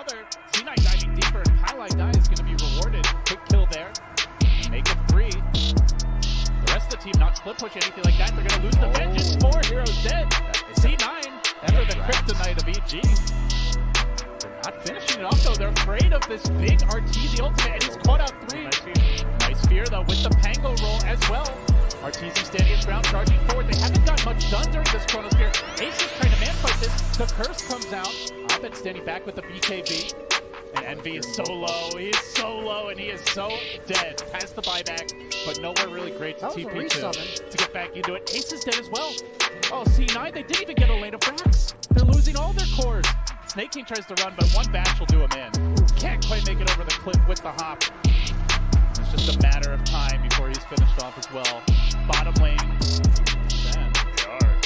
together. C9 diving deeper, and Highlight Die is going to be rewarded. Quick kill there. Make it 3. The rest of the team not split push anything like that. They're going to lose the vengeance. 4 heroes dead. C9 ever the kryptonite of EG. They're not finishing it off though. They're afraid of this big Arteezy ultimate, and he's caught out 3. Nice fear though with the Pango roll as well. Arteezy standing his ground, charging forward. They haven't got much done during this Chronosphere. Ace is trying to manfight this. The curse comes out. Abed standing back with the BKB. And Envy is so low. He is so low and he is so dead. Has the buyback, but nowhere really great to TP to get back into it. Ace is dead as well. Oh, C9, they didn't even get a lane of racks. They're losing all their cores. Snake King tries to run, but one bash will do him in. Can't quite make it over the cliff with the hop. It's just a matter of time before he's finished off as well. Bottom lane. Man. They are.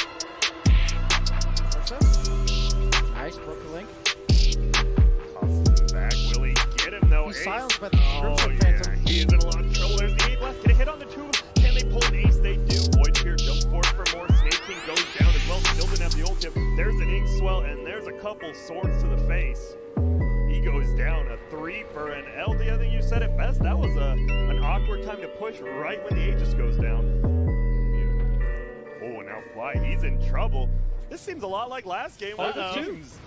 That's it. Nice, broke the link. Back, will he get him though? He's Ace. silenced by the Crimson Phantom. He is in a lot of trouble. There's the 8 left. Get a hit on the 2. Can they pull an Ace? They do. Void Spear jumps forward for more. Snake King goes down as well. Still didn't have the ultimate. There's an Ink Swell, and there's a couple swords to the face. He goes down. A 3 for an LD. I think you said it best. That was an awkward time to push right when the Aegis goes down. Oh, now Fly. He's in trouble. This seems a lot like last game where the teams.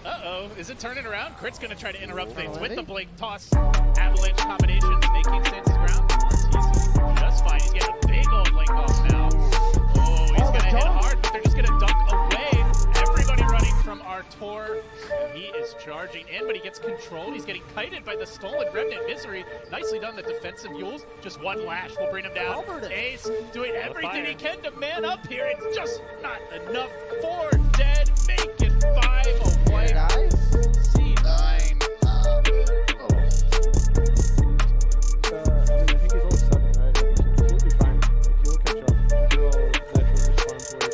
Is it turning around? Crit's going to try to interrupt things with the Blink toss. Avalanche combination. Snake King stands his ground. Arteezy just fine. He's getting a big old link off now. Oh, he's going to hit hard, but they're just going to dunk away. Everybody running from Artor. And he is charging in, but he gets controlled. He's getting kited by the stolen Remnant Misery. Nicely done, the defensive Yules. Just one lash will bring him down. Ace doing everything he can to man up here. It's just not enough. 4 dead, make it 5 away. C9. I think he's all 7, right? I think he'll be fine. Like, he'll catch up. He'll naturally respond to it.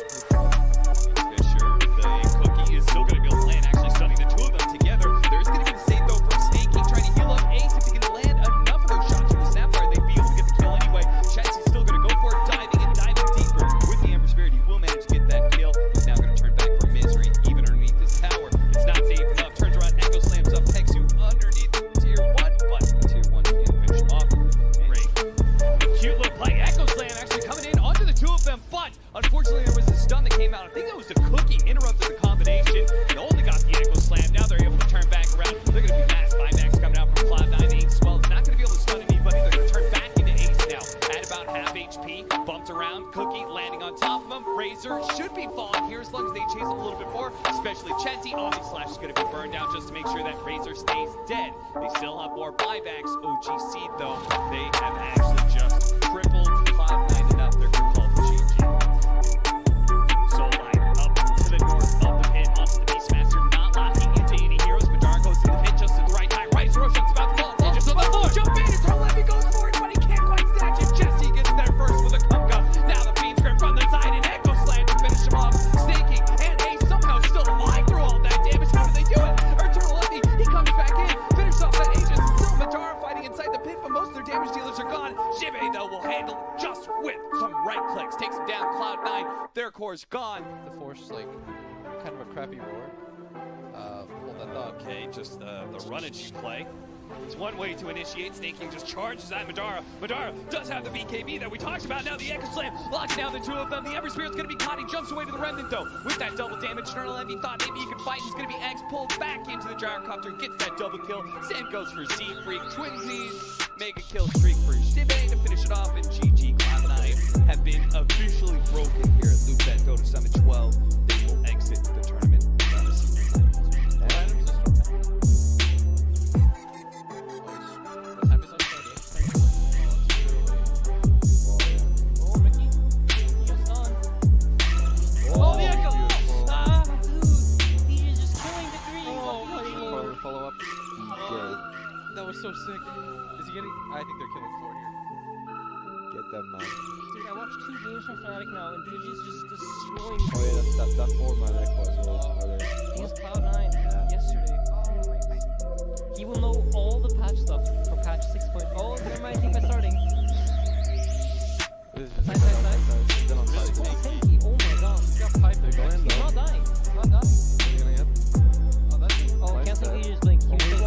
Fisher, the Cookie is still going to be able to land, actually stunning the 2 of them together. There's going to be the save though from Snake King trying to heal up Ace. If he can land enough of those shots from the Sapphire, they'd be able to get the kill anyway. Chelsea's still going to go for it, diving and diving deeper. With the Ember Spirit, he will manage to get that kill. He's now going to turn back for Misery, even underneath this tower. It's not safe enough. Turns around, Echo slams up Hexu underneath tier 1, but tier 1 can't finish him off. Great. Cute little play. Echo slam actually coming in onto the 2 of them, but unfortunately there was a stun that came out. I think that was the Cookie interrupted the combination. They only got the Echo slam. Now they're able to turn back around. They're going to be mass buybacks coming out from Cloud9. The Ink Swell is not going to be able to stun anybody. They're going to turn back into Ace now. At about half HP, bumped around. Cookie landing on top of him. Razor should be falling here as long as they chase him a little bit more, especially Chetty. Omni Slash is going to be burned down just to make sure that Razor stays dead. They still have more buybacks. OGC though, they have actually just crippled Cloud9 enough. They're going to call it GG. Soul Line up to the north of the pit, onto the Beastmaster, not locking into any heroes. Madara goes to the pit just at the right time. Right, Roshan's about to fall. Just on the floor, jump in, his whole Levy goes for it, but he can't quite snatch it. Jesse gets there first with a Kunga. Now the beam script from the side, and Echo Slam to finish him off. Snaking and Ace somehow still alive through all that damage. How do they do it? Eternal Levy, he comes back in, finishes off that Aegis. Still Madara fighting inside the pit, but most of their damage dealers are gone. Shibe though will handle just with some right clicks. Takes him down. Cloud9, their core's gone. The Force, like, kind of a crappy roar. Hold that thought. Okay, just the run and shoot play. It's one way to initiate. Snake King just charges at Madara. Madara does have the BKB that we talked about. Now the Echo Slam locks down the 2 of them. The Ember Spirit's going to be caught. He jumps away to the Remnant though. With that double damage, Eternal Envy thought maybe he could fight. He's going to be X pulled back into the Gyrocopter. Gets that double kill. Sam goes for Z-Freak. Twinsies. Mega kill streak for Shibe to finish it off. And GG. Cloud9 have been officially broken here at LOOT.BET Dota Summit 12. They will exit the tournament. That was so sick. Is he getting? I think they're killing 4 here. Get them, man. Dude, I watched 2 games from Fnatic now, and Digi's just destroying. Oh yeah, that 4 man Echo as well. He was Cloud9 yesterday. Oh my. He will know all the patch stuff for patch 6.0. Oh, never mind, I think we're starting. Side. Then on side. Oh, tanky. Oh my god. He's got pipe. He's not dying. He's not dying. He's gonna hit. Oh, that's it. Oh, cancel Aegis Blink. He was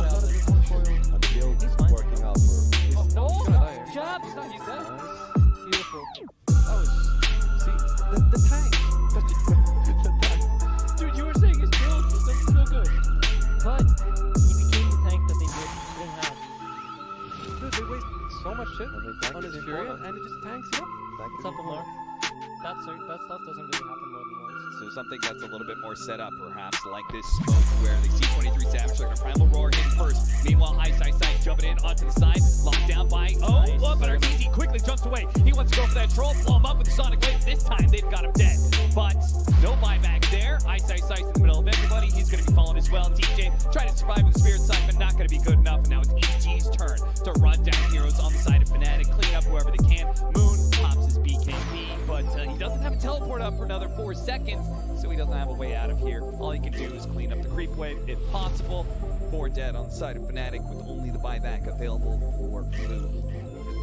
stuff doesn't really happen more than once. So something that's a little bit more set up, perhaps, like this smoke where they see 23 Savage. They're going to Primal Roar in first. Meanwhile, Ice jumping in onto the side. Locked down by but Arteezy quickly jumps away. He wants to go for that troll. Blow him up with the Sonic Wave. This time, they've got him dead. But no buyback there. Ice in the middle of everybody. He's going to be falling as well. DJ trying to survive with the Spirit side, but not going to be good enough. And now it's EG's turn to run down heroes on the side of Fnatic. Clean up whoever they can. Moon pops his BKB, but he doesn't have a teleport up for another 4 seconds, so he doesn't have a way out of here. All he can do is clean up the creep wave if possible. 4 dead on the side of Fnatic with only the buyback available for Blue.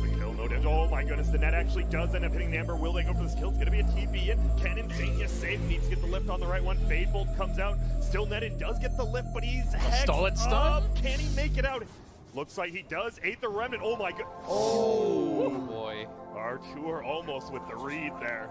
The kill, no damage. Oh my goodness, the net actually does end up hitting the Ember. Will they go for this kill? It's going to be a TP in. Can Insania save? Needs to get the lift on the right one. Fade Bolt comes out. Still netted. Does get the lift, but he's stall stun? up. Can he make it out? Looks like he does. Ate the remnant. Oh my god. Oh boy. Artur almost with the read there.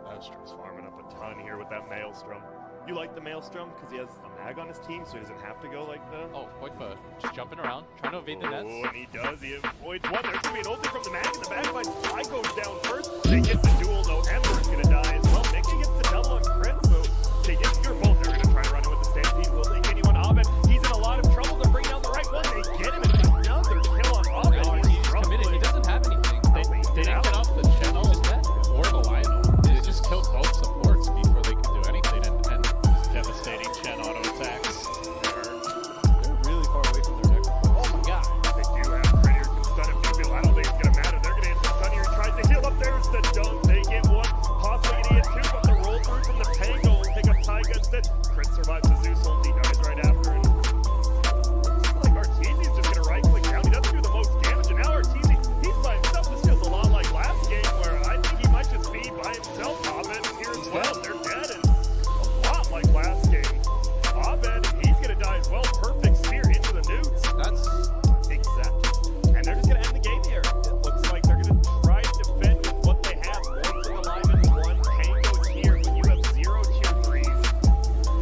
Maelstrom's farming up a ton here with that Maelstrom. You like the Maelstrom because he has a mag on his team, so he doesn't have to go like the... Oh, Poikva just jumping around, trying to evade the nets. Oh, and he does. He avoids one. There's going to be an ulti from the mag in the back, but I goes down first. They get the duel, though. Ember's going to die as well. Mickey gets the double on crit, so they get your both. They're going to try to run it with the Stampede. Will they get anyone? Abed, he's in a lot of trouble. They're bringing down the right one. They get him, and another kill on Abed. Oh, he's committed. He doesn't have anything. They didn't get off the channel or the Lionel. They just killed both supports before they could do anything, and devastating Chen auto attacks. They're really far away from their next. Oh my god. They do have Prettier can stun him. Maybe I don't think it's going to matter. They're going to hit the stun here. He tries to heal up. There's the dunk. They get one. Possibly going to get two, but the roll through from the Tango will pick up Taiga instead. Crit survives the Zeus ult. He dies right after. And looks like Arteezy's just going to right click down. He doesn't do the most damage. And now Arteezy, he's by himself. This feels a lot like last game where I think he might just be by himself. Abed here as well. They're dead. And a lot like last game. Abed, he's going to die as well. Perfect spear into the newts. That's Exactly. And they're just going to end the game here. It looks like they're going to try to defend with what they have. One alive and one Tango's here, but you have 0 tier 3s.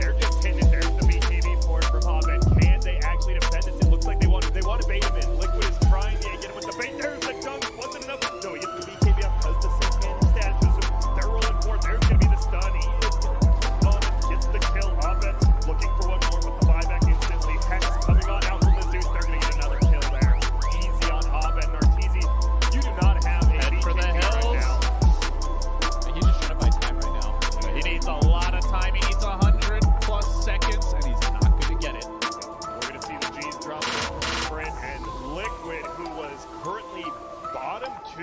They're just hitting it. There's the BKB for it from Abed. Can they actually defend this? It looks like they want to bait him in. Liquid is trying to get him with the bait. There's the dunk. Wasn't enough. No, he gets the BKB up because the same hand status system. They're rolling for it. There's going to be the stun. He is going to gets the kill. Abed looking for one more with the buyback instantly. Hex coming on out from the Zeus. They're going to get another kill there. Easy on Abed and Arteezy. You do not have a Head for the BKB right hills. now. He's just trying to buy time right now. He needs a lot of time. He needs 100+ seconds, and he's not going to get it. We're going to see the G's drop sprint and Liquid, who was currently bottom 2.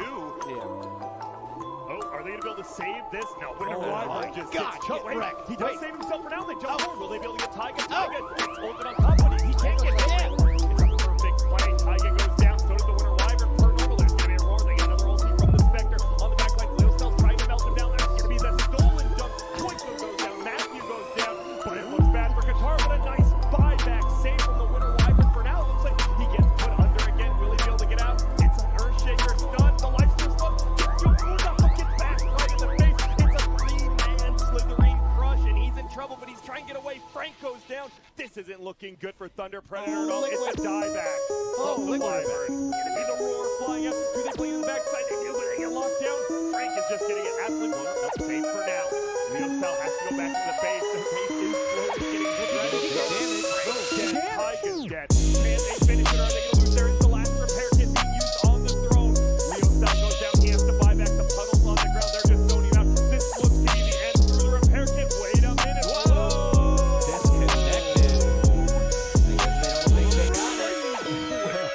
Oh, are they going to be able to save this? No, Winter Wyvern just gets choked. He does save himself for now. They jump forward. Will they be able to get Taiga? Taiga gets ulted on top, but he can't get down. It's a perfect play. Taiga goes down. So does the Winter Wyvern. Per normal, there's going to be a roar. They get another ulti from the Spectre on the back line. Leo Cell's trying to melt him down. There's going to be the stolen dunk. Toyko goes down. Matthew goes down. But it looks bad for Qatar. But a nice buyback save from the Winter Wyvern. For now, it looks like he gets put under again. Will he be able to get out? It's an Earthshaker stun. The lifesteal stun. Gets back right in the face. It's a 3-man Slitherine crush, and he's in trouble, but he's trying to get away. Frank goes down. This isn't looking good for Thunder Predator at all. It's a dieback. Oh, the Wyvern. Gonna be the roar flying up. Do they play to the backside? They do, but they get locked down. Frank is just getting it absolutely blown up. Safe for now. Leo Cell has to go back to the base. The base is slowly getting hit right. Frank's dead. Taiga's dead. Can they finish it or are they going to lose? There is the last repair kit being used on the throne. Leo Cell goes down. He has to buy back the puddles on the ground. They're just zoning out. This looks to be the end through the repair kit. Wait a minute. Whoa! disconnected. I guess they don't think they got it.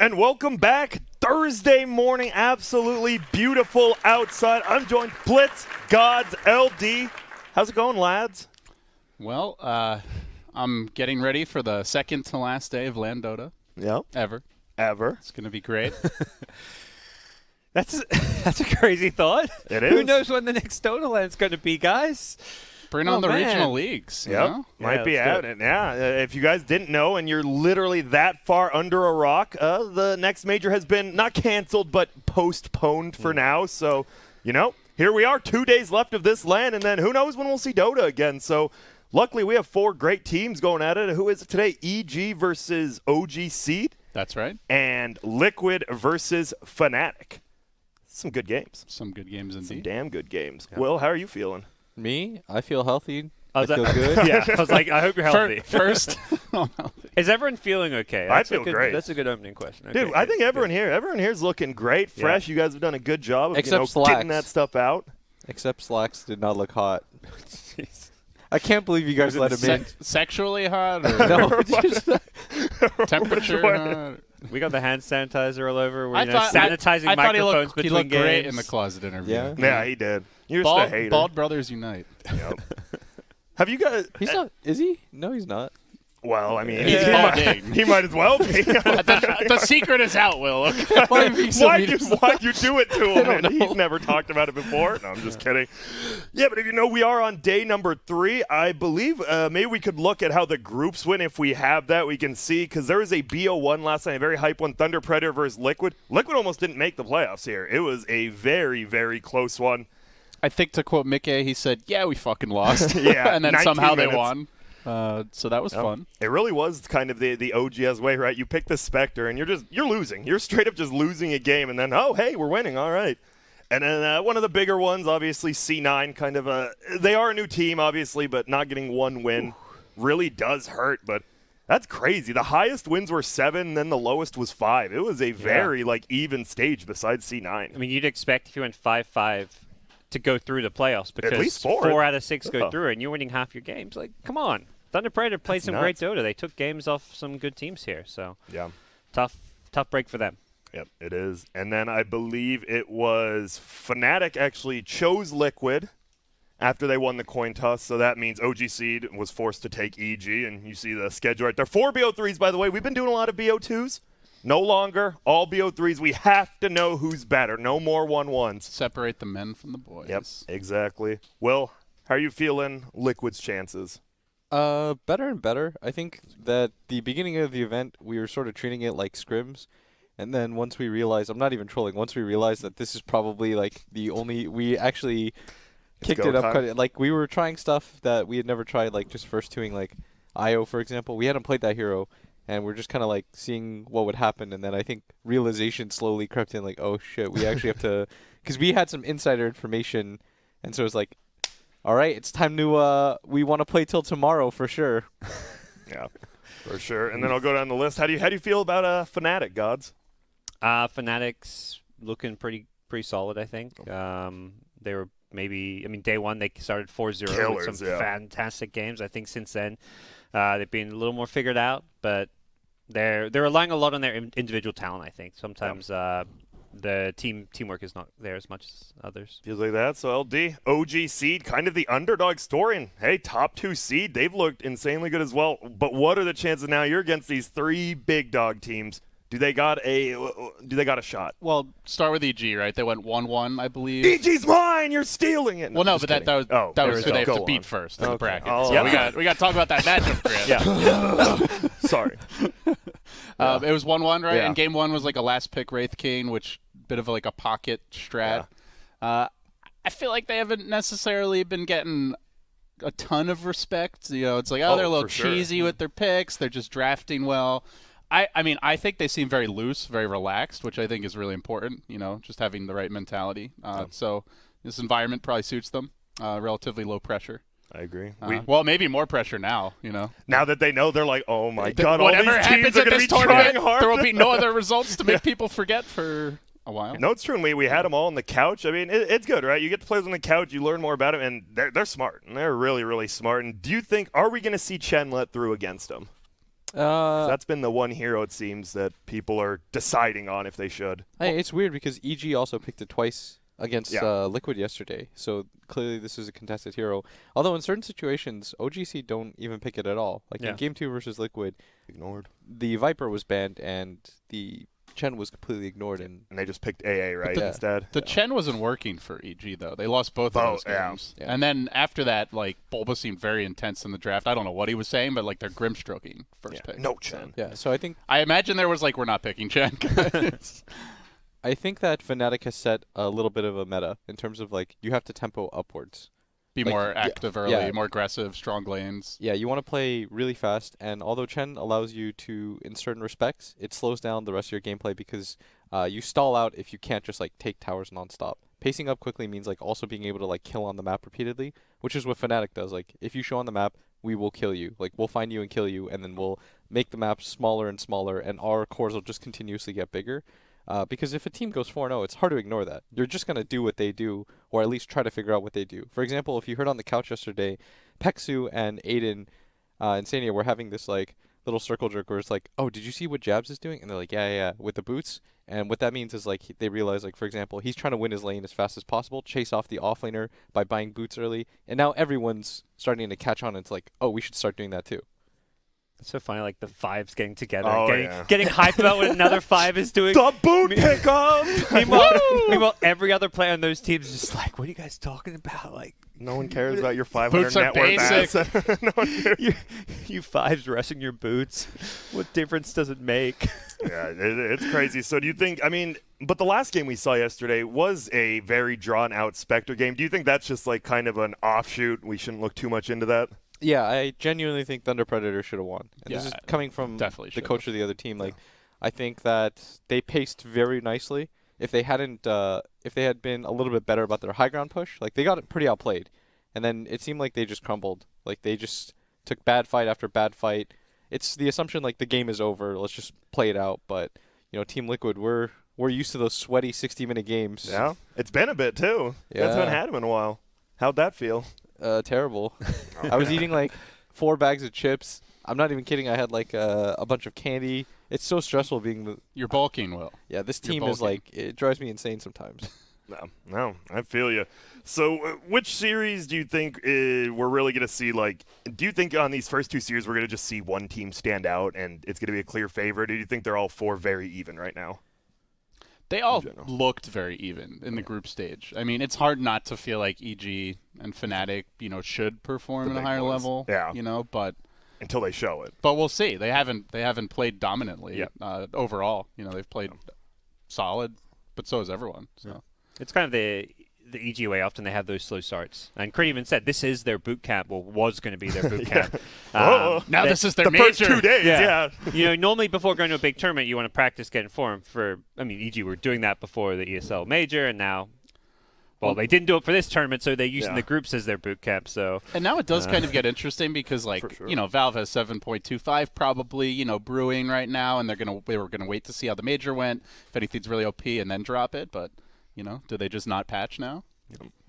And welcome back. Thursday morning, absolutely beautiful outside. I'm joined Blitz Gods LD. How's it going, lads? Well, I'm getting ready for the second to last day of LAN Dota. Yep. Ever. It's going to be great. That's a crazy thought. It Who is. knows when the next Dota land's going to be, guys? Bring on the man. regional leagues. You Yep. know? Might be let's out. do it. And yeah, if you guys didn't know and you're literally that far under a rock, the next major has been not canceled but postponed for now. So, here we are, 2 days left of this LAN, and then who knows when we'll see Dota again. So, luckily we have 4 great teams going at it. Who is it today? EG versus OG Seed. That's right. And Liquid versus Fnatic. Some good games. Some good games Some indeed. damn good games. Will, how are you feeling? Me? I feel healthy. I I feel good. Yeah, I was like, I hope you're healthy. First. Is everyone feeling okay? I That's a feel good- great. That's a good opening question. Okay, Dude, I good, think good. everyone here is looking great, fresh. You guys have done a good job of Except getting Slacks. that stuff out. Except Slacks did not look hot. I can't believe you guys let him in. Sexually hot? Or No, just, temperature What? hot? We got the hand sanitizer all over. We're I thought- sanitizing I thought he microphones looked, between he looked games. great in the closet interview. Yeah. Yeah, he did. You're just a hater. Bald brothers unite. Yep. Have you guys? he's not. Is he? No, he's not. Well, I mean, He's balding. he might as well be. The secret is out, Will. Why'd you do it to him? And he's never talked about it before. No, I'm just kidding. Yeah, but if we are on day number 3. I believe maybe we could look at how the groups went. If we have that, we can see. Because there was a BO1 last night, a very hype one, Thunder Predator versus Liquid. Liquid almost didn't make the playoffs here. It was a very, very close one. I think to quote Mickey, he said, "Yeah, we fucking lost." Yeah, and then 19 somehow minutes. they won. So that was fun. It really was kind of the OGS way, right? You pick the Spectre, and you're losing. You're straight up just losing a game, and then, oh, hey, we're winning. All right. And then one of the bigger ones, obviously, C9, kind of they are a new team, obviously, but not getting one win really does hurt. But that's crazy. The highest wins were 7, and then the lowest was 5. It was a very, even stage besides C9. I mean, you'd expect if you went 5-5 to go through the playoffs because least 4. 4 out of 6 go Yeah. through, and you're winning half your games. Like, come on. Thunder Predator played That's some nuts. great Dota. They took games off some good teams here, so Yeah. tough break for them. Yep, it is. And then I believe it was Fnatic actually chose Liquid after they won the coin toss, so that means OG Seed was forced to take EG, and you see the schedule right there. 4 BO3s, by the way. We've been doing a lot of BO2s. No longer. All BO3s. We have to know who's better. No more 1-1s. Separate the men from the boys. Yep, exactly. Will, how are you feeling Liquid's chances? Better and better. I think that the beginning of the event, we were sort of treating it like scrims. And then once we realized, I'm not even trolling, once we realized that this is probably the only, we actually kicked go it up. time. We were trying stuff that we had never tried, just first twoing, IO, for example. We hadn't played that hero, and we're just kind of seeing what would happen. And then I think realization slowly crept in, oh shit, we actually have to, because we had some insider information, and so it's all right, it's time to, we want to play till tomorrow for sure. Yeah, for sure. And then I'll go down the list. How do you feel about Fnatic, Gods? Fnatic's looking pretty solid, I think. They were day 1 they started 4-0 with Killers, some yeah. fantastic games. I think since then they've been a little more figured out, but they're relying a lot on their individual talent. I think sometimes the teamwork is not there as much as others. Feels like that. So LD, OG Seed, kind of the underdog story. And hey, top 2 seed, they've looked insanely good as well. But what are the chances now you're against these 3 big dog teams? Do they got a shot? Well, start with EG, right? They went 1-1, I believe. EG's mine. You're stealing it. Well, no, just but that was there who we they go. have Go to beat on. first in the Okay. bracket. Oh, So yeah. we got to talk about that matchup, Chris. Yeah. Sorry. It was 1-1, right? Yeah. And game 1 was a last pick Wraith King, which bit of a pocket strat. I feel like they haven't necessarily been getting a ton of respect. It's they're a little for sure. cheesy with their picks. They're just drafting well. I think they seem very loose, very relaxed, which I think is really important, just having the right mentality. So this environment probably suits them, relatively low pressure. I agree. Well, maybe more pressure now, Now that they know, they're like, oh my God, all Whatever these teams happens are at going to this be trying tournament, hard. there will be no other results to make people forget for a while. No, it's true. And we had them all on the couch. I mean, it's good, right? You get the players on the couch, you learn more about them, and they're smart. And they're really, really smart. And do you think, are we going to see Chen let through against them? That's been the one hero, it seems, that people are deciding on if they should. Hey, it's weird because EG also picked it twice against Yeah. Liquid yesterday. So clearly this is a contested hero. Although in certain situations, OGC don't even pick it at all. Like Yeah. in Game 2 versus Liquid, Ignored. the Viper was banned and the Chen was completely ignored. And And they just picked AA, right, the- instead? The Chen wasn't working for EG though. They lost both of those yeah. games. Yeah. And then after that, like Bulba seemed very intense in the draft. I don't know what he was saying, but like they're grim stroking first pick. No Chen. yeah, so I think I imagine there was like we're not picking Chen. that Fnatic has set a little bit of a meta in terms of like you have to tempo upwards. Be Like, more yeah, active early, yeah. more aggressive, strong lanes. Yeah, you want to play really fast, and although Chen allows you to, in certain respects, it slows down the rest of your gameplay because you stall out if you can't just like take towers nonstop. Pacing up quickly means like also being able to like kill on the map repeatedly, which is what Fnatic does. Like if you show on the map, we will kill you. Like we'll find you and kill you, and then we'll make the map smaller and smaller, and our cores will just continuously get bigger. Because if a team goes 4-0, it's hard to ignore that. You're just going to do what they do, or at least try to figure out what they do. For example, if you heard on the couch yesterday, Peksu and Aiden and Sania were having this like little circle jerk where it's like, oh, did you see what Jabs is doing? And they're like, yeah, with the boots. And what that means is like they realize, like, for example, he's trying to win his lane as fast as possible, chase off the offlaner by buying boots early. And now everyone's starting to catch on. It's like, oh, we should start doing that too. It's so funny, like the fives getting together, Oh, and yeah. getting hype about what another five is doing. The boot pickup! Meanwhile, every other player on those teams is just like, "What are you guys talking about?" Like, No one cares about your 500 Boots are net worth basic. assets. No one cares. you fives resting your boots. What difference does it make? Yeah, it's crazy. So do you think, I mean, but the last game we saw yesterday was a very drawn-out Spectre game. Do you think that's just like kind of an offshoot? We shouldn't look too much into that? Yeah, I genuinely think Thunder Predator should have won. And this Yeah, is coming from definitely the should've. coach of the other team. Like, I think that they paced very nicely. If they hadn't, if they had been a little bit better about their high ground push, like they got it pretty outplayed, and then it seemed like they just crumbled. Like they just took bad fight after bad fight. It's the assumption like the game is over. Let's just play it out. But you know, Team Liquid, we're used to those sweaty 60-minute games. Yeah, it's been a bit too. You guys Yeah. haven't had them in a while. How'd that feel? Terrible. I was eating like 4 bags of chips. I'm not even kidding. I had like a bunch of candy. It's so stressful being the. You're bulking, Will. Yeah, this You're team is bulking. like, it drives me insane sometimes. No, I feel you. So, which series do you think we're really going to see? Like, do you think on these first 2 series we're going to just see one team stand out and it's going to be a clear favorite? Or do you think they're all 4 very even right now? They all general. looked very even in the group stage. I mean, it's hard not to feel like EG and Fnatic, should perform The at a big higher boys. level. Yeah. But Until they show it. we'll see. They haven't played dominantly Yeah. overall. They've played solid, but so has everyone. So. It's kind of the EG way. Often they have those slow starts. And Crit even said this is their boot camp, or was going to be their boot camp. Now this is their The major. first 2 days, yeah. Normally before going to a big tournament, you want to practice getting form for. I mean, EG were doing that before the ESL major, and now. Well, they didn't do it for this tournament, so they're using Yeah. the groups as their boot camp. So And now it does kind of get interesting because, like, For sure. Valve has 7.25 probably, brewing right now, and they were gonna wait to see how the major went, if anything's really OP, and then drop it. But, do they just not patch now,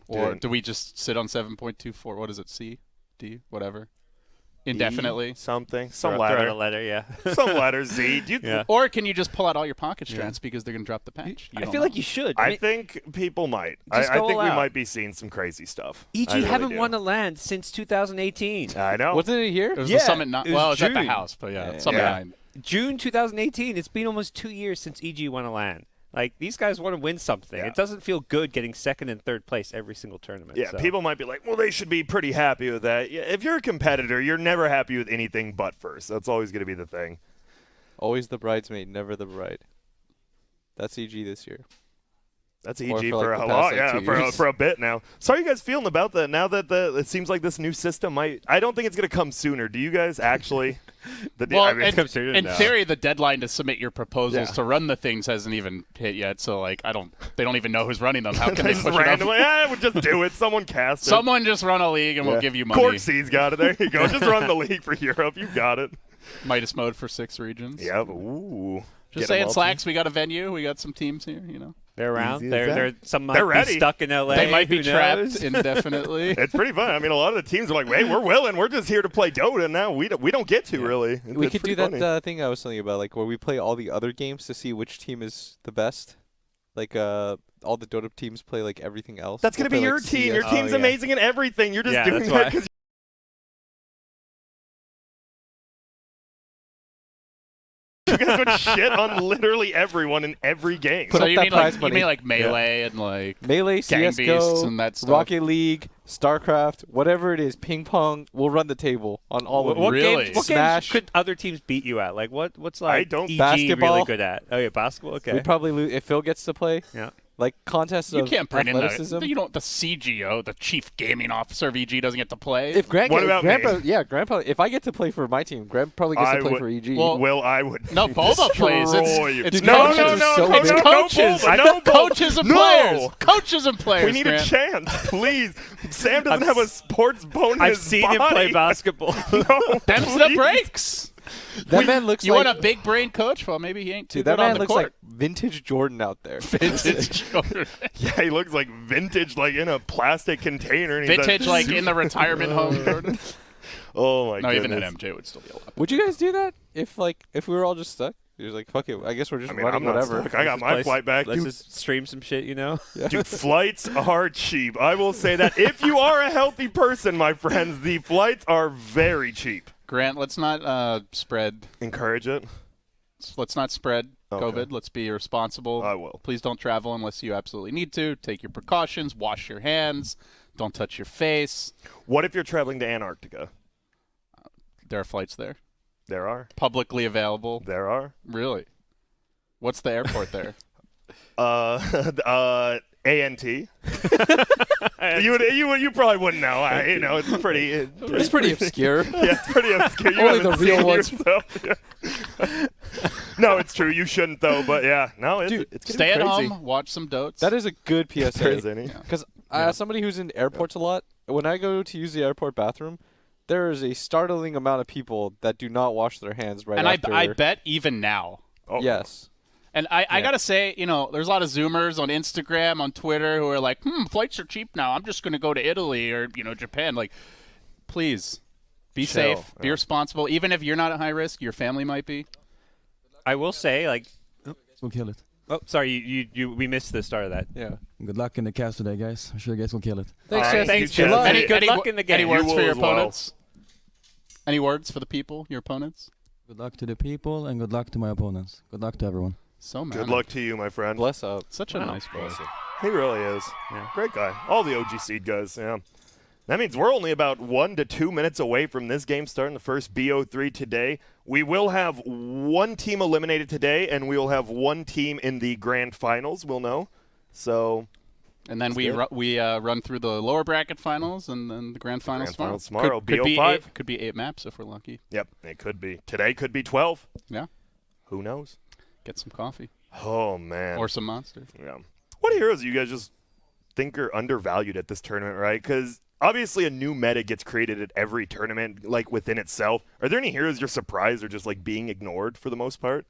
or Dude. do we just sit on 7.24? What is it? C, D, whatever, indefinitely? Something. Some throw out a ladder. letter, yeah. Some letter, Z. Do you Yeah. Or can you just pull out all your pocket strats because they're gonna drop the patch? You I don't feel know. like you should. I think people might. Just I go think all we out. might be seeing some crazy stuff. EG I really haven't do. won a land since 2018. I know. Wasn't it here? It was Yeah, the Summit 9. it was Well, it was at the June. house, but yeah, Yeah. Summit Yeah. 9. June 2018. It's been almost 2 years since EG won a LAN. Like, these guys want to win something. Yeah. It doesn't feel good getting second and third place every single tournament. Yeah, so. people might be like, well, they should be pretty happy with that. Yeah, if you're a competitor, you're never happy with anything but first. That's always going to be the thing. Always the bridesmaid, never the bride. That's EG this year. That's Or EG for, for like, a the lot, past, like, yeah, 2 for years. a bit now. So how are you guys feeling about that now that it seems like this new system might? I don't think it's going to come sooner. Do you guys actually? Well, I mean, in, comes sooner in now. theory, the deadline to submit your proposals Yeah. to run the things hasn't even hit yet. So, like, they don't even know who's running them. How can they just push it up? randomly, we'll just do it. Someone cast it. Someone just run a league and we'll give you money. Corksy's got it. There you go. Just run the league for Europe. You got it. Midas mode for 6 regions. Yep. Ooh. Just Get 'em saying, all Slacks, we got a venue. We got some teams here, They're around. Easy as They're that. some might They're be ready. stuck in LA. They might be who trapped knows? indefinitely. It's pretty fun. I mean, a lot of the teams are like, "Hey, we're willing. We're just here to play Dota now. We don't get to really." We It's could do pretty that funny. thing I was telling you about, like where we play all the other games to see which team is the best. Like all the Dota teams play like everything else. That's We'll gonna be play, your like, team. Your CS. team's yeah. amazing in everything. You're just Yeah, doing that's that why. because you guys would shit on literally everyone in every game. Put So up you that mean prize like money. Melee and like Melee, Gang CS:GO, Beasts and that stuff. Rocket League, StarCraft, whatever it is, ping pong. We'll run the table on all of What them. Really? games? What Smash. games could other teams beat you at? Like what's I like don't- EG Basketball. really good at? Oh yeah, basketball. Okay. We probably lose if Phil gets to play. Yeah. Like contests you of can't bring in athleticism. the CGO, the Chief Gaming Officer of EG, doesn't get to play. If Grant, What about Grandpa, me? yeah, Grandpa. If I get to play for my team, Grant probably gets I to play would- for EG. Well, Will I would no, Boba plays. destroy you. It's Dude, no, coaches. no, no, so no, big. no, Coaches. no, I no, know coaches and no. players. Coaches and players. We need Grant. a chance, please. Sam doesn't I've have a sports bone in I've his seen body. him play basketball. No, Them's the please. breaks. that man looks You like want a big brain coach? Well, maybe he ain't too dude. That good on man the looks court. like vintage Jordan out there. Vintage. Yeah, he looks like vintage, like in a plastic container. And he's Vintage, a like super- in the retirement home. Jordan. Oh my No, goodness. even an MJ would still be a lot. Would you guys do that if we were all just stuck? You're like, fuck it. I guess we're just I mean, running I'm not whatever. stuck. I got my flight back. Let's Dude, just stream some shit, you know? dude, flights are cheap. I will say that. If you are a healthy person, my friends, the flights are very cheap. Grant, let's not spread. Encourage it. Let's not spread Okay. COVID. Let's be responsible. I will. Please don't travel unless you absolutely need to. Take your precautions. Wash your hands. Don't touch your face. What if you're traveling to Antarctica? There are flights there. There are. Publicly available. There are. Really? What's the airport there? ANT. you probably wouldn't know. It's pretty. It's pretty obscure. Yeah, it's pretty obscure. You Only the haven't real seen ones. yourself. Yeah. No, it's true. You shouldn't though. But yeah, no, it's Dude, it's Stay at crazy. home. Watch some dotes. That is a good There PSA. is any. Because as somebody who's in airports a lot, when I go to use the airport bathroom, there is a startling amount of people that do not wash their hands right and after. I bet even now. Oh, Yes. And I gotta say, there's a lot of Zoomers on Instagram, on Twitter, who are like, flights are cheap now. I'm just gonna go to Italy or Japan. Like, please, be Chill, safe, be responsible. Even if you're not at high risk, your family might be. I will say, like, We'll kill it. oh, sorry, we missed the start of that. Yeah. Good luck in the cast today, guys. I'm sure you guys will kill it. Thanks, Chess. thanks, Good Chess. luck. Good luck in the game. Any words You for will your as well. opponents? Any words for the people, your opponents? Good luck to the people and good luck to my opponents. Good luck to everyone. So man, Good luck to you, my friend. Bless up. Such a nice boy. He really is. Yeah. Great guy. All the OG seed guys. Yeah. That means we're only about 1 to 2 minutes away from this game starting, the first BO3 today. We will have one team eliminated today, and we will have one team in the grand finals. We'll know. So And then we run through the lower bracket finals and then the grand finals Grand finals tomorrow. tomorrow, Could be BO5. could be 8 maps if we're lucky. yep, it could be. Today could be 12. Yeah, Who knows? get some coffee Oh, man. or some monster. Yeah. What heroes do you guys just think are undervalued at this tournament, right? Because obviously a new meta gets created at every tournament, like within itself. Are there any heroes you're surprised are just like being ignored for the most part?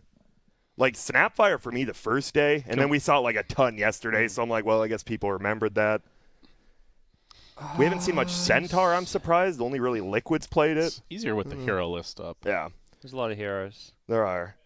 Like Snapfire for me the first day, and then we saw like a ton yesterday, so I'm like, well, I guess people remembered that. We haven't seen much Centaur, I'm surprised. Only really Liquids played it. It's easier with the hero list up. Yeah, There's a lot of heroes. there are.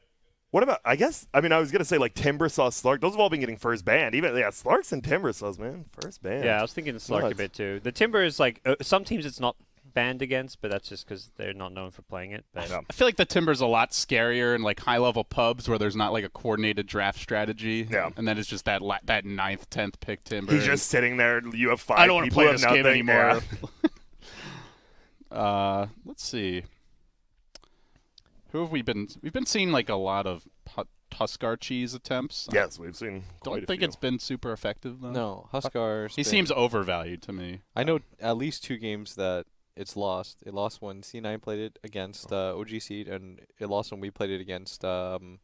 What about, I was going to say like Timbersaw, Slark. Those have all been getting first banned. Even, yeah, Slarks and Timbersaws, man. First ban. Yeah, I was thinking Slark a Nuts. bit too. The Timber is like, some teams it's not banned against, but that's just because they're not known for playing it. But Yeah. I feel like the Timber's a lot scarier in like high-level pubs where there's not like a coordinated draft strategy. Yeah. And then it's just that 9th, 10th pick Timber. He's just sitting there. You have 5 I don't want to people play who this have game nothing. anymore. Yeah. Let's see. Who have we been? We've been seeing like a lot of Tuskar cheese attempts. Yes, we've seen Don't quite a think few. it's been super effective though. No, Huskar. He seems overvalued to me. I know at least 2 games that it's lost. It lost when C9 played it against OG Seed, and it lost when we played it against can't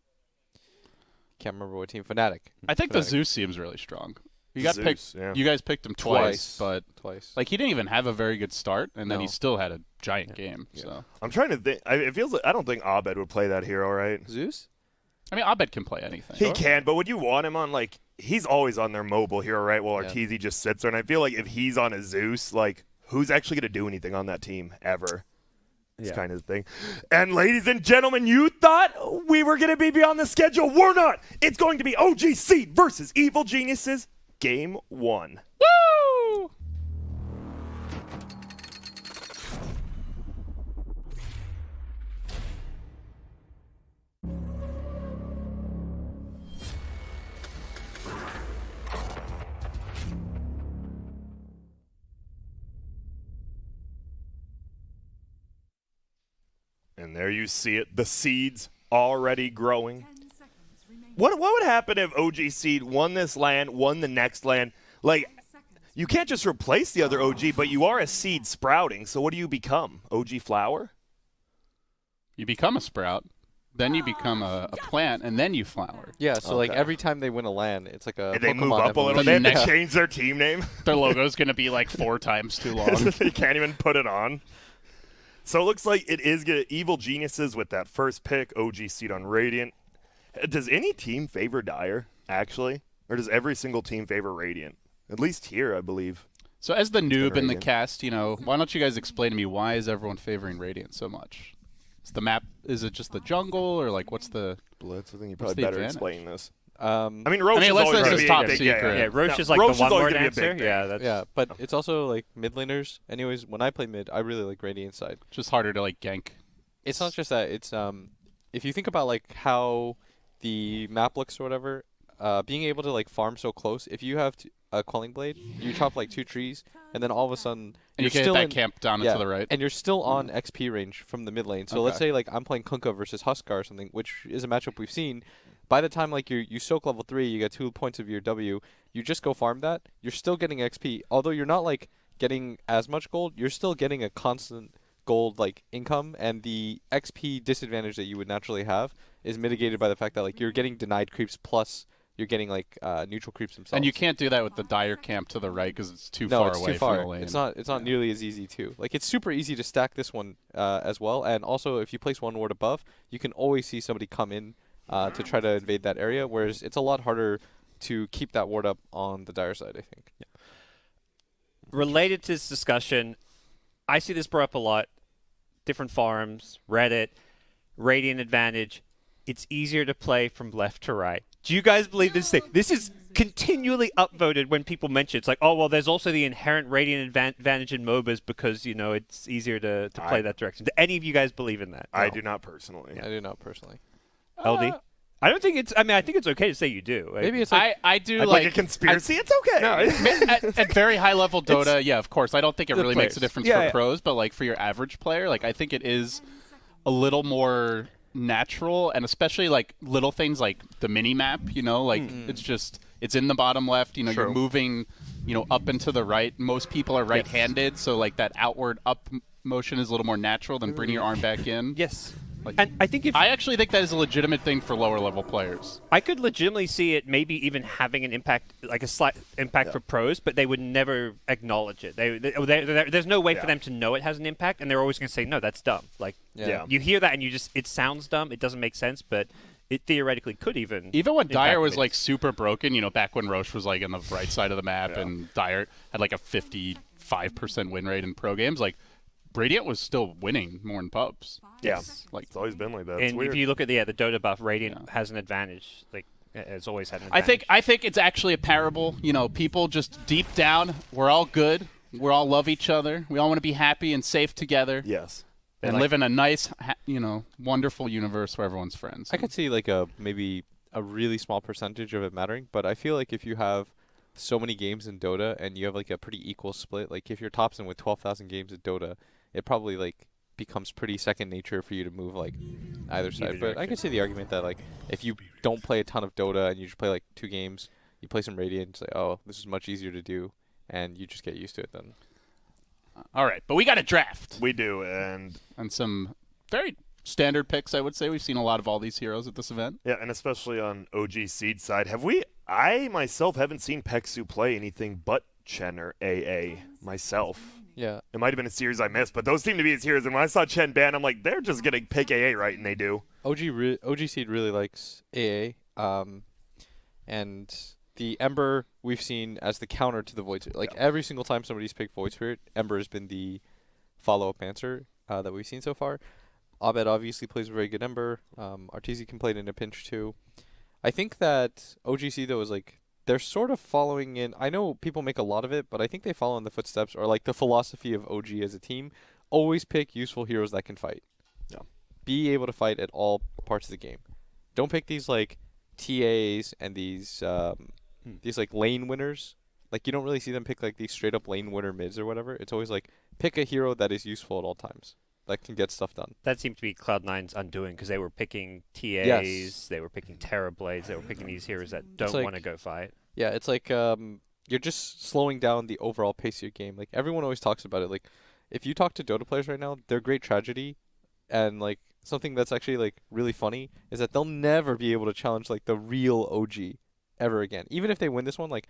remember what team. Fnatic. I think the Fnatic. Zeus seems really strong. You got Zeus, picked. yeah. You guys picked him twice, but Twice. like he didn't even have a very good start, and then he No. still had a giant game. So I'm trying to think. It feels like I don't think Abed would play that hero, right? Zeus? I mean, Abed can play anything. He can, but would you want him on like he's always on their mobile hero, right? While Arteezy just sits there. And I feel like if he's on a Zeus, like, who's actually going to do anything on that team ever? It's kind of the thing. And ladies and gentlemen, you thought we were going to be beyond the schedule. We're not. It's going to be OG Seed versus Evil Geniuses, Game 1. Woo! And there you see it, the seeds already growing. What would happen if OG Seed won this land, won the next land? Like, you can't just replace the other OG, but you are a seed sprouting, so what do you become? OG Flower? You become a sprout, then you become a plant, and then you flower. Yeah, so like every time they win a land, it's like a And they Pokemon move up a little evolution. bit, they change their team name. Their logo's going to be like 4 times too long. They can't even put it on. So it looks like it is going to Evil Geniuses with that first pick, OG Seed on Radiant. Does any team favor Dire, actually? Or does every single team favor Radiant? At least here, I believe. So as the noob in the Radiant. cast, you know, why don't you guys explain to me why is everyone favoring Radiant so much? Is the map, is it just the jungle, or like what's the... Blitz, I think you What's probably the better advantage? explain this. I mean, Roche is unless always this going is to be top a big, secret. Yeah, Roche is like Roche the is always one-word gonna be a answer. big thing. Yeah, that's yeah, but it's also like mid laners. Anyways, when I play mid, I really like Radiant side. Just harder to like gank. It's not just that. It's if you think about like how the map looks or whatever, being able to like farm so close. If you have a Quelling Blade, you chop like 2 trees, and then all of a sudden And you you're can hit still that in, camp down and to the right. and you're still on XP range from the mid lane. So let's Okay. say like I'm playing Kunkka versus Huskar or something, which is a matchup we've seen. By the time like you soak level 3, you get 2 points of your W. You just go farm that. You're still getting XP, although you're not like getting as much gold. You're still getting a constant gold like income, and the XP disadvantage that you would naturally have is mitigated by the fact that like you're getting denied creeps plus you're getting like neutral creeps themselves. And you can't do that with the Dire camp to the right because it's too no, far it's away too far. from the lane. It's not nearly as easy too. Like it's super easy to stack this one as well, and also if you place one ward above, you can always see somebody come in to try to invade that area. Whereas it's a lot harder to keep that ward up on the Dire side, I think. Yeah. related to this discussion, I see this brought up a lot. Different forums, Reddit, Radiant advantage. It's easier to play from left to right. Do you guys believe this thing? This is continually upvoted when people mention it. It's like, oh, well, there's also the inherent Radiant advantage in MOBAs because, you know, it's easier to play that direction. Do any of you guys believe in that? I do not personally. I do not personally. LD? I don't think it's, I mean, I think it's okay to say you do. Like, Maybe it's like I do Like, like a conspiracy? It's okay. at very high level Dota, yeah, of course. I don't think it The really makes a players. difference Yeah, for yeah. pros, but like for your average player, like I think it is a little more natural, and especially like little things like the mini map, you know, like it's just it's in the bottom left, you know, you're True. moving, you know, up and to the right. Most people are right-handed, so like that outward up motion is a little more natural than bringing your arm back in. yes. Like, And I think if I actually think that is a legitimate thing for lower level players. I could legitimately see it maybe even having an impact, like a slight impact for pros, but they would never acknowledge it. There's no way for them to know it has an impact, and they're always going to say, no, that's dumb. Like, Yeah. you hear that and you just, it sounds dumb, it doesn't make sense, but it theoretically could even. Even when impact Dire was it. like super broken, you know, back when Roche was like on the right side of the map and Dire had like a 55% win rate in pro games, like Radiant was still winning more in pubs. Yeah. Like It's always been like that. It's And weird. if you look at the Dota buff, Radiant has an advantage. Like, it's always had an I advantage. think it's actually a parable. You know, people just deep down, we're all good. We all love each other. We all want to be happy and safe together Yes. and live in a nice, you know, wonderful universe where everyone's friends. I could see like maybe a really small percentage of it mattering, but I feel like if you have so many games in Dota and you have like a pretty equal split, like if you're Topson with 12,000 games in Dota, it probably like becomes pretty second nature for you to move like either side. But I could see the argument that like if you don't play a ton of Dota and you just play like 2 games, you play some Radiant and say, oh, this is much easier to do, and you just get used to it then. All right, but we got a draft We do, and some very standard picks, I would say. We've seen a lot of all these heroes at this event. yeah, and especially on OG Seed side, I myself haven't seen Peksu play anything but Chen or AA myself. Yeah. It might have been a series I missed, but those seem to be his heroes. And when I saw Chen ban, I'm like, they're just going to pick AA right, and they do. OG Seed really likes AA, and the Ember we've seen as the counter to the Void Spirit. Like every single time somebody's picked Void Spirit, Ember has been the follow-up answer that we've seen so far. Abed obviously plays a very good Ember. Arteezy can play it in a pinch too. I think that OGC though is like they're sort of following in. I know people make a lot of it, but I think they follow in the footsteps or like the philosophy of OG as a team. Always pick useful heroes that can fight. Yeah. Be able to fight at all parts of the game. Don't pick these like TAs and these like lane winners. Like you don't really see them pick like these straight up lane winner mids or whatever. It's always like pick a hero that is useful at all times. That can get stuff done. That seemed to be Cloud9's undoing because they were picking TAs, Yes. they were picking Terrorblades, they were picking these heroes that don't like- want to go fight. Yeah, it's like you're just slowing down the overall pace of your game. Like everyone always talks about it. Like if you talk to Dota players right now, their great tragedy and like something that's actually like really funny is that they'll never be able to challenge like the real OG ever again. Even if they win this one, like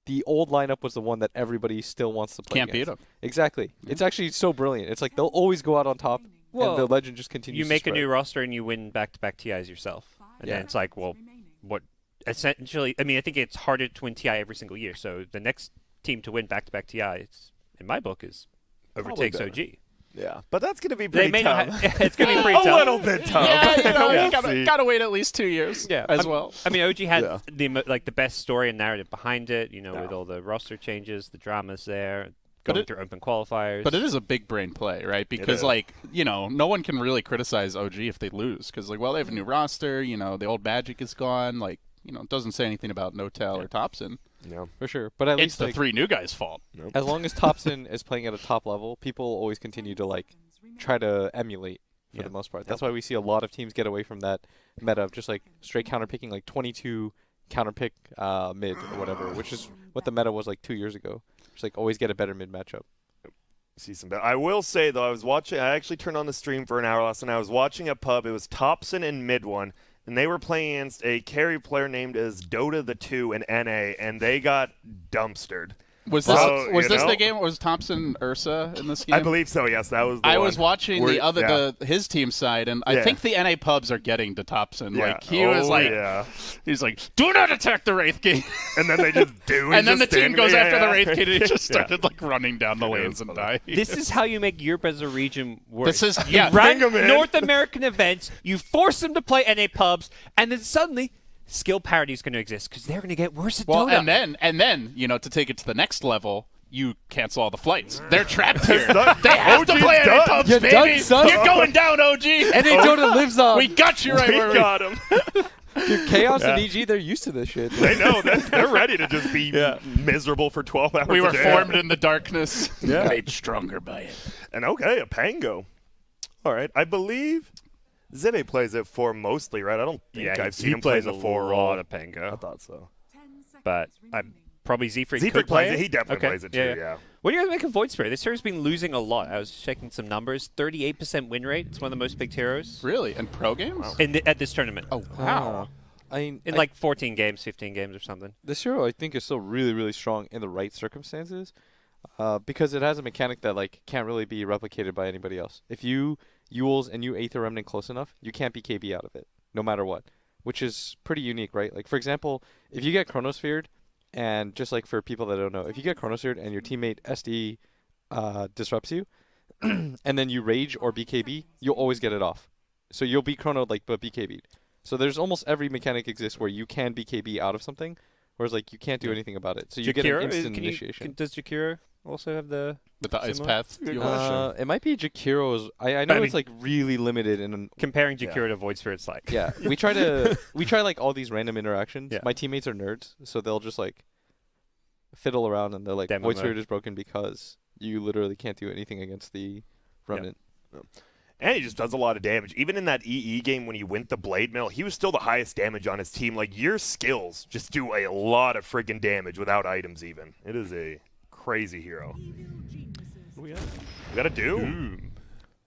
the old lineup was the one that everybody still wants to play Can't beat against. them. Exactly. It's actually so brilliant. It's like they'll always go out on top Well, and the legend just continues You to make a spread. new roster and you win back-to-back TIs yourself. And Yeah. then it's like, well, what essentially, I mean, I think it's harder to win TI every single year. So the next team to win back-to-back TIs, in my book, is overtakes better. OG. Yeah, but that's going to be They pretty may tough. not have, it's going to be pretty a tough. little bit tough. Yeah, We'll you see. gotta wait at least 2 years as well. I mean, OG had Yeah. the best story and narrative behind it, with Yeah. all the roster changes, the dramas there, But going it- through open qualifiers. But it is a big brain play, right? Because, is. like, no one can really criticize OG if they lose. Because, like, well, they have a new roster. The old Magic is gone. Like, it doesn't say anything about Notel or Thompson. Yeah. For sure. But at It's least the like, 3 new guys' fault. as long as Thompson is playing at a top level, people always continue to like try to emulate for the most part. That's why we see a lot of teams get away from that meta of just like straight counterpicking, like 22 counterpick mid or whatever, which is what the meta was like 2 years ago. Just like always get a better mid matchup. See some I will say though, I actually turned on the stream for an hour last night. I was watching a pub. It was Thompson and mid one, and they were playing against a carry player named as Dota the 2 in NA, and they got dumpstered. Was this So, was you this know? the game? Was Thompson Ursa in this game? I believe so. Yes, that was. The I one. was watching Where- the other yeah. his team side, and I Yeah. think the NA pubs are getting to Thompson. Yeah. Like he was Oh, like, yeah. he's like, do not attack the Wraith King, And then they just do. and then the team goes after the Wraith King, and he Yeah. just started like running down the lanes and dying. this is how you make Europe as a region work. This is You yeah. run Bring 'em in. North American events, you force them to play NA pubs, and then suddenly skill parity is going to exist because they're going to get worse at Well, Dota. and then to take it to the next level, you cancel all the flights. They're trapped here. done. They have to OG's play done. NA pubs, You're baby. done, son. You're going down, OG. And they Dota lives on. We got you right We where we got him. Dude, Chaos and EG, they're used to this shit. They know that they're ready to just be miserable for 12 hours. We a were day. formed in the darkness. Yeah. Made stronger by it. And okay, a Pango. All right, I believe Zibe plays it 4 mostly, right? I don't think I've seen him play plays the a 4 lot all. of Pango, I thought so. but probably Zfreak Zfreak could play plays it. He definitely Okay, plays it too. Yeah. What do you guys make of Void Spirit? This hero's been losing a lot. I was checking some numbers. 38% win rate. It's one of the most picked heroes Really? And pro games? at this tournament. Oh, wow. I mean, In like 14 games, 15 games or something. this hero I think is still really, really strong in the right circumstances, because it has a mechanic that like can't really be replicated by anybody else. If you Yules and you Aether Remnant close enough, you can't be KB out of it, no matter what, which is pretty unique, right? Like for example, if you get Chronosphered, and just like for people that don't know, if you get Chronosphered and your teammate SD disrupts you, and then you rage or BKB, you'll always get it off. So you'll be chronoed like but BKB'd. So there's almost every mechanic exists where you can BKB out of something, whereas like you can't do anything about it. So you get an instant initiation. Does Jakiro also have the With the ice Similar? path. It might be Jakiro's. I know I it's like really limited in. comparing Jakiro to Void Spirit's like? Yeah, we try like all these random interactions. Yeah. My teammates are nerds, so they'll just like fiddle around and they're like, Demo Void mode. Spirit is broken because you literally can't do anything against the remnant. And he just does a lot of damage. Even in that EE game when he went the Blade Mill, he was still the highest damage on his team. Like, your skills just do a lot of freaking damage without items even. It is a crazy hero. We got a Doom.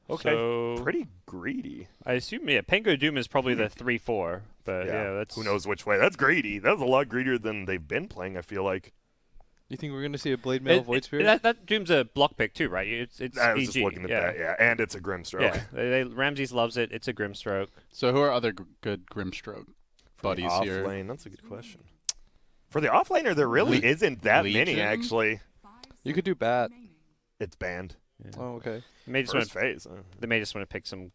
Okay, So- pretty greedy. I assume, Pango Doom is probably the 3-4, but that's... Who knows which way. That's greedy. That was a lot greedier than they've been playing, I feel like. You think we're gonna see a Blade Mail Void Spirit? That Doom's a block pick too, right? It's I was EG. just looking at yeah. that, yeah. And it's a Grimstroke. Yeah, Ramses loves it. It's a Grimstroke. So who are other good Grimstroke buddies Off here? lane, that's a good question. For the offlaner, there really Le- isn't that many, Legion? actually. You could do bat. It's banned. Oh, okay. They may just First want phase. they may just want to pick some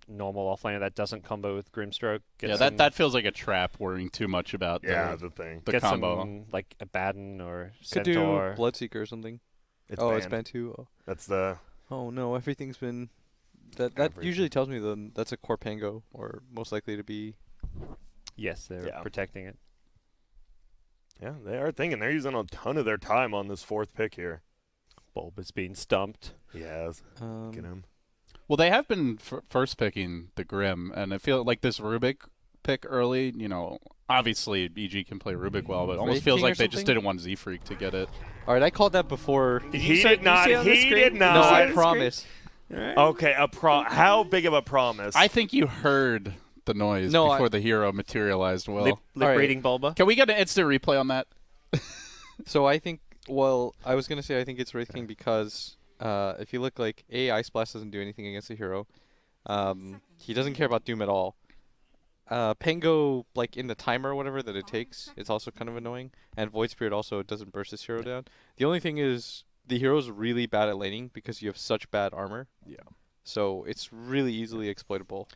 normal offlaner that doesn't combo with Grimstroke. Get Yeah, some, that feels like a trap. Worrying too much about Yeah, the the thing. the get combo. some like a Baden or Could Centaur. do Bloodseeker or something. It's oh, banned. it's banned too. Oh. That's the... Oh no, everything's been. That Everything. usually tells me then that's a core Pango, or most likely to be. Yes, they're Yeah. protecting it. Yeah, they are thinking. They're using a ton of their time on this 4th pick here. Bulb is being stumped. Yes. Get him. Well, they have been first picking the Grim, and I feel like this Rubik pick early. You know, obviously EG can play Rubik well, but it almost Wraith feels King or like they just something? didn't want Z Freak to get it. All right, I called that before. He did not. He did No, not. I promise. Okay, how big of a promise? I think you heard the noise No, before the hero materialized well. Lip Alright. reading Bulba. Can we get an instant replay on that? So I think. Well, I was gonna say I think it's Wraith King because if you look like Ice Blast doesn't do anything against the hero. He doesn't care about Doom at all. Pango, like in the timer or whatever that it takes, it's also kind of annoying. And Void Spirit also doesn't burst this hero down. The only thing is the hero's really bad at laning because you have such bad armor. Yeah. So it's really easily exploitable.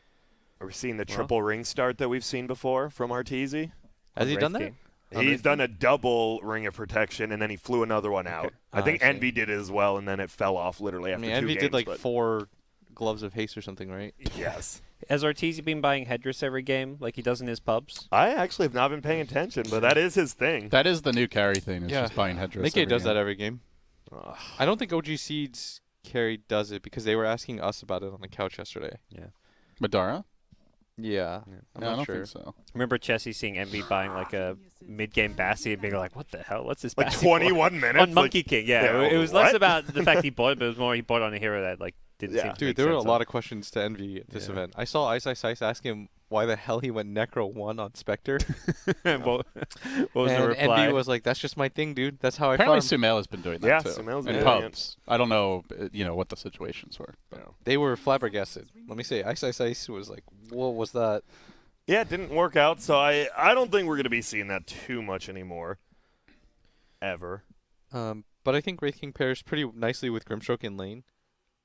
Are we seeing the triple ring start that we've seen before from Arteezy? Has he Wraith done that? King. He's done a double ring of protection, and then he flew another one out. I think I see. Envy did it as well, and then it fell off literally I after mean, 2 Envy games. did like but 4 gloves of haste or something, right? yes. Has Ortiz been buying Headdress every game like he does in his pubs? I actually have not been paying attention, but that is his thing. That is the new carry thing. It's Yeah. just buying headdress. Nikkei does that every game. Ugh. I don't think OG Seeds carry does it because they were asking us about it on the couch yesterday. Madara? Yeah, I'm No, I not don't sure. think so. Remember Chessie seeing Envy buying like a mid-game Bassi and being like, "What the hell? What's this Like Bassi 21 minutes? on Monkey King?" Yeah, yeah, it was less what? about the fact he bought it, but it was more he bought on a hero that like didn't Yeah. seem to Dude, make there were a sense lot of questions to Envy at this Yeah. event. I saw Ice ask him why the hell he went Necro 1 on Spectre. what was the and reply? Envy was like, that's just my thing, dude. That's how I Apparently farm. Sumail has been doing that Yeah, too. Sumail's in been doing pubs. I don't know, what the situations were. But. They were flabbergasted. Let me say, Ice was like, what was that? Yeah, it didn't work out, so I don't think we're going to be seeing that too much anymore. Ever. But I think Wraith King pairs pretty nicely with Grimstroke in lane.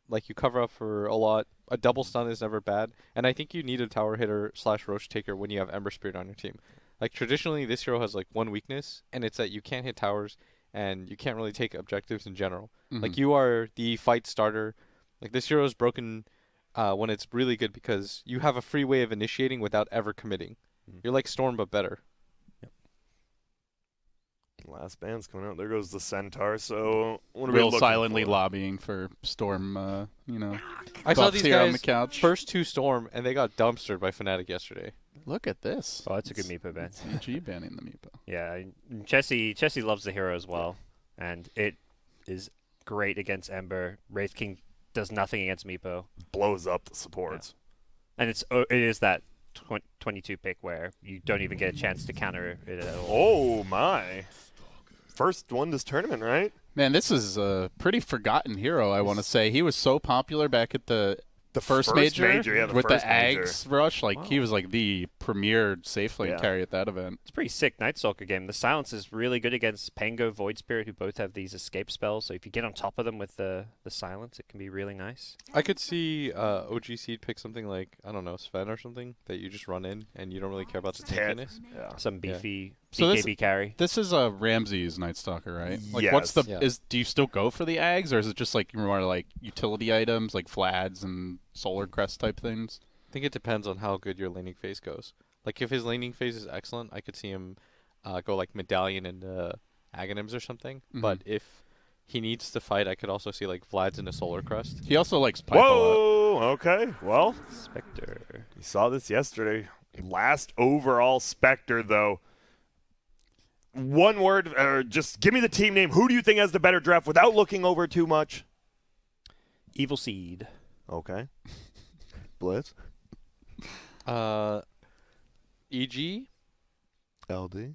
Like, you cover up for a lot. A double stun is never bad. And I think you need a tower hitter / Roach Taker when you have Ember Spirit on your team. Like, traditionally, this hero has, like, one weakness, and it's that you can't hit towers, and you can't really take objectives in general. Like, you are the fight starter. Like, this hero is broken when it's really good because you have a free way of initiating without ever committing. You're like Storm, but better. Last band's coming out. There goes the Centaur. So what are we Real looking silently for? lobbying for Storm, I saw buffs these here guys on the couch. first 2 Storm, and they got dumpstered by Fnatic yesterday. Look at this. Oh, that's a good Meepo ban. EG banning the Meepo. Yeah, Chessie loves the hero as well, and it is great against Ember. Wraith King does nothing against Meepo, Blows up the supports. and it is that 22 pick where you don't even get a chance to counter it at all. Oh my! First one this tournament, right? Man, this is a pretty forgotten hero, I want to say. He was so popular back at the first major, yeah, the with first the major. Ags rush. Like, he was like the premier safe lane Yeah. carry at that event. It's a pretty sick Night Stalker game. The silence is really good against Pango, Void Spirit, who both have these escape spells. So if you get on top of them with the silence, it can be really nice. I could see OG Seed pick something like, I don't know, Sven or something that you just run in and you don't really care about the Ted. tankiness. Yeah. Some beefy So this- BKB carry. This is a Ramses Night Stalker, right? Like, what's the Yes. do you still go for the Ags, or is it just like more like utility items like Flads and Solar Crest type things? I think it depends on how good your laning phase goes. Like, if his laning phase is excellent, I could see him go like Medallion and Aghanims or something. But if he needs to fight, I could also see like Vlad's and a Solar Crest. He also likes pipe a lot. Whoa! Okay. Well, Spectre. we saw this yesterday. Last overall Spectre, though. One word, or just give me the team name. Who do you think has the better draft without looking over too much? Evil Seed. Okay. Blitz. EG? LD.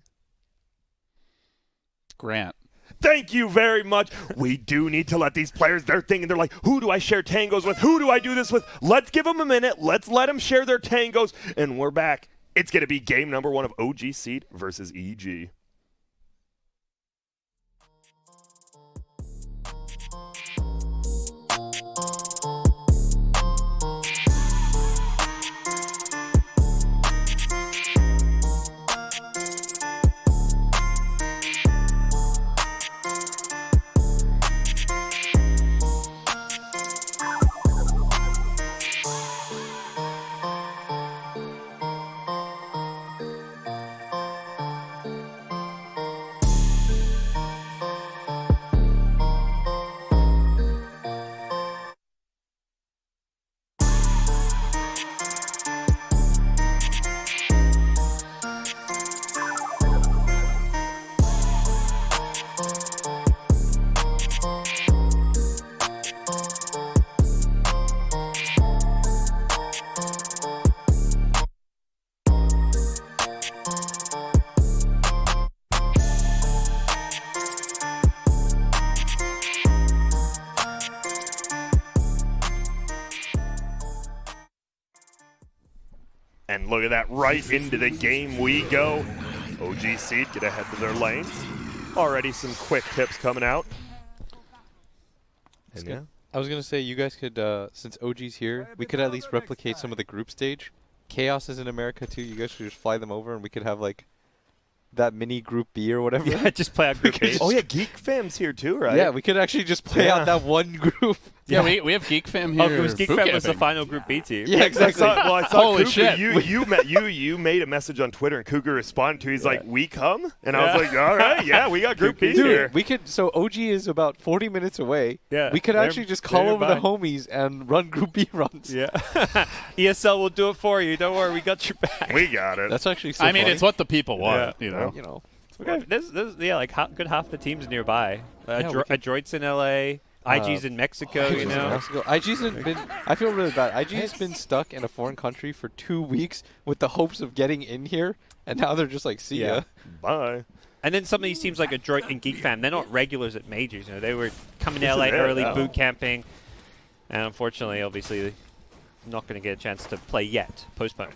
Grant. Thank you very much. We do need to let these players, they're thinking, they're like, who do I share tangos with? Who do I do this with? Let's give them a minute. Let's let them share their tangos. And we're back. It's going to be game number 1 of OG Seed versus EG. And look at that, right into the game we go. OG Seed get ahead to their lanes. Already some quick tips coming out. And yeah. I was going to say, you guys could, since OG's here, we could at least replicate some of the group stage. Chaos is in America too. You guys should just fly them over and we could have like that mini group B or whatever. Yeah, just play out group B. Oh yeah, Geek Fam's here too, right? Yeah, we could actually just play out that one group. Yeah, we have Geek Fam here. Oh, because Geek Fam was the final group B team. Yeah, exactly. I saw Holy Cougar, shit. you made a message on Twitter and Cougar responded to. He's like, "We come," and I was like, "All right, yeah, we got group B Dude, here." we could. So OG is about 40 minutes away. Yeah, we could they're- actually just call they're over the fine. homies and run group B runs. Yeah. ESL will do it for you. Don't worry, we got your back. We got it. That's actually. So I mean, funny. it's what the people want, you know. You know. Okay, yeah, like good half the team's nearby. Yeah, we could- Adroit's in LA. IG's in Mexico, you know. IG's been. I feel really bad. IG's been stuck in a foreign country for 2 weeks with the hopes of getting in here, and now they're just like, see ya. Bye. And then some of these teams like Adroit and Geek Fam, they're not regulars at majors. You know, they were coming to This LA is it, early, yeah. boot camping, and unfortunately, obviously, not going to get a chance to play yet. Postponed.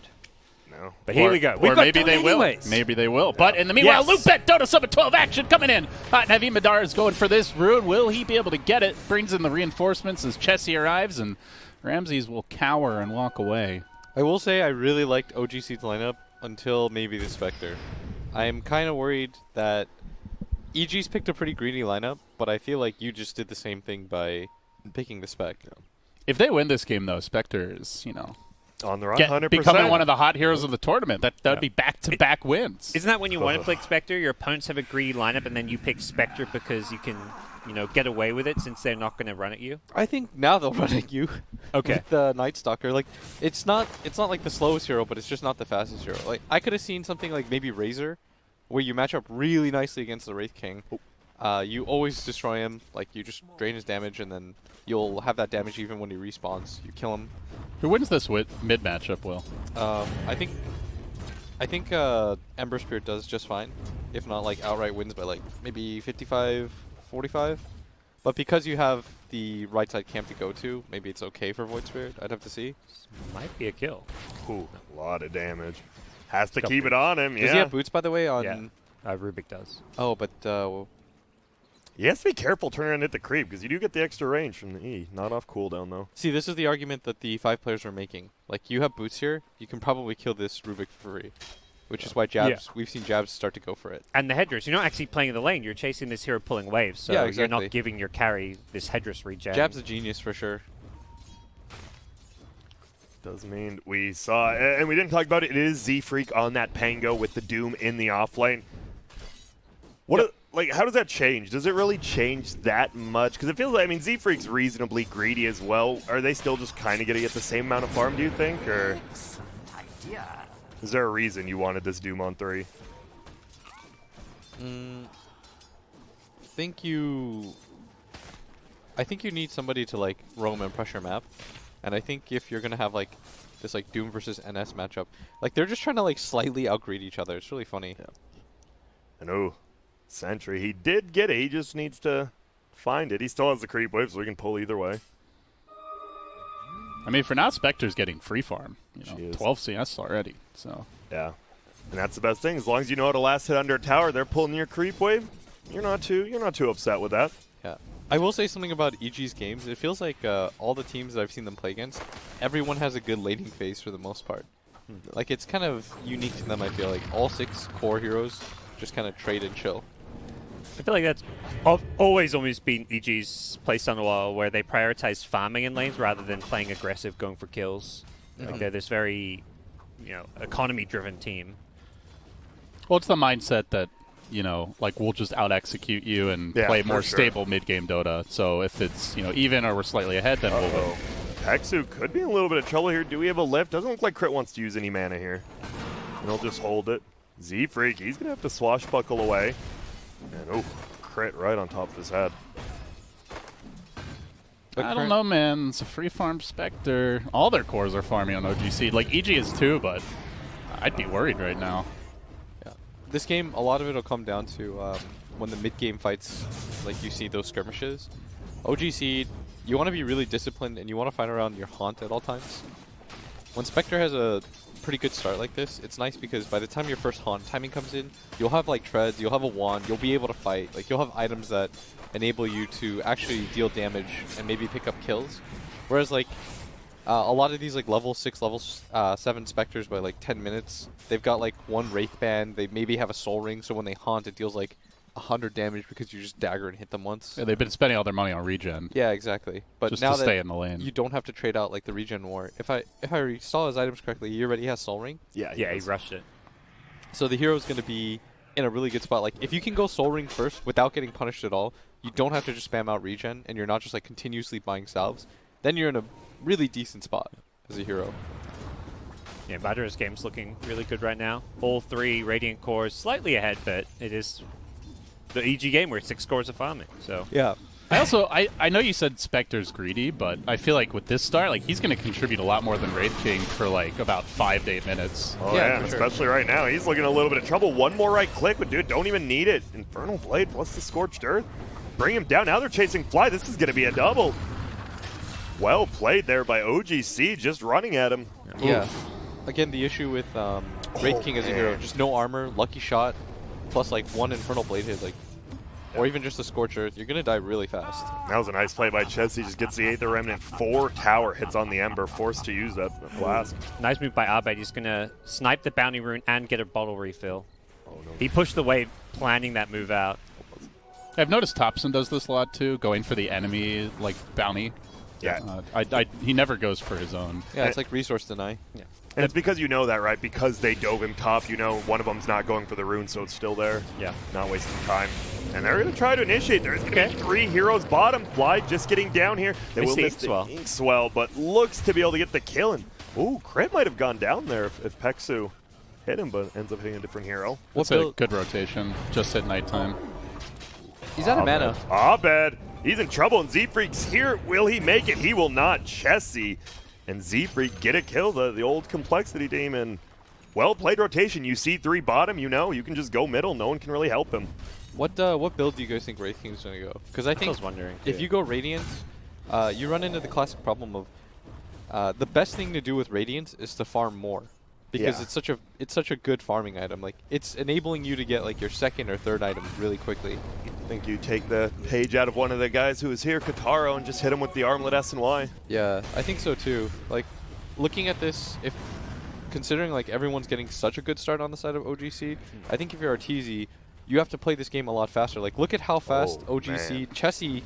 No. But here we go. Or maybe they will. anyways. Maybe they will. But in the meanwhile, Yes. LOOT.BET Dota Summit 12 action coming in. Hot and heavy. Madara is going for this rune. Will he be able to get it? Brings in the reinforcements as Chessie arrives, and Ramses will cower and walk away. I will say I really liked OGC's lineup until maybe the Spectre. I am kind of worried that EG's picked a pretty greedy lineup, but I feel like you just did the same thing by picking the Spec. If they win this game, though, Spectre is, On the run, 100%. becoming one of the hot heroes of the tournament. That would be back-to-back wins. Isn't that when you want to pick Spectre? Your opponents have a greedy lineup, and then you pick Spectre because you can, get away with it since they're not going to run at you. I think now they'll run at you. Okay. With the Night Stalker, like it's not like the slowest hero, but it's just not the fastest hero. Like I could have seen something like maybe Razor, where you match up really nicely against the Wraith King. You always destroy him. Like you just drain his damage, and then you'll have that damage even when he respawns. You kill him. Who wins this mid matchup, Will? I think Ember Spirit does just fine. If not, like outright wins by like maybe 55-45. But because you have the right side camp to go to, maybe it's okay for Void Spirit. I'd have to see. Might be a kill. Ooh, a lot of damage. Has to keep it on him, Does he have boots, by the way? On Yeah. Rubik does. Oh, but He has to be careful turning around and hit the creep, because you do get the extra range from the E. Not off cooldown, though. see, this is the argument that the 5 players are making. Like, you have boots here, you can probably kill this Rubik for free. Which is why Jabs, we've seen Jabs start to go for it. And the Hedress, you're not actually playing in the lane. You're chasing this hero pulling waves, so Yeah, you're exactly. not giving your carry this Hedress regen. Jabs a genius for sure. Does mean we saw, and we didn't talk about it, it is Z-Freak on that Pango with the Doom in the off lane. How does that change? Does it really change that much? Because it feels like, Z-Freak's reasonably greedy as well. Are they still just kind of going to get the same amount of farm, do you think? Or is there a reason you wanted this Doom on 3? I think you need somebody to like roam and pressure map, and I think if you're gonna have like this like Doom versus NS matchup, like they're just trying to like slightly outgreed each other. It's really funny. Yeah. And Sentry, he did get it. He just needs to find it. He still has the creep wave, so he can pull either way. For now, Spectre's getting free farm. She is. 12 CS already. So Yeah. And that's the best thing. As long as you know how to last hit under a tower, they're pulling your creep wave. You're not too upset with that. Yeah. I will say something about EG's games. It feels like all the teams that I've seen them play against, everyone has a good laning phase for the most part. Like, it's kind of unique to them, I feel like. All 6 core heroes just kind of trade and chill. I feel like that's always been EG's playstyle a while, where they prioritize farming in lanes rather than playing aggressive, going for kills. Like they're this very, economy-driven team. Well, it's the mindset that, like we'll just out-execute you and play more stable mid-game Dota. So if it's, even or we're slightly ahead, then we'll win. Pexu could be in a little bit of trouble here. Do we have a lift? Doesn't look like Crit wants to use any mana here. And he'll just hold it. Z-Freak, he's going to have to swashbuckle away. And oh, Crit right on top of his head. I don't know, man. It's a free farm Spectre. All their cores are farming on OGC. Like, EG is too, but I'd be worried right now. Yeah. This game, a lot of it will come down to when the mid-game fights, like you see those skirmishes. OGC, you want to be really disciplined and you want to fight around your haunt at all times. When Spectre has a pretty good start like this, it's nice because by the time your first haunt timing comes in, you'll have like treads, you'll have a wand, you'll be able to fight. Like, you'll have items that enable you to actually deal damage and maybe pick up kills. Whereas like a lot of these like level 6, level 7 Spectres by like 10 minutes, they've got like one Wraith Band, they maybe have a Soul Ring, so when they haunt it deals like 100 damage because you just dagger and hit them once. Yeah, they've been spending all their money on regen. Yeah, exactly. But just now to that stay in the lane. you don't have to trade out like the regen war. If I install his items correctly, he already has Soul Ring. Yeah, he rushed it. So the hero's going to be in a really good spot. Like, if you can go Soul Ring first without getting punished at all, you don't have to just spam out regen, and you're not just like continuously buying salves, then you're in a really decent spot as a hero. Yeah, Badger's game's looking really good right now. All 3 Radiant cores slightly ahead, but it is the EG game where 6 cores are farming. So yeah. I know you said Spectre's greedy, but I feel like with this start, like he's going to contribute a lot more than Wraith King for like about 5 to 8 minutes. Oh yeah, especially right now. He's looking a little bit of trouble. One more right click, but dude, don't even need it. Infernal Blade plus the Scorched Earth. Bring him down. Now they're chasing Fly. This is going to be a double. Well played there by OGC, just running at him. Yeah. Again, the issue with Wraith King as a hero, just no armor, lucky shot, plus like 1 Infernal Blade hit, like, or even just a Scorched Earth, you're going to die really fast. That was a nice play by Chess. He just gets the 8th Remnant. 4 tower hits on the Ember, forced to use that flask. Nice move by Abed. He's going to snipe the bounty rune and get a bottle refill. Oh, no. He pushed the wave, planning that move out. I've noticed Thompson does this a lot too, going for the enemy like bounty. Yeah. He never goes for his own. Yeah, it's like resource deny. Yeah. And it's because you know that, right? Because they dove him top, you know one of them's not going for the rune, so it's still there. Yeah. Not wasting time. And they're going to try to initiate. There's going to be 3 heroes bottom. Fly just getting down here. They will miss the Inkswell, but looks to be able to get the kill. And, ooh, Crit might have gone down there if Pexu hit him, but ends up hitting a different hero. That's a good rotation. Just at nighttime. He's out of mana. Abed. He's in trouble, and Z-Freak's here. Will he make it? He will not. Chessie and Z-Freak get a kill, the old complexity demon. Well played rotation. You see 3 bottom, you know, you can just go middle. No one can really help him. What build do you guys think Wraith King's going to go? Because I think was wondering, if you go Radiant, you run into the classic problem of the best thing to do with Radiant is to farm more. Because it's such a good farming item. Like, it's enabling you to get like your 2nd or 3rd item really quickly. I think you take the page out of one of the guys who is here, Kataro, and just hit him with the armlet S and Y. Yeah, I think so too. Like, looking at this, if considering like everyone's getting such a good start on the side of OGC, I think if you're Arteezy, you have to play this game a lot faster. Like, look at how fast OGC, Chessie,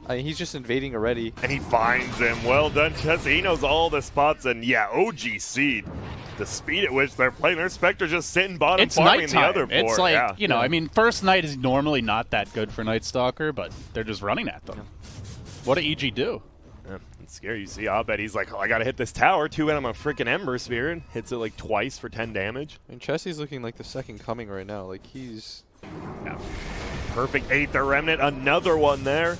he's just invading already. And he finds him. Well done, Chessie. He knows all the spots, and yeah, OGC. The speed at which they're playing, their Spectre just sitting bottom, it's farming the nighttime. other four. It's like, you know, I mean, first night is normally not that good for Night Stalker, but they're just running at them. What did EG do? Yeah, it's scary. You see Abed, he's like, oh, I got to hit this tower. 2 and I'm a freaking Ember Spirit. Hits it like twice for 10 damage. And Chessie's looking like the second coming right now. Like, he's... Yeah. Perfect 8th Remnant. Another one there.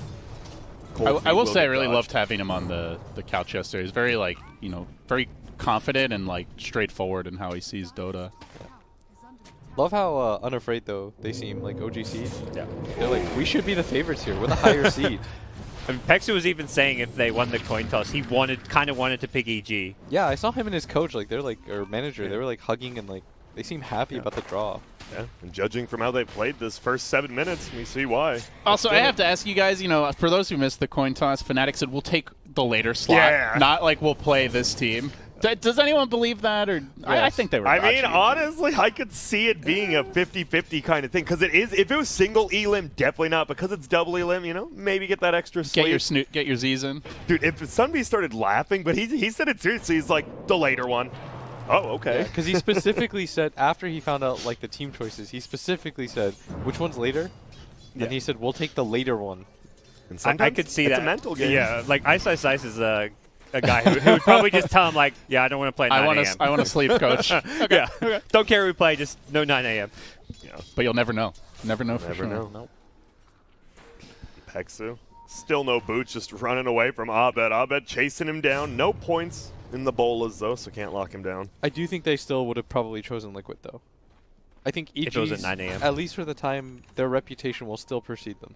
I will say I really loved having him on the couch yesterday. He's very, like, you know, very confident and like straightforward in how he sees Dota. Yeah. Love how unafraid though they seem, like OGC. Yeah, they're like, we should be the favorites here. We're the higher seed. And Pexu was even saying if they won the coin toss, he kind of wanted to pick EG. Yeah, I saw him and his coach, like they're like, or manager, they were like hugging and like they seem happy about the draw. Yeah, and judging from how they played this first 7 minutes, we see why. Also, I have to ask you guys, for those who missed the coin toss, Fnatic said we'll take the later slot, Yeah. not like we'll play this team. Does anyone believe that? Or I think they were. I mean, dodgy. honestly, I could see it being a 50-50 kind of thing. Because it is, if it was single elim, definitely not. Because it's double elim, maybe get that extra sleep. Get your Z's in. Dude, if Sunbeam started laughing, but he said it seriously, he's like, the later one. Oh, okay. Because he specifically said, after he found out like the team choices, he specifically said, which one's later? Yeah. And he said, we'll take the later one. And I sometimes could see it's that. a mental game. Yeah, like Ice is a guy who would probably just tell him like, yeah, I don't want to play at 9 a.m. I want to sleep, coach. Yeah, don't care who we play, just no 9 a.m. Yeah. But you'll never know. Never know for Never sure. know. Nope. Pexu. Still no boots, just running away from Abed. Abed chasing him down. No points in the bolas, though, so can't lock him down. I do think they still would have probably chosen Liquid, though. I think If it was at EG's, 9 a.m. at least for the time, their reputation will still precede them.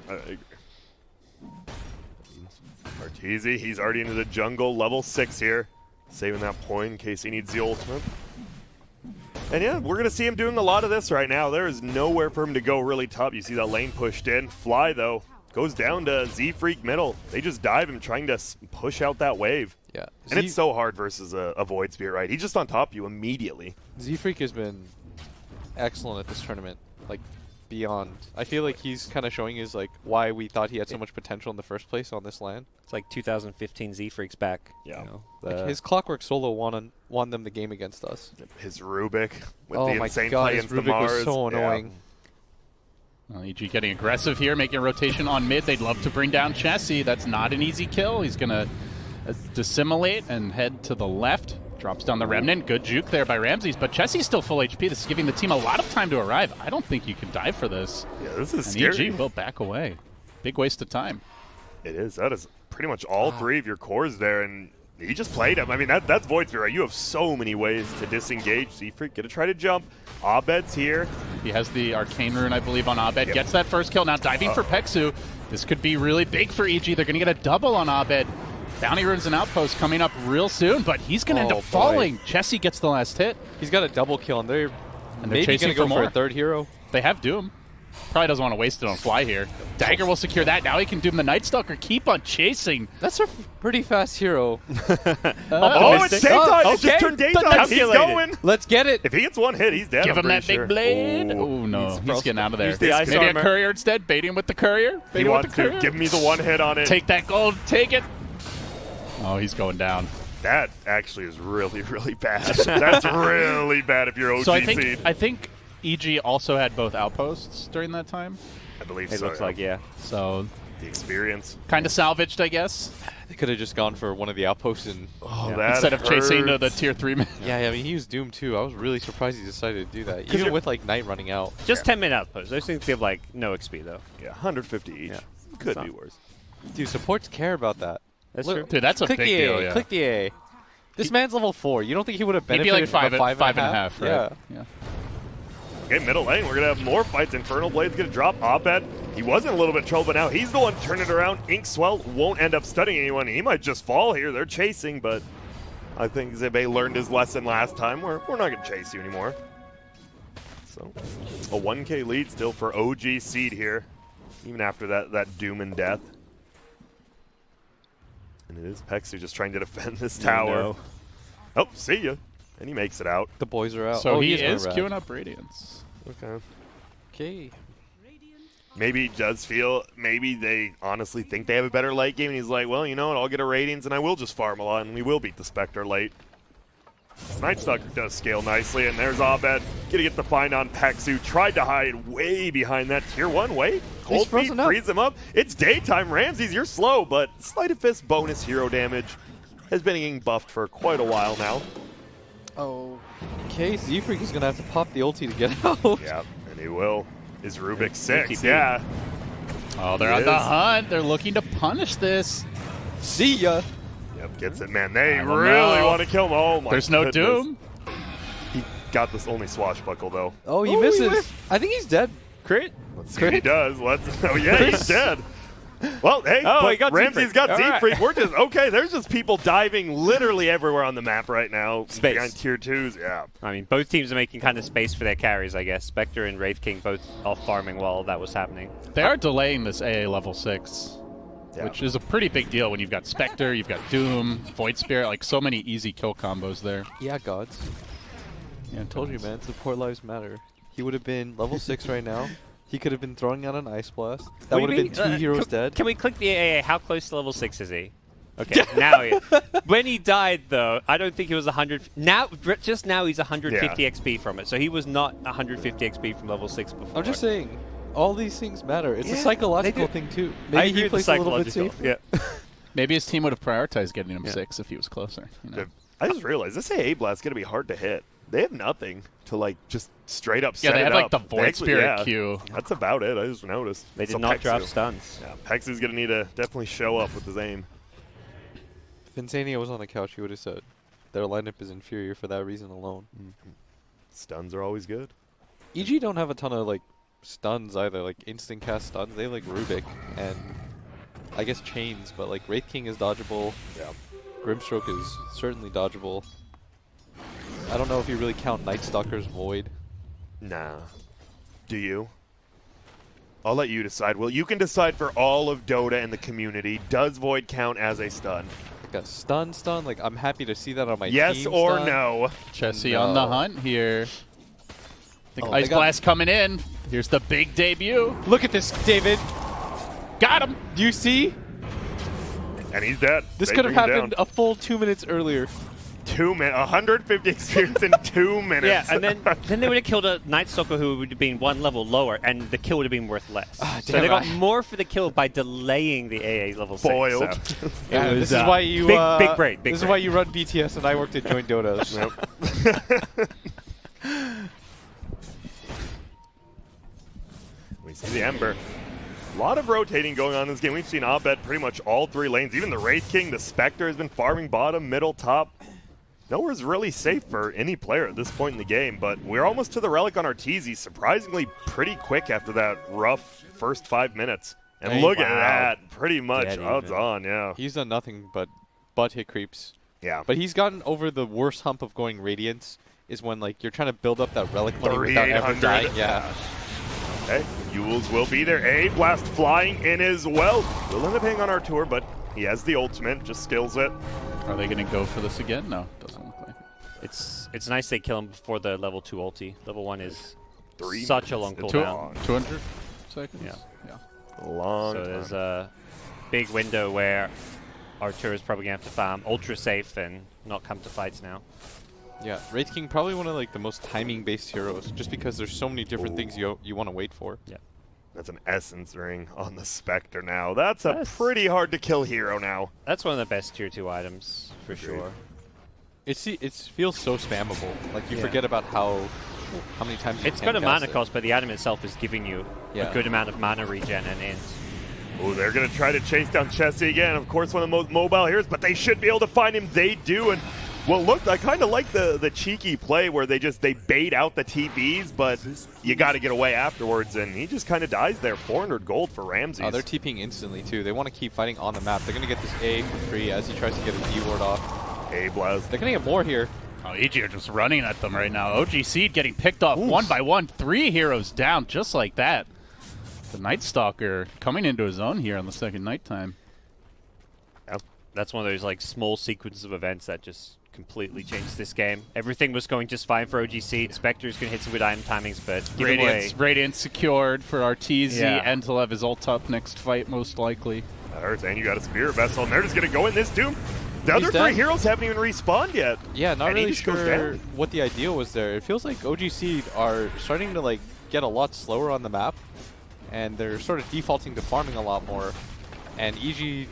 I agree. Arteezy, he's already into the jungle, level 6 here. Saving that point in case he needs the ultimate. And yeah, we're going to see him doing a lot of this right now. There is nowhere for him to go really top. You see that lane pushed in. Fly, though, goes down to Z-Freak middle. They just dive him, trying to push out that wave. Yeah. And it's so hard versus a Void Spear, right? He's just on top of you immediately. Z-Freak has been excellent at this tournament, like beyond. I feel like he's kind of showing his like why we thought he had so much potential in the first place on this land. It's like 2015 Z-Freaks back. Yeah. Like his Clockwork solo won them the game against us. His Rubik with Oh the my insane god, play his into the Rubik was Mars. so annoying. EG getting aggressive here, making a rotation on mid. They'd love to bring down Chessie. That's not an easy kill. He's going to dissimulate and head to the left. Drops down the Remnant. Good juke there by Ramses, but Chessie's still full HP. This is giving the team a lot of time to arrive. I don't think you can dive for this. Yeah, this is And scary. EG will back away. Big waste of time. It is. That is pretty much all three of your cores there, and he just played him. I mean, that's Void Spear, right? You have so many ways to disengage. Z-Freak gonna try to jump. Abed's here. He has the Arcane Rune, I believe, on Abed. Yep. Gets that first kill. Now diving for Pexu. This could be really big for EG. They're going to get a double on Abed. Bounty Runes and Outpost coming up real soon, but he's going to end Oh, up falling. Chessie gets the last hit. He's got a double kill, and they're maybe chasing going to go for for more. a third hero. They have Doom. Probably doesn't want to waste it on Fly here. Dagger will secure that. Now he can Doom the Night Stalker. Keep on chasing. That's a pretty fast hero. Oh, it's daytime! It just turned daytime! He's going! Let's get it. If he gets one hit, he's dead. Give I'm him that pretty big sure. blade. Ooh. Oh, no. He's getting out of there. use the ice Maybe armor. a courier instead. Bait him with the courier. Bait He him with wants the to. courier. Give me the one hit on it. Take that gold. Take it. Oh, he's going down. That actually is really, really bad. That's really bad if you're OG So seed. I think EG also had both outposts during that time. I believe It so. looks like, yeah. So The experience. kind of salvaged, I guess. They could have just gone for one of the outposts and Oh, that Instead of chasing the hurts. tier 3 man. yeah, I mean he was doomed too. I was really surprised he decided to do that, even you're- with like Night running out. Just 10-minute outposts. Those things give like no XP though. Yeah, 150 each. Yeah. Could It's be not- worse. Dude, supports care about that. That's Look- true. Dude, that's a Click big the A. deal, yeah. Click the A. This man's level 4. You don't think he would have He'd benefited be like from a five and a half, right? Yeah. Okay, middle lane. We're going to have more fights. Infernal Blade's going to drop. Abed, he was in a little bit of trouble, but now he's the one turning it around. Inkswell won't end up stunning anyone. He might just fall here. They're chasing, but I think Zebe learned his lesson last time. We're not going to chase you anymore. So, a 1K lead still for OG Seed here, even after that doom and death. And it is Pexu just trying to defend this tower. no. Oh, see ya. And he makes it out. The boys are out. So oh, he going is red. queuing up Radiance. Okay. Okay. Maybe he does feel, maybe they honestly think they have a better late game, and he's like, well, you know what, I'll get a Radiance, and I will just farm a lot, and we will beat the Spectre late. Night Stalker does scale nicely, and there's Abed. Gonna get the find on Pexu. Tried to hide way behind that tier 1. Wait, Cold Feet frozen up. frees him up. It's daytime. Ramses, you're slow, but Sleight of Fist bonus hero damage has been getting buffed for quite a while now. Oh. Okay, Z-Freak is going to have to pop the ulti to get out. Yeah, and he will. Is Rubik 6, TP. yeah. Oh, they're He on the is. hunt. They're looking to punish this. See ya. Yep, gets it, man. They I don't really know. want to kill him. Oh my There's no goodness. Doom. He got this only swashbuckle, though. Oh, he misses. I think he's dead. Crit. Let's see what he does. Let's. Oh, yeah, he's dead. Well, hey, Oh, he but got Ramsey's Z-Freak. got All right. Z-Freak. We're just, okay, there's just people diving literally everywhere on the map right now. Space. Behind tier 2s, yeah. I mean, both teams are making kind of space for their carries, I guess. Spectre and Wraith King both off farming while that was happening. They are delaying this AA level 6, Yeah. which is a pretty big deal when you've got Spectre, you've got Doom, Void Spirit, like so many easy kill combos there. Yeah, gods. Yeah, I told you, man. Support lives matter. He would have been level 6 right now. He could have been throwing out an Ice Blast. That would have been 2 heroes dead. Can we click the AA? How close to level 6 is he? Okay, now he, when he died, though, I don't think he was 100. Now, just now, he's 150 XP from it. So he was not 150 XP from level 6 before. I'm just saying, all these things matter. It's a Yeah, psychological they do. thing, too. I Maybe agree he with the plays a little bit psychological. safer. Yeah. Maybe his team would have prioritized getting him Yeah. 6 if he was closer. You know? I just realized this AA Blast is going to be hard to hit. They have nothing to, like, just straight up Yeah, set they it have up. like the They Void actually- Spirit yeah, Q. That's about it. I just noticed. They did So not Pexu. drop stuns. Yeah, Pexu's going to need to definitely show up with his aim. If Insania was on the couch, he would have said their lineup is inferior for that reason alone. Stuns are always good. EG don't have a ton of, like, stuns either. Like, instant cast stuns. They have, like, Rubik and I guess Chains, but, like, Wraith King is dodgeable. Yeah. Grimstroke is certainly dodgeable. I don't know if you really count Night Stalker's Void. Nah. Do you? I'll let you decide. Well, you can decide for all of Dota and the community. Does Void count as a stun? Like a stun? Like, I'm happy to see that on my Yes team or stun. no? Chessie on the No. hunt here. I think Oh, Ice they got- Blast coming in. Here's the big debut. Look at this, David. Got him. Do you see? And he's dead. This They could have bring him happened down. a full 2 minutes earlier. 2 minutes. 150 experience in 2 minutes. Yeah, and then they would have killed a Night Stalker who would have been 1 level lower, and the kill would have been worth less. So damn they got it. more for the kill by delaying the AA level 6. Foiled. So. Yeah, was, this is why you big brain. this is why you run BTS and I worked at Joint Dota. We see the Ember. A lot of rotating going on in this game. We've seen Abed pretty much all 3 lanes. Even the Wraith King, the Spectre has been farming bottom, middle, top. Nowhere's really safe for any player at this point in the game, but we're almost to the Relic on Arteezy, surprisingly pretty quick after that rough first 5 minutes. And Hey, look at wow. that, pretty much Dead odds even. on, yeah. He's done nothing but butt hit creeps. Yeah. But he's gotten over the worst hump of going Radiance is when like you're trying to build up that relic money without ever 3,800. dying. Yeah. Okay, Yules will be there. A Blast flying in as well. Will end up hanging on our tour, but he has the ultimate, just skills it. Are they going to go for this again? No, doesn't look like it. It's nice they kill him before the level 2 ulti. Level 1 is 3 such a long minutes. cooldown. 200 seconds? Yeah. Yeah. Long So time. there's a big window where Artur is probably going to have to farm ultra safe and not come to fights now. Yeah. Wraith King probably one of like the most timing based heroes just because there's so many different things you want to wait for. Yeah. That's an Essence Ring on the Spectre now. That's a That's- pretty hard to kill hero now. That's one of the best tier 2 items for sure. It feels so spammable. Like you Yeah. forget about how many times you It's can got a cast mana it. cost, but the item itself is giving you Yeah. a good amount of mana regen and int. Oh, they're going to try to chase down Chessie again. Of course, one of the most mobile heroes, but they should be able to find him. They do. And, well, look, I kind of like the cheeky play where they bait out the TBs, but you got to get away afterwards. And he just kind of dies there. 400 gold for Ramses. Oh, they're TPing instantly too. They want to keep fighting on the map. They're going to get this A for free as he tries to get his D ward off. A Blast. They're going to get more here. Oh, EG are just running at them right now. OG Seed getting picked off one by one. 3 heroes down just like that. The Night Stalker coming into his own here on the second nighttime. That's one of those like small sequences of events that just completely changed this game. Everything was going just fine for OGC. Spectre's going to hit some good item timings, but give away. Radiance secured for Arteezy, Yeah. and he'll have his ult up next fight most likely. That hurts. And you got a Spirit Vessel, and they're just going to go in this Doom. The He's other dead. 3 heroes haven't even respawned yet. Yeah, not And he really just goes sure down. what the idea was there. It feels like OGC are starting to like get a lot slower on the map, and they're sort of defaulting to farming a lot more. And EG,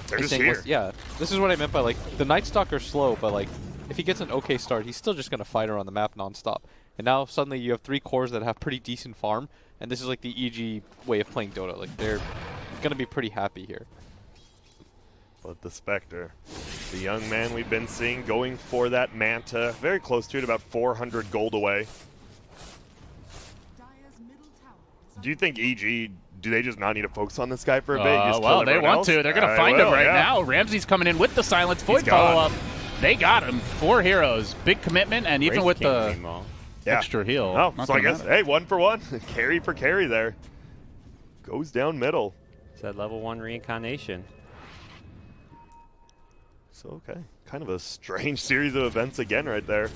They're is just saying, here. yeah, this is what I meant by like the Night Stalker's slow, but like if he gets an okay start, he's still just gonna fight around the map nonstop. And now suddenly you have 3 cores that have pretty decent farm, and this is like the EG way of playing Dota. Like they're gonna be pretty happy here. But the Spectre, the young man we've been seeing going for that Manta, very close to it, about 400 gold away. Do you think EG do they just not need to focus on this guy for a bit? Just Well, kill they everyone want else? to. They're going to They find him will, right yeah. now. Ramsey's coming in with the silence. Void gone. follow-up. They got him. 4 heroes. Big commitment, and even with the extra heal. Oh, not so I gonna guess, matter. hey, 1 for 1. Carry for carry there. Goes down middle. It's that level 1 reincarnation. So, okay. Kind of a strange series of events again right there.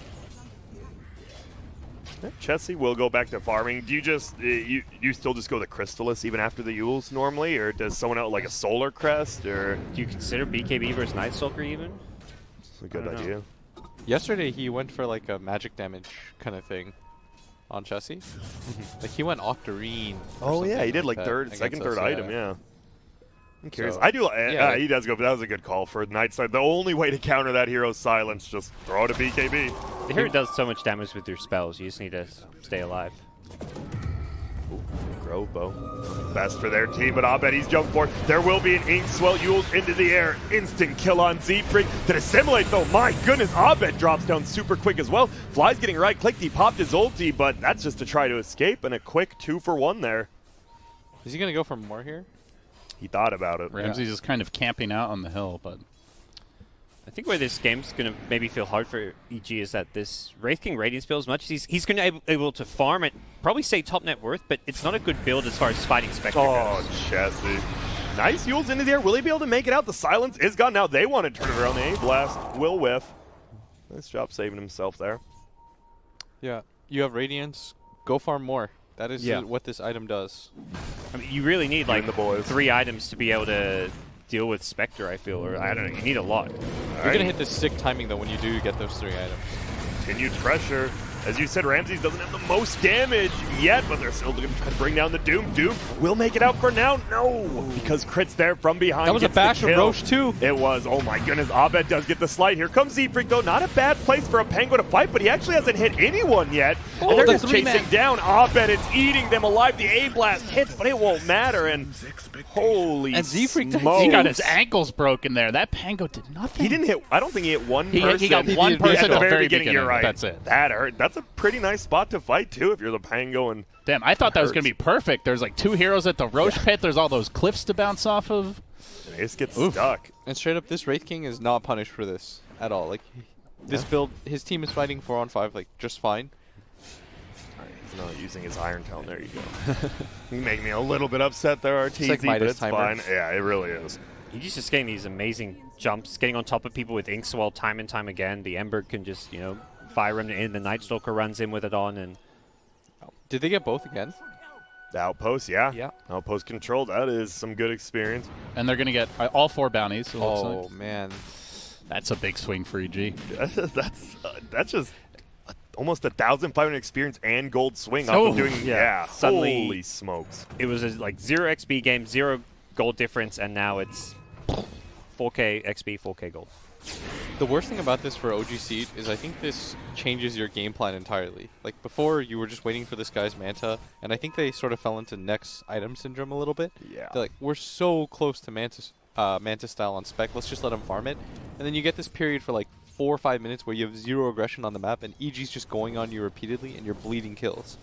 Chessie will go back to farming. Do you just, you still just go the Crystallis even after the Yules normally? Or does someone else like a Solar Crest? Or Do you consider BKB versus Night Stalker even? it's a good I don't idea. Yesterday he went for like a magic damage kind of thing on Chessie. Like he went Octarine. Oh yeah, he did like that third, against second, us, third item, yeah. I'm curious. So, I do. yeah, he does go, but that was a good call for Nightstar. The only way to counter that hero's silence, just throw it a BKB. The hero does so much damage with your spells. You just need to stay alive. Grove Bow. Best for their team, but Abed, he's jumped for it. There will be an Ink Swell Yules into the air. Instant kill on Z-Freak. To assimilate, though, my goodness, Abed drops down super quick as well. Fly's getting right-clicked. He popped his ulti, but that's just to try to escape, and a quick 2 for 1 there. Is he gonna go for more here? He thought about it. Ramsey's just kind of camping out on the hill, but I think where this game's going to maybe feel hard for EG is that this Wraith King Radiance build, as much as he's going to be able to farm it, probably say top net worth, but it's not a good build as far as fighting Spectre Oh, goes. Chessie. Nice Yules into the air. Will he be able to make it out? The silence is gone now. They want to turn it around. The A-Blast will whiff. Nice job saving himself there. Yeah. You have Radiance. Go farm more. That is Yeah. what this item does. I mean, you really need like the boys. 3 items to be able to deal with Spectre, I feel, or I don't know, you need a lot. You're gonna hit this sick timing though when you do get those 3 items. Continued pressure. As you said, Ramses doesn't have the most damage yet, but they're still going to try to bring down the Doom. Doom will make it out for now. No, because Crit's there from behind. That was a gets the bash from kill. Roche too. It was. Oh my goodness. Abed does get the slide. Here comes Z-Freak though. Not a bad place for a Penguin to fight, but he actually hasn't hit anyone yet. Oh, and they're the just 3 chasing man. down Abed. It's eating them alive. The A-Blast hits, but it won't matter. And holy And Z-Freak smokes. he got his ankles broken there. That Pango did nothing. He didn't hit. I don't think he hit one He person. got one did person at the very beginning. You're right. That's it. That hurt. That's a pretty nice spot to fight too if you're the Pango. And Damn, I thought that was going to be perfect. There's like 2 heroes at the Roche pit. There's all those cliffs to bounce off of. Ace gets Oof. stuck. And straight up, this Wraith King is not punished for this at all. Like this build, his team is fighting 4-on-5 like just fine. Alright, he's not using his Iron Talon. There you go. You make me a little bit upset there, RTZ, like but Midas it's timer. fine. Yeah, it really is. He's just getting these amazing jumps, getting on top of people with Ink Swell time and time again. The Ember can just, you know, fire him in. The Night Stalker runs in with it on, and Did they get both again? The Outpost, yeah. Yeah. Outpost control, that is some good experience. And they're going to get all 4 bounties. it looks Oh like. man. That's a big swing for EG. That's just almost 1,500 experience and gold swing off Oh, of doing, yeah. Suddenly- Holy smokes. it was a, like 0 XP game, 0 gold difference, and now it's 4K XP, 4K gold. The worst thing about this for OG Seed is I think this changes your game plan entirely. Like before, you were just waiting for this guy's Manta, and I think they sort of fell into next item syndrome a little bit. Yeah. They're like, we're so close to Manta style on spec, let's just let him farm it. And then you get this period for like 4 or 5 minutes where you have 0 aggression on the map, and EG's just going on you repeatedly, and you're bleeding kills.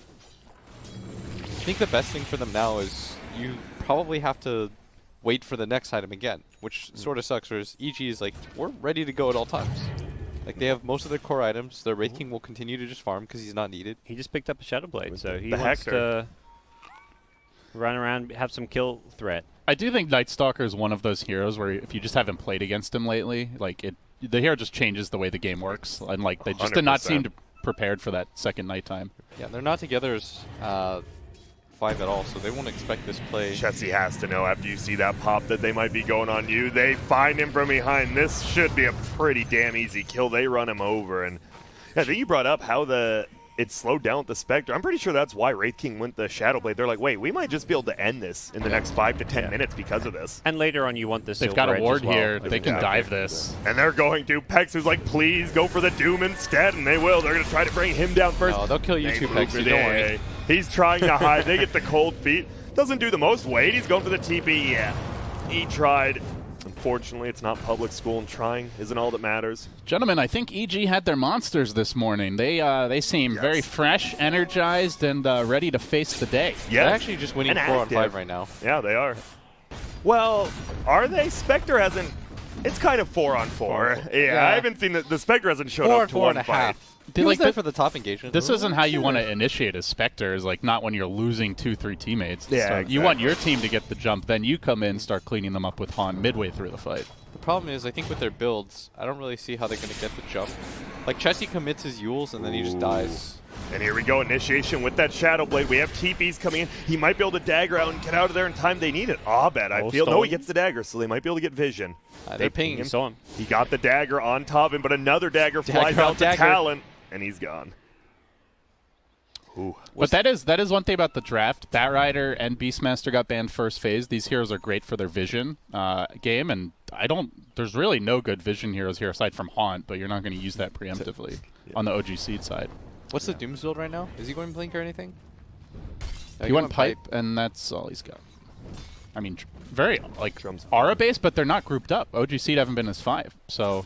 I think the best thing for them now is you probably have to wait for the next item again, which sort of sucks, whereas EG is like, we're ready to go at all times. Like, they have most of their core items. Their Wraith King will continue to just farm because he's not needed. He just picked up a Shadow Blade, so he the wants Hector. to run around, have some kill threat. I do think Night Stalker is one of those heroes where if you just haven't played against him lately, like the hero just changes the way the game works, and like they just did not 100%. seem prepared for that second nighttime. Yeah, they're not together as 5 at all, so they won't expect this play. Chessie has to know after you see that pop that they might be going on you. They find him from behind. This should be a pretty damn easy kill. They run him over. And yeah, I think you brought up how it slowed down with the Spectre. I'm pretty sure that's why Wraith King went the Shadow Blade. They're like, wait, we might just be able to end this in the next 5 to 10 minutes because of this. And later on, you want this. They've got a ward here. They can Yeah. dive this. And they're going to. Pex who's like, please go for the Doom instead. And they will. They're going to try to bring him down first. No, they'll kill you They too, move Pexy, it don't in. worry. He's trying to hide. They get the cold feet. Doesn't do the most weight. He's going for the TP. Yeah. He tried. Unfortunately, it's not public school, and trying isn't all that matters. Gentlemen, I think EG had their monsters this morning. They seem very fresh, energized, and ready to face the day. Yeah, They're actually just winning and 4 on active. 5 right now. Yeah, they are. Well, are they? Spectre hasn't. It's kind of 4 on 4. Yeah, I haven't seen the Spectre hasn't showed 4 up and to 4 one and a fight. half. He was there for the top engagement. This isn't how you want to initiate a Spectre, is like not when you're losing 2-3 teammates. Yeah, So exactly. You want your team to get the jump, then you come in, start cleaning them up with Haunt midway through the fight. The problem is, I think with their builds, I don't really see how they're going to get the jump. Like, Chessie commits his Yules, and then he just dies. And here we go, initiation with that Shadow Blade. We have TPs coming in. He might be able to dagger out and get out of there in time they need it. Bet, I feel. No, he gets the dagger, so they might be able to get vision. They're pinging him. Saw him. He got the dagger on top of him, but another dagger flies Dagger on out to dagger. Talon, and he's gone. Ooh. But that is one thing about the draft. Batrider and Beastmaster got banned first phase. These heroes are great for their vision game, and there's really no good vision heroes here aside from Haunt, but you're not going to use that preemptively on the OG Seed side. What's the Doom's build right now? Is he going Blink or anything? No, He went pipe, and that's all he's got. I mean, very aura based, but they're not grouped up. OG Seed haven't been as 5, so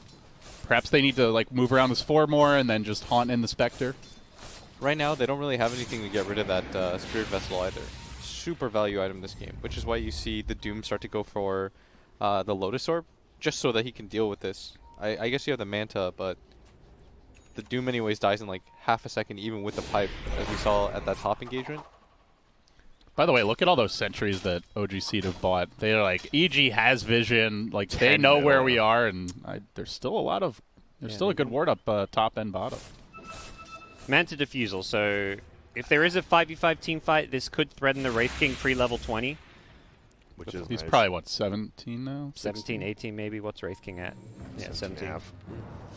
perhaps they need to like move around as 4 more, and then just Haunt in the Spectre. Right now, they don't really have anything to get rid of that Spirit Vessel either. Super value item this game, which is why you see the Doom start to go for the Lotus Orb, just so that he can deal with this. I guess you have the Manta, but the Doom anyways dies in like half a second, even with the pipe, as we saw at that top engagement. By the way, look at all those sentries that OG Seed have bought. They're like, EG has vision, like they know where we are, and there's still a good ward up top and bottom. Manta Diffusal, so if there is a 5v5 team fight, this could threaten the Wraith King pre-level 20. Which is He's nice. probably, what, 17 now? 17, 18 maybe. What's Wraith King at? Yeah, 17. Half.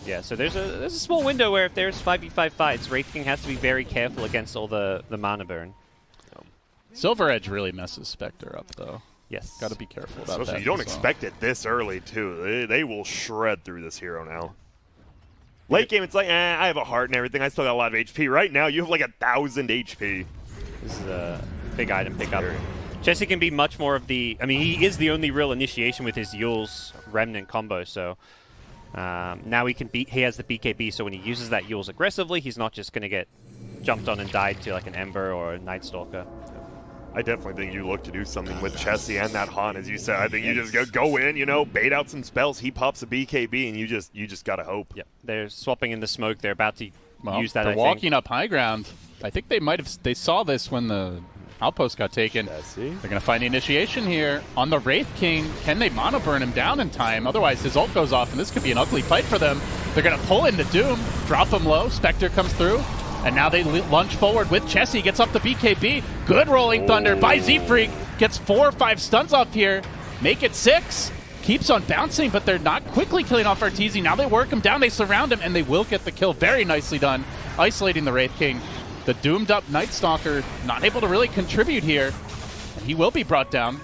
Yeah, so there's a small window where if there's 5v5 fights, Wraith King has to be very careful against all the mana burn. Silver Edge really messes Spectre up, though. Yes. Got to be careful about Especially that. you don't as well. expect it this early, too. They will shred through this hero now. Late game, it's like, I have a heart and everything. I still got a lot of HP. Right now, you have like 1,000 HP. This is a big item pickup. Chessie can be much more of the... I mean, he is the only real initiation with his Yule's Remnant combo, so... now he has the BKB, so when he uses that Yule's aggressively, he's not just going to get jumped on and died to like an Ember or a Night Stalker. I definitely think you look to do something with Chessie and that Haunt, as you said. I think you just go in, you know, bait out some spells. He pops a BKB, and you just gotta hope. Yep, they're swapping in the smoke. They're about to use that. They're I walking up high ground. I think they saw this when the outpost got taken. Chessie. They're gonna find the initiation here on the Wraith King. Can they mono burn him down in time? Otherwise, his ult goes off, and this could be an ugly fight for them. They're gonna pull into Doom, drop him low. Spectre comes through. And now they lunge forward with Chessie, gets up the BKB. Good rolling thunder by Z-Freak. Gets 4 or 5 stuns off here. Make it 6. Keeps on bouncing, but they're not quickly killing off Arteezy. Now they work him down, they surround him, and they will get the kill. Very nicely done. Isolating the Wraith King. The doomed up Night Stalker not able to really contribute here. And he will be brought down.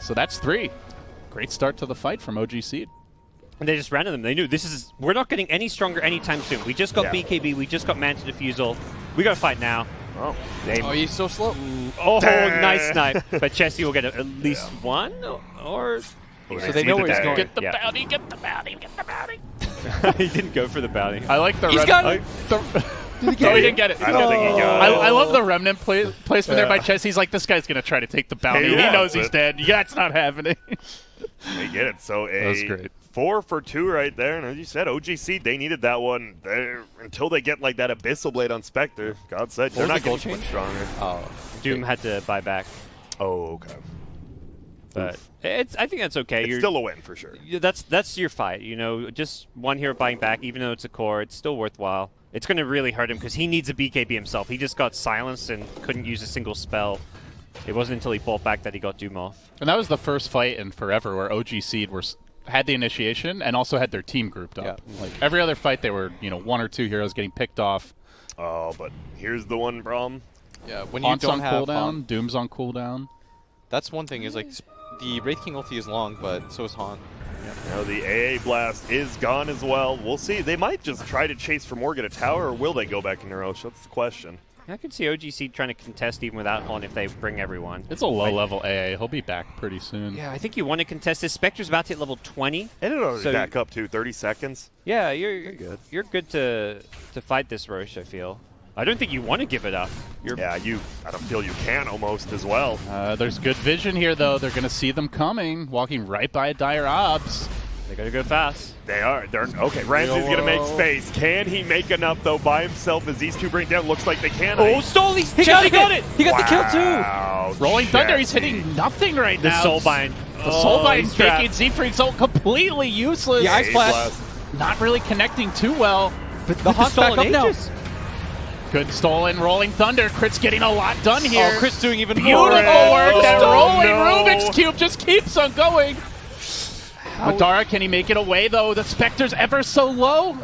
So that's 3. Great start to the fight from OG Seed. And they just ran at them. They knew we're not getting any stronger anytime soon. We just got BKB. We just got Manta Diffusal. We got to fight now. Oh, he's so slow. Oh, nice snipe. But Chessie will get at least 1 or... So they know where he's going. Get the bounty, get the bounty, get the bounty. He didn't go for the bounty. I like the He's red. got it. No, he didn't get it. I don't think he got it. I love the remnant placement there by Chess. He's like, this guy's going to try to take the bounty. Yeah, he knows but- he's dead. Yeah, it's not happening. They get it. So That was a great. 4 for 2 right there. And as you said, OG Seed, they needed that one there until they get like that Abyssal Blade on Spectre. God said, they're was not the goal getting much change? stronger. Oh, Doom had to buy back. Oh, okay. But I think that's okay. It's still a win for sure. That's your fight. You know, just one hero buying back, even though it's a core, it's still worthwhile. It's going to really hurt him because he needs a BKB himself. He just got silenced and couldn't use a single spell. It wasn't until he bought back that he got Doom off. And that was the first fight in forever where OG Seed had the initiation and also had their team grouped up. Yeah. Like every other fight, they were 1 or 2 heroes getting picked off. Oh, but here's the one problem. yeah. When you Haunt's don't on have cooldown, Haunt, Doom's on cooldown. that's one thing is like the Wraith King ulti is long, but so is Haunt. Now the AA Blast is gone as well. We'll see. They might just try to chase for more, get a tower, or will they go back into Roche? That's the question. I could see OGC trying to contest even without Hon if they bring everyone. It's a low-level AA. He'll be back pretty soon. Yeah, I think you want to contest this. Spectre's about to hit level 20. And it'll So- back up to 30 seconds. Yeah, you're good to fight this Roche, I feel. I don't think you want to give it up. Yeah, I don't feel you can almost as well. There's good vision here, though. They're going to see them coming, walking right by Dire Obs. They gotta go fast. They are. They're okay. Ramsey's gonna make space. Can he make enough though by himself as these two bring down? Looks like they can. Oh, Stoli! He got it! He got the kill too. Wow, Rolling Thunder, he's Jesse. hitting nothing right The now. Soulbind. The Soulbind he's trapped. making Z-Freak's ult completely useless. The Ice Ace Blast. Not really connecting too well. But the Hawk's back up now. Good stolen Rolling Thunder. Crit's getting a lot done here. Oh, Chris doing even Beautiful more. work. That Oh, rolling no. Rubik's Cube just keeps on going. Madara, can he make it away, though? The Spectre's ever so low.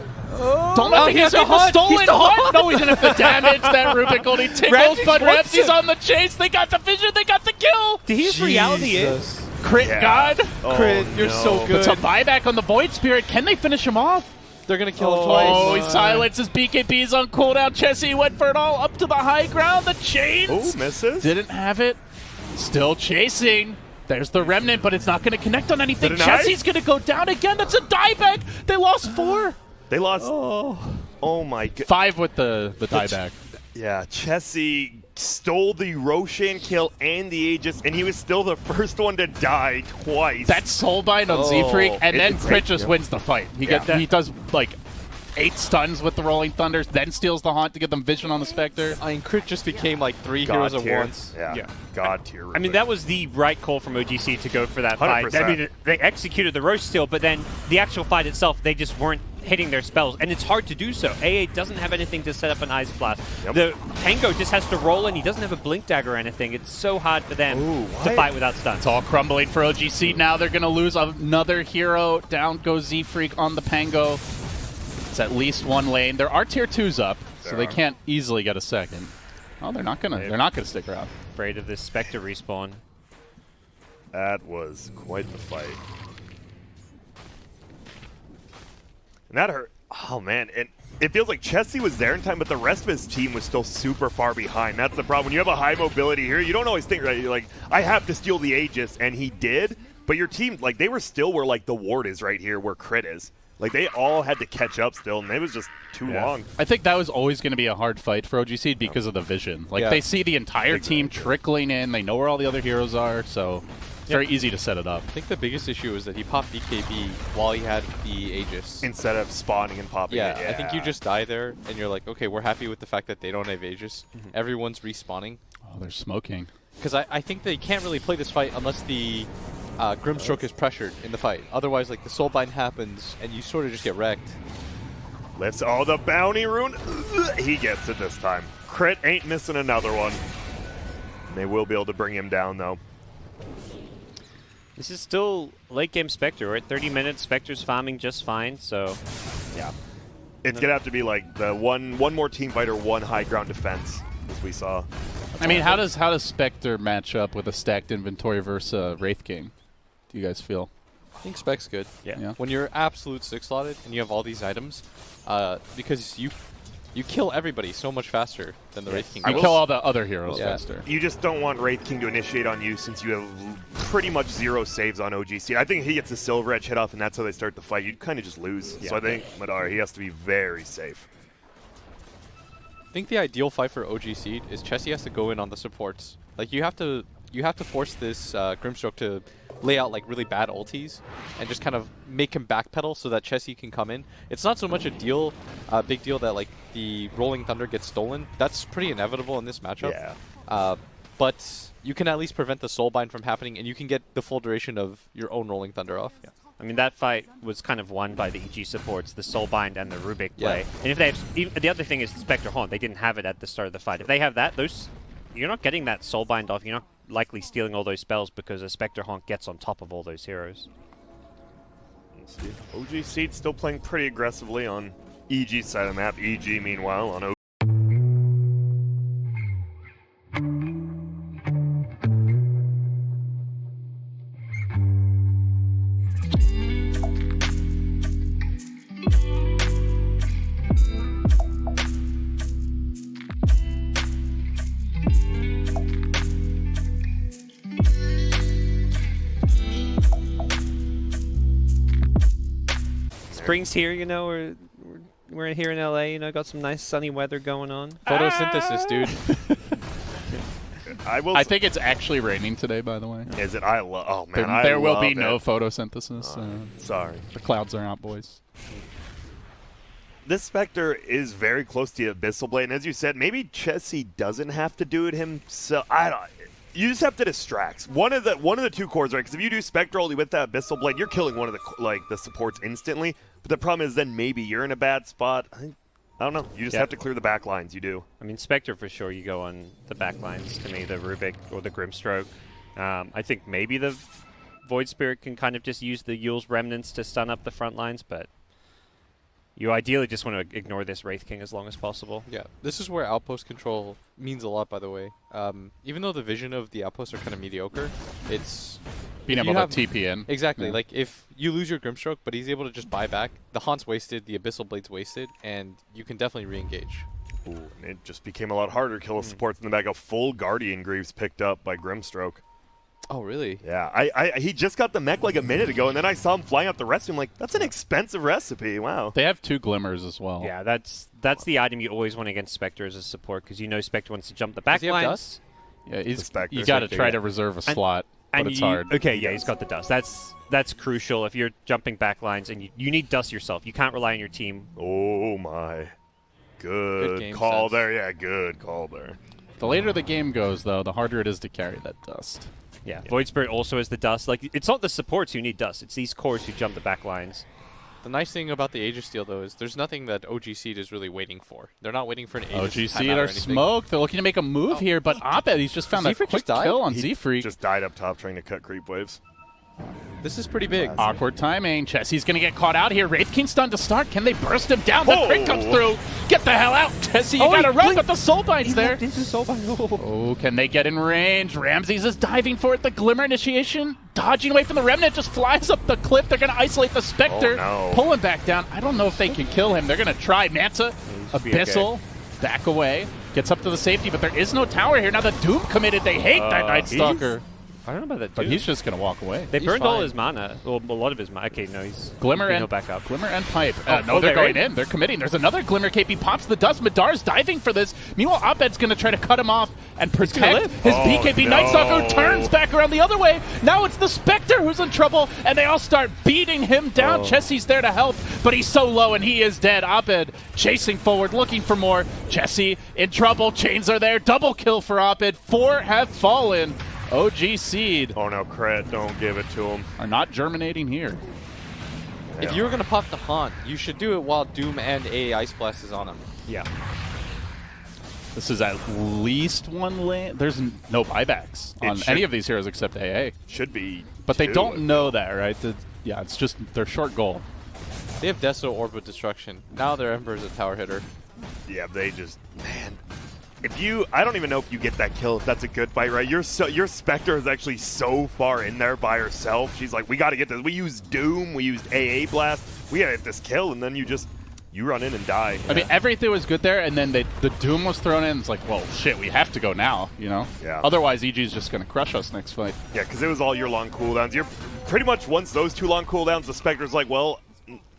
Don't let Oh, the he has game the hunt. stolen. He's the What? hunt. No, he's going to have to damage that Rubik only tickles, Ramsey's but wants Ramsey's it. on the chase. They got the vision. They got the kill. His reality is. Crit Yeah. God. Oh, Crit, you're so no. good. It's a buyback on the Void Spirit. Can they finish him off? They're gonna kill him twice. Oh, he silences BKB's on cooldown. Chessie went for it all up to the high ground. The chains. Oh, misses. Didn't have it. Still chasing. There's the remnant, but it's not going to connect on anything. Is it a knife? Chessie's going to go down again. That's a dieback. They lost 4. They lost. Oh my god. 5 with the dieback. Yeah, Chessie stole the Roshan kill and the Aegis, and he was still the first one to die twice. That's Soulbind on Z-Freak, and then it's Crit eight, just yeah. wins the fight. He does like 8 stuns with the Rolling Thunders, then steals the Haunt to get them vision on the Spectre. I mean, Crit just became like 3 God heroes at tier. once. Yeah. God tier. I mean, that was the right call from OGC to go for that fight. 100%. I mean, they executed the Roche steal, but then the actual fight itself, they just weren't hitting their spells, and it's hard to do so. AA doesn't have anything to set up an Ice Blast. Yep. The Tango just has to roll in. He doesn't have a Blink Dagger or anything. It's so hard for them to fight without stuns. It's all crumbling for OGC now. They're going to lose another hero. Down goes Z-Freak on the Pango. It's at least 1 lane. There are tier 2s up, so they can't easily get a second. Oh, they're not gonna stick around. Afraid of this Spectre respawn. That was quite the fight. And that hurt. Oh, man. And it feels like Chessie was there in time, but the rest of his team was still super far behind. That's the problem. When you have a high mobility here, you don't always think, right? You're like, I have to steal the Aegis, and he did. But your team, like, they were still where, like, the ward is right here, where Crit is. Like, they all had to catch up still, and it was just too long. I think that was always going to be a hard fight for OGC because of the vision. Like, they see the entire team trickling in. They know where all the other heroes are, so it's very easy to set it up. I think the biggest issue is that he popped BKB while he had the Aegis. Instead of spawning and popping it. I think you just die there, and you're like, okay, we're happy with the fact that they don't have Aegis. Everyone's respawning. Oh, they're smoking. Because I think they can't really play this fight unless the Grimstroke is pressured in the fight. Otherwise, like, the Soulbind happens, and you sort of just get wrecked. Lifts all the bounty rune. He gets it this time. Crit ain't missing another one. They will be able to bring him down, though. This is still late game Spectre. We're at 30 minutes. Spectre's farming just fine, so Yeah. It's going to have to be like the one more team fight or 1 high ground defense, as we saw. I mean, how does Spectre match up with a stacked inventory versus Wraith King? Do you guys feel? I think Spec's good. Yeah. When you're absolute 6-slotted and you have all these items, because you kill everybody so much faster than the Wraith King. You kill all the other heroes Yeah. faster. You just don't want Wraith King to initiate on you since you have pretty much 0 saves on OGC. I think he gets a Silver Edge hit off, and that's how they start the fight. You'd kind of just lose. So I think Madara, he has to be very safe. I think the ideal fight for OGC is Chessie has to go in on the supports. Like, you have to force this Grimstroke to lay out like really bad ultis and just kind of make him backpedal so that Chessie can come in. It's not so much a big deal that like the Rolling Thunder gets stolen. That's pretty inevitable in this matchup. Yeah. But you can at least prevent the Soulbind from happening, and you can get the full duration of your own Rolling Thunder off. Yeah. I mean, that fight was kind of won by the EG supports, the Soulbind and the Rubik play. Yeah. And if they have, the other thing is Spectre Haunt. They didn't have it at the start of the fight. If they have that, you're not getting that Soulbind off. You're not likely stealing all those spells because a Spectre Haunt gets on top of all those heroes. OGC still playing pretty aggressively on EG's side of the map. EG, meanwhile, on spring's here, you know. We're here in LA, you know, got some nice sunny weather going on. Photosynthesis, dude. I think it's actually raining today, by the way. Is it? Oh man, There will be love no it. photosynthesis. Sorry. The clouds are out, boys. This Spectre is very close to the Abyssal Blade, and as you said, maybe Chessy doesn't have to do it himself. I don't. You just have to distract one of the two cores, right? Because if you do Spectre only with that Abyssal Blade, you're killing one of the supports instantly. But the problem is then maybe you're in a bad spot. I don't know. You just have to clear the back lines. You do. I mean, Spectre for sure. You go on the back lines to me, the Rubik or the Grimstroke. I think maybe the Void Spirit can kind of just use the Yule's Remnants to stun up the front lines, but you ideally just want to ignore this Wraith King as long as possible. Yeah, this is where outpost control means a lot, by the way. Even though the vision of the outposts are kind of mediocre, it's being able to TP in. Exactly. Yeah. Like, if you lose your Grimstroke, but he's able to just buy back, the Haunt's wasted, the Abyssal Blade's wasted, and you can definitely re-engage. Ooh, and it just became a lot harder to kill the supports in the back. A full Guardian Greaves picked up by Grimstroke. Oh, really? Yeah, he just got the mech like a minute ago, and then I saw him flying out the recipe. I'm like, that's an expensive recipe. Wow. They have 2 Glimmers as well. Yeah, that's the item you always want against Spectre as a support, because you know Spectre wants to jump the back Does he have lines. dust? Yeah, Spectre. you got to try yeah. to reserve a slot, but it's you, hard. Okay, yeah, he's got the dust. That's crucial if you're jumping back lines, and you need dust yourself. You can't rely on your team. Oh my. Good game call sense. there. Yeah, good call there. The later the game goes, though, the harder it is to carry that dust. Yeah, Void Spirit also has the dust. Like, it's not the supports who need dust. It's these cores who jump the back lines. The nice thing about the Aegis Steel, though, is there's nothing that OG Seed is really waiting for. They're not waiting for an Aegis OG timeout Seed or are anything. smoked. They're looking to make a move here, but Abed, he's just found a Zephyr quick just died? kill on He Zfreak. just died up top trying to cut creep waves. This is pretty big. Awkward timing. Chessie's going to get caught out here. Wraith King's done to start. Can they burst him down? The crit comes through. Get the hell out, Chessie. You got to run, but the Soulbind's there. Oh, can they get in range? Ramses is diving for it. The Glimmer initiation. Dodging away from the Remnant. Just flies up the cliff. They're going to isolate the Spectre. Oh, no. Pull him back down. I don't know if they can kill him. They're going to try. Manta, Abyssal, back away. Gets up to the safety, but there is no tower here. Now the Doom committed. They hate that Night Stalker. I don't know about that, But dude. he's just going to walk away. They He's burned all fine. his mana. Well, a lot of his mana. Okay, no, he's Glimmer he'll and back up. Glimmer and Pipe. Oh, No, they're they're going in. They're committing. There's another Glimmer KP. Pops the dust. Madar's diving for this. Meanwhile, Abed's going to try to cut him off and protect his BKB. no. Night Stalker turns back around the other way. Now it's the Spectre who's in trouble, and they all start beating him down. Chessie's there to help, but he's so low, and he is dead. Abed chasing forward, looking for more. Chessie in trouble. Chains are there. Double kill for Abed. 4 have fallen. OG Seed Oh no, crit. Don't give it to him. are not germinating here. If you were going to pop the Haunt, you should do it while Doom and a Ice Blast is on him. Yeah. This is at least one lane. There's no buybacks It on should- any of these heroes except AA. Should be. But they two. don't know that, right? Yeah, it's just their short goal. They have Deso Orb with Destruction. Now their Ember's a tower hitter. Yeah, they just, man. If you, I don't even know if you get that kill, if that's a good fight, right? Your Spectre is actually so far in there by herself. She's like, we got to get this. We used Doom, we used AA Blast, we got to get this kill, and then you run in and die. I mean, everything was good there, and then the Doom was thrown in. It's like, well, shit, we have to go now, you know? Yeah. Otherwise, EG's just going to crush us next fight. Yeah, because it was all your long cooldowns. You're pretty much, once those 2 long cooldowns, the Spectre's like, well,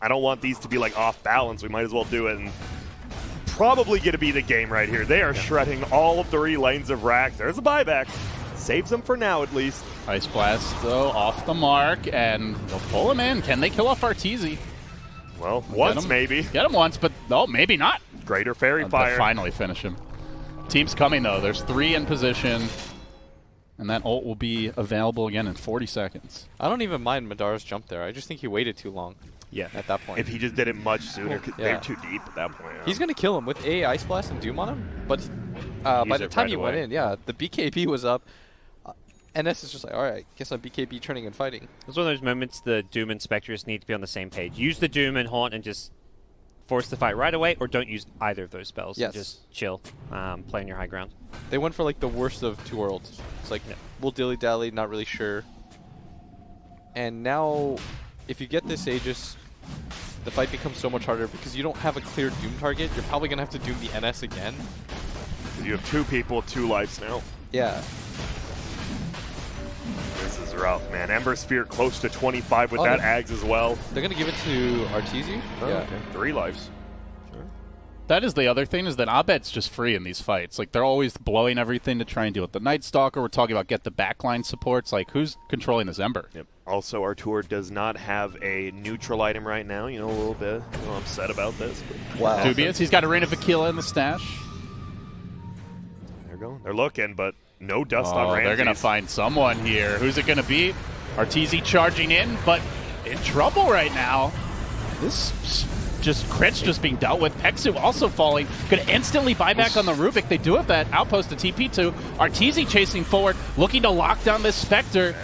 I don't want these to be like off balance. We might as well do it. And probably going to be the game right here. They are shredding all 3 lanes of racks. There's a buyback. Saves them for now, at least. Ice Blast, though, off the mark, and they'll pull him in. Can they kill off Arteezy? Well, once him. maybe. Get him once, but no, maybe not. Greater Fairy They'll Fire. finally finish him. Team's coming, though. There's 3 in position, and that ult will be available again in 40 seconds. I don't even mind Madar's jump there. I just think he waited too long. Yeah. At that point. If he just did it much sooner, 'cause Yeah. they're too deep at that point. He's going to kill him with a Ice Blast and Doom on him, but by the it time right he went away. in, yeah, the BKB was up. NS is just like, alright, guess I'm BKB turning and fighting. It's one of those moments the Doom and Spectre just need to be on the same page. Use the Doom and Haunt and just force the fight right away, or don't use either of those spells. Yes. And just chill, play on your high ground. They went for like the worst of 2 worlds. It's like, we'll dilly-dally, not really sure. And now, if you get this Aegis, the fight becomes so much harder because you don't have a clear Doom target. You're probably going to have to Doom the NS again. You have 2 people with 2 lives now. Yeah. This is rough, man. Ember Sphere close to 25 with Oh, that yeah. Ags as well. They're gonna give it to Arteezy. Oh, okay. 3 lives. That is the other thing, is that Abed's just free in these fights. Like, they're always blowing everything to try and deal with the Night Stalker. We're talking about get the backline supports. Like, who's controlling this Ember? Yep. Also, Artur does not have a neutral item right now. You know, a little bit upset about this. But Wow. Dubious. He's got a Reign of Aquila in the stash. they're going. They're looking, but no dust Oh, on Ramses. they're going to find someone here. Who's it going to be? Arteezy charging in, but in trouble right now. This just crits just being dealt with. Pexu also falling. Going to instantly buy back on the Rubik. They do have that outpost to TP to. Arteezy chasing forward, looking to lock down this Spectre.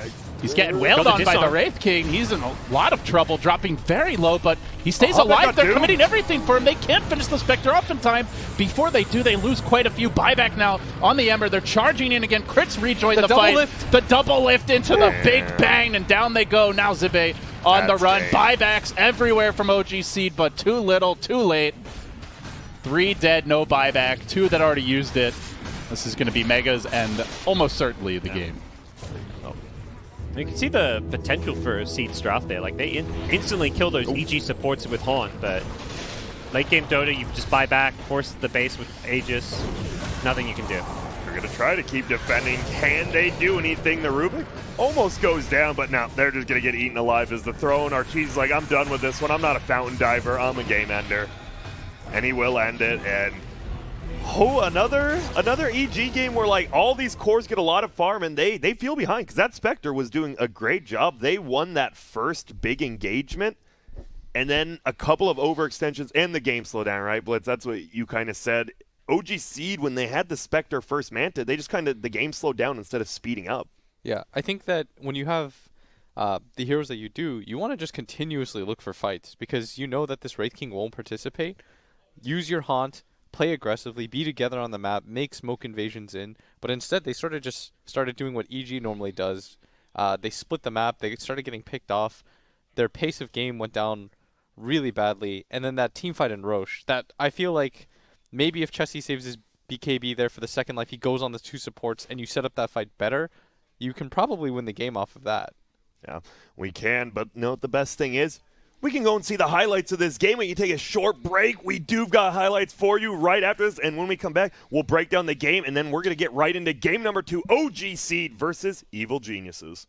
He's getting wailed on by the Wraith King. He's in a lot of trouble, dropping very low, but he stays alive. They're committing everything for him. They can't finish the Spectre off in time. Before they do, they lose quite a few. Buyback now on the Ember. They're charging in again. Crits rejoin the fight. lift. The double lift into the big bang, and down they go. Now Zibe on the run. Buybacks everywhere from OG Seed, but too little, too late. 3 dead, no buyback. 2 that already used it. This is going to be Megas and almost certainly the game. You can see the potential for Seed Strath there. Like, they instantly kill those EG supports with Haunt, but late game Dota, you just buy back, force the base with Aegis. Nothing you can do. They're going to try to keep defending. Can they do anything? The Rubik almost goes down, but now they're just going to get eaten alive as the throw. And Arteezy's like, I'm done with this one. I'm not a fountain diver. I'm a game ender. And he will end it. And another EG game where like all these cores get a lot of farm and they feel behind because that Spectre was doing a great job. They won that first big engagement and then a couple of overextensions and the game slowed down, right, Blitz? That's what you kind of said. OG Seed, when they had the Spectre first manted, they just kind of, the game slowed down instead of speeding up. Yeah, I think that when you have the heroes that you do, you want to just continuously look for fights because you know that this Wraith King won't participate. Use your Haunt, play aggressively, be together on the map, make smoke invasions in, but instead they sort of just started doing what EG normally does. They split the map, they started getting picked off, their pace of game went down really badly, and then that team fight in Roche, that I feel like maybe if Chessie saves his BKB there for the second life, he goes on the 2 supports, and you set up that fight better, you can probably win the game off of that. Yeah, we can, but you know what the best thing is? We can go and see the highlights of this game. We can take a short break. We do got highlights for you right after this. And when we come back, we'll break down the game. And then we're going to get right into game number 2, OG Seed versus Evil Geniuses.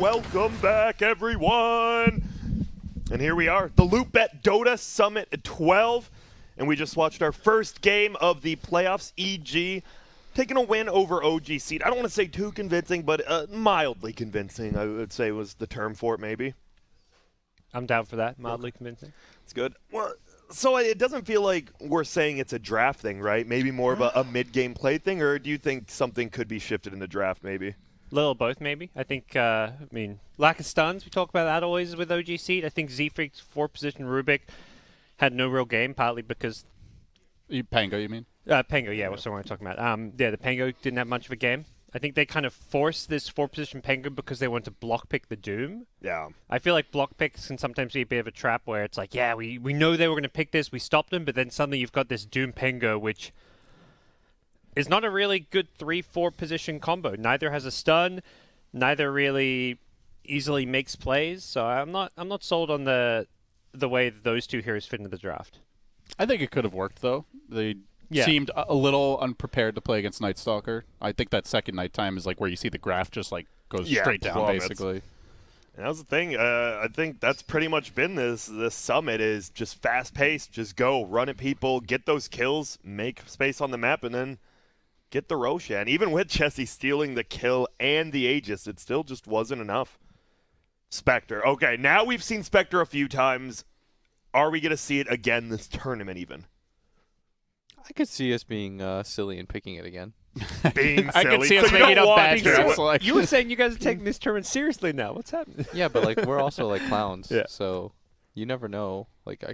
welcome back, everyone. And here we are, the LOOT.BET Dota Summit 12. And we just watched our first game of the playoffs. EG taking a win over OG Seed. I don't want to say too convincing, but mildly convincing, I would say was the term for it, maybe. I'm down for that. Mildly convincing. It's good. Well, so it doesn't feel like we're saying it's a draft thing, right? Maybe more of a mid-game play thing, or do you think something could be shifted in the draft, maybe? Little of both, maybe. I think, lack of stuns. We talk about that always with OG Seed. I think Z-Freak's 4-position Rubik had no real game, partly because... Pango, you mean? Pango, yeah, what's the one I'm talking about? The Pango didn't have much of a game. I think they kind of forced this 4-position Pango because they wanted to block pick the Doom. Yeah. I feel like block picks can sometimes be a bit of a trap where it's like, yeah, we know they were going to pick this, we stopped them, but then suddenly you've got this Doom Pango, which is not a really good 3-4 position combo. Neither has a stun, neither really easily makes plays, so I'm not sold on the way those two heroes fit into the draft. I think it could have worked, though. They seemed a little unprepared to play against Night Stalker. I think that second nighttime is like where you see the graph just like goes straight down, basically. And that was the thing. I think that's pretty much been this summit is just fast-paced, just go, run at people, get those kills, make space on the map, and then get the Roshan. Even with Chessie stealing the kill and the Aegis, it still just wasn't enough. Spectre. Okay, now we've seen Spectre a few times. Are we going to see it again this tournament even? I could see us being silly and picking it again. Being silly. I could see us you making don't up want bad to. drafts. Like. You were saying you guys are taking this tournament seriously now. What's happening? Yeah, but like we're also like clowns. Yeah. So you never know. Like I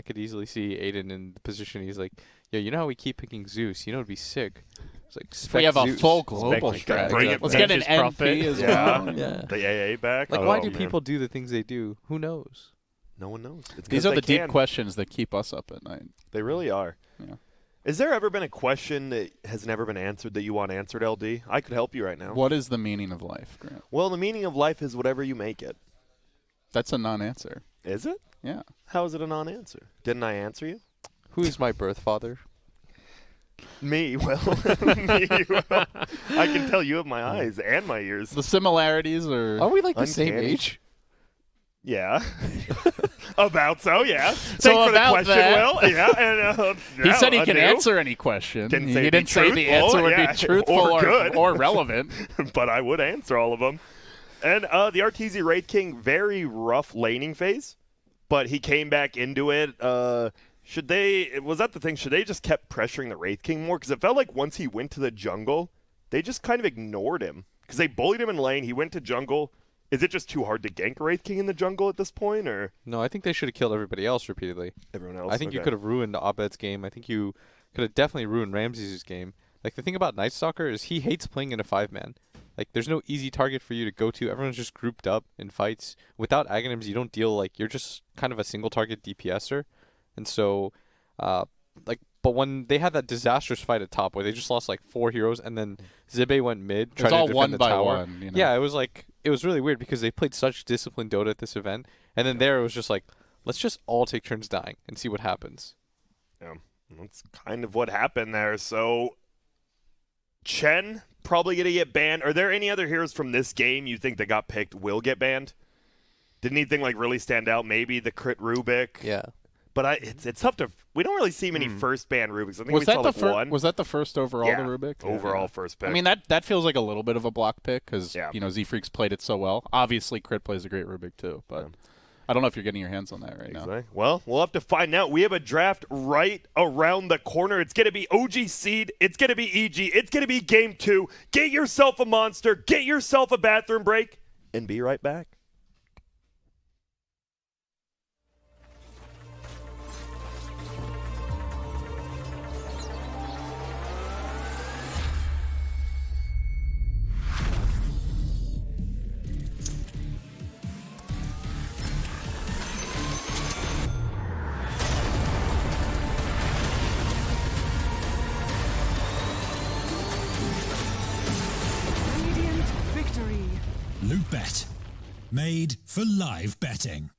could easily see Aiden in the position he's like, yo, you know how we keep picking Zeus? You know it'd be sick. It's like We have Zeus. a full global Spec- strat. bring it Let's back. get an Nature's prophet. NP as Yeah. well. Yeah. The AA back? Like Oh, why do man. people do the things they do? Who knows? No one knows. It's 'cause These are they the deep can. questions that keep us up at night. They really are. Yeah. Is there ever been a question that has never been answered that you want answered, LD? I could help you right now. What is the meaning of life, Grant? Well, the meaning of life is whatever you make it. That's a non-answer. Is it? Yeah. How is it a non-answer? Didn't I answer you? Who is my birth father? Me, well, me, well, I can tell you have my eyes and my ears. The similarities are... Are we like the same Uncanny. age? Yeah. About so, yeah. So Thanks for the about question, that- Will. Yeah, and He said he I can do. answer any question. Didn't he say didn't be say the truthful, answer would yeah, be truthful or good. or relevant. But I would answer all of them. And the RTZ Wraith King, very rough laning phase, but he came back into it. Should they just kept pressuring the Wraith King more? Because it felt like once he went to the jungle, they just kind of ignored him. Because they bullied him in lane, he went to jungle. Is it just too hard to gank Wraith King in the jungle at this point, or No, I think they should have killed everybody else repeatedly. everyone else? I think you could have ruined Abed's game. I think you could have definitely ruined Ramses' game. Like the thing about Night Stalker is he hates playing in a 5-man. Like there's no easy target for you to go to. Everyone's just grouped up in fights. Without Aghanims, you don't deal like you're just kind of a single target DPSer. And so but when they had that disastrous fight at top where they just lost like 4 heroes and then Zibe went mid, It's tried all to defend one the by tower. one. You know? Yeah, it was really weird because they played such disciplined Dota at this event, and then there it was just like, let's just all take turns dying and see what happens. Yeah, that's kind of what happened there. So, Chen probably going to get banned. Are there any other heroes from this game you think that got picked will get banned? Did anything like really stand out? Maybe the crit Rubik. Yeah. But it's tough to. We don't really see many first ban Rubiks. I think Was we that saw the like first? one. Was that the first overall? Yeah, The Rubik overall first pick. I mean that feels like a little bit of a block pick because Yeah. Z-Freak's played it so well. Obviously, Crit plays a great Rubik too, but I don't know if you're getting your hands on that right now. Exactly. Well, we'll have to find out. We have a draft right around the corner. It's going to be OG Seed. It's going to be EG. It's going to be Game 2. Get yourself a monster. Get yourself a bathroom break. And be right back. Radiant victory. LOOT.BET, made for live betting.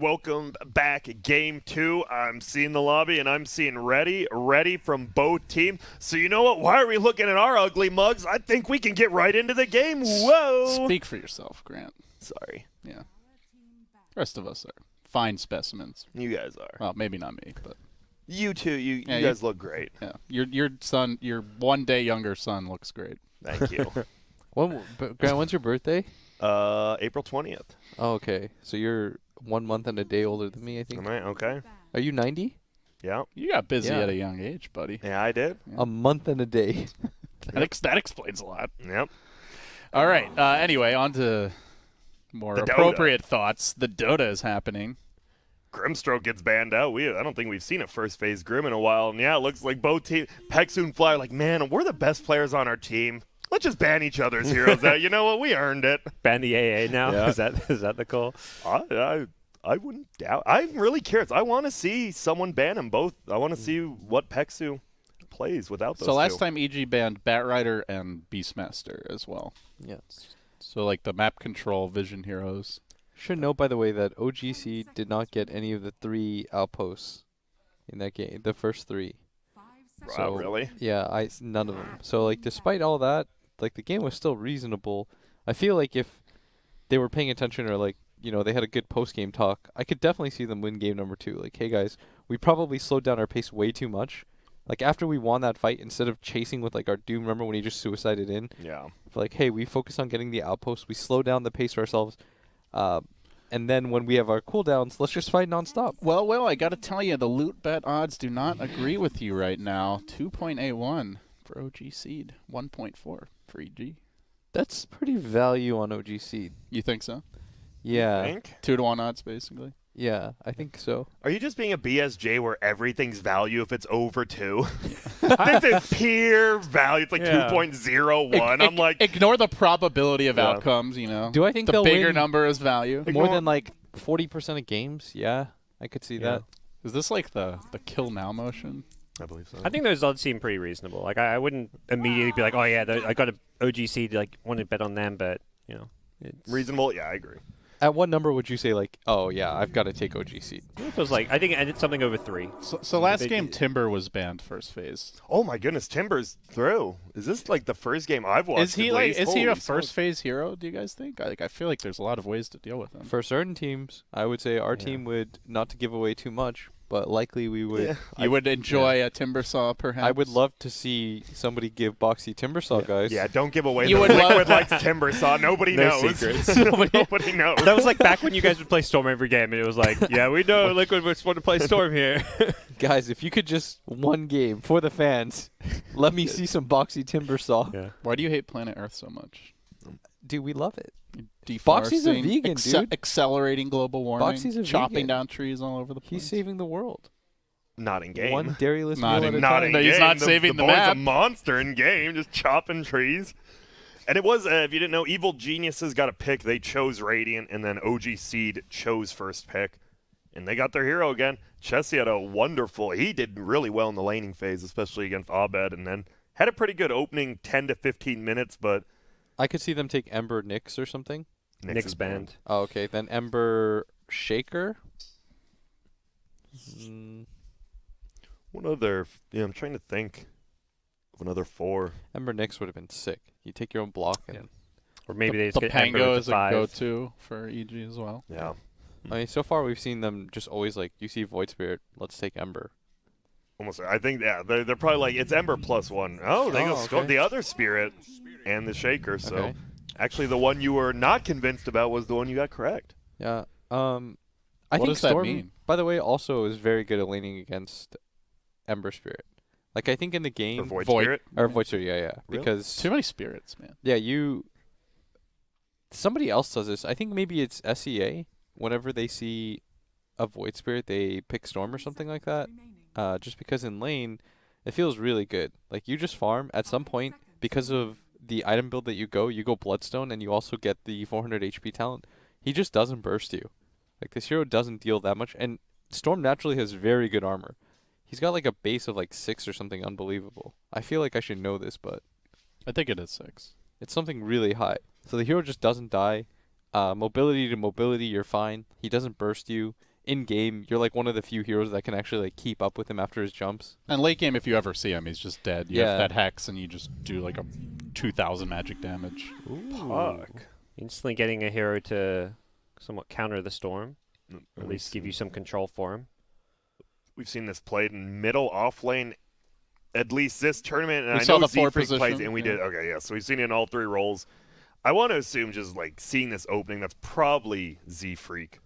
welcome back. Game 2. I'm seeing the lobby, and I'm seeing ready from both teams. So you know what? Why are we looking at our ugly mugs? I think we can get right into the game. Whoa! Speak for yourself, Grant. Sorry. Yeah. The rest of us are fine specimens. You guys are. Well, maybe not me, but You too. You guys look great. yeah. Your son, your 1 day younger son, looks great. Thank you. Grant, when's your birthday? April 20th. Oh, okay. So you're 1 month and a day older than me, I think. Am I? Okay. Are you 90? Yeah. You got busy Yeah. at a young age, buddy. Yeah, I did. A month and a day. That explains a lot. Yep. All right. Anyway, on to more The Dota. appropriate thoughts. The Dota is happening. Grimstroke gets banned out. I don't think we've seen a first phase Grim in a while. And yeah, it looks like both teams, Pexu and Fly, are like, man, we're the best players on our team. Let's just ban each other's heroes out. You know what? We earned it. Ban the AA now. Yeah. Is that the call? I wouldn't doubt. I'm really curious. I want to see someone ban them both. I want to see what Pexu plays without those So last two. time EG banned Batrider and Beastmaster as well. Yeah. So like the map control vision heroes. Should note, by the way, that OGC did not get any of the 3 outposts in that game. The first 3. Wow, really? Yeah, none of them. So like, despite all that, like the game was still reasonable. I feel like if they were paying attention, or like, you know, they had a good post-game talk, I could definitely see them win game number 2. Like, hey guys, we probably slowed down our pace way too much. Like, after we won that fight, instead of chasing with like our Doom, remember when he just suicided in? Yeah. Like, hey, we focus on getting the outposts. We slow down the pace for ourselves. And then when we have our cooldowns, let's just fight nonstop. Well, I got to tell you, the LOOT.BET odds do not agree with you right now. 2.81 for OG Seed, 1.4 for EG. That's pretty value on OG Seed. You think so? Yeah. Think? 2-to-1 odds, basically. Yeah, I think so. Are you just being a BSJ where everything's value if it's over 2? This is pure value. It's like 2.01. I'm like, ignore the probability of Yeah. outcomes, you know. Do I think the they'll bigger win number is value? more than like 40% of games? Yeah, I could see that. Is this like the kill now motion? I believe so. I think those odds seem pretty reasonable. Like I wouldn't immediately be like, oh yeah, I got an OGC, like want to bet on them, but you know, it's Reasonable? Yeah, I agree. At what number would you say, like, oh yeah, I've got to take OG Seed? It feels like I think it's something over 3. So last game, Timber was banned first phase. Oh my goodness, Timber's through. Is this like the first game I've watched? Is he at like? least? Is he a Holy first smokes. phase hero? Do you guys think? I feel like there's a lot of ways to deal with him. For certain teams, I would say our team would, not to give away too much, but likely we would. Yeah. You would enjoy a Timbersaw, perhaps. I would love to see somebody give Boxy Timbersaw, guys. Yeah, don't give away You the would love- Liquid likes Timbersaw. Nobody No knows. secrets. Nobody knows. That was like back when you guys would play Storm every game, and it was like, yeah, we know Liquid would want to play Storm here. Guys, if you could just one game for the fans, let me see some Boxy Timbersaw. Yeah. Why do you hate Planet Earth so much? Dude, we love it. Deforesting, Boxy's a vegan, dude. Accelerating global warming. Boxy's a chopping vegan. down trees all over the place. He's saving the world. Not in game. One dairyless Not meal in- at a Not time. in No, game. he's not saving the boy's map. a monster in game, just chopping trees. And it was, if you didn't know, Evil Geniuses got a pick. They chose Radiant, and then OG Seed chose first pick. And they got their hero again. Chessie had a wonderful, he did really well in the laning phase, especially against Abed, and then had a pretty good opening 10 to 15 minutes, but I could see them take Ember Nyx or something. Nyx is Nick's banned. Oh, okay. Then Ember Shaker. What other, I'm trying to think of another 4. Ember Nyx would have been sick. You take your own block and Or maybe they just the get Ember Pango with is the a 5. go-to for EG as well. Yeah. I mean, so far we've seen them just always like, you see Void Spirit, let's take Ember. Almost, I think, yeah, they're probably like, it's Ember +1. Oh, they go okay. the other Spirit and the Shaker, so Okay. actually the one you were not convinced about was the one you got correct. Yeah. I What think does that Storm, mean? by the way, also is very good at laning against Ember Spirit. Like, I think in the Or game... Void Void. Spirit. Or Void Spirit, yeah. Really? Because, Too many spirits, man. yeah, somebody else does this. I think maybe it's SEA. Whenever they see a Void Spirit, they pick Storm or something like that. Just because in lane, it feels really good. Like, you just farm. At some point, because of the item build that you go Bloodstone, and you also get the 400 HP talent. He just doesn't burst you. Like, this hero doesn't deal that much. And Storm naturally has very good armor. He's got like a base of like 6 or something unbelievable. I feel like I should know this, but I think it is 6. it's something really high. So the hero just doesn't die. Mobility to mobility, you're fine. He doesn't burst you. in game, you're like one of the few heroes that can actually like keep up with him after his jumps. And late game, if you ever see him, he's just dead. You Yeah. have that hex, and you just do like a 2,000 magic damage. Fuck. Instantly getting a hero to somewhat counter the storm, Mm, at least give you some control for him. We've seen this played in middle, off lane, at least this tournament. And We I saw know the four Z-Freak plays position, it, and we yeah. did. Okay, yeah. So we've seen it in all three roles. I want to assume just like seeing this opening, that's probably Z-Freak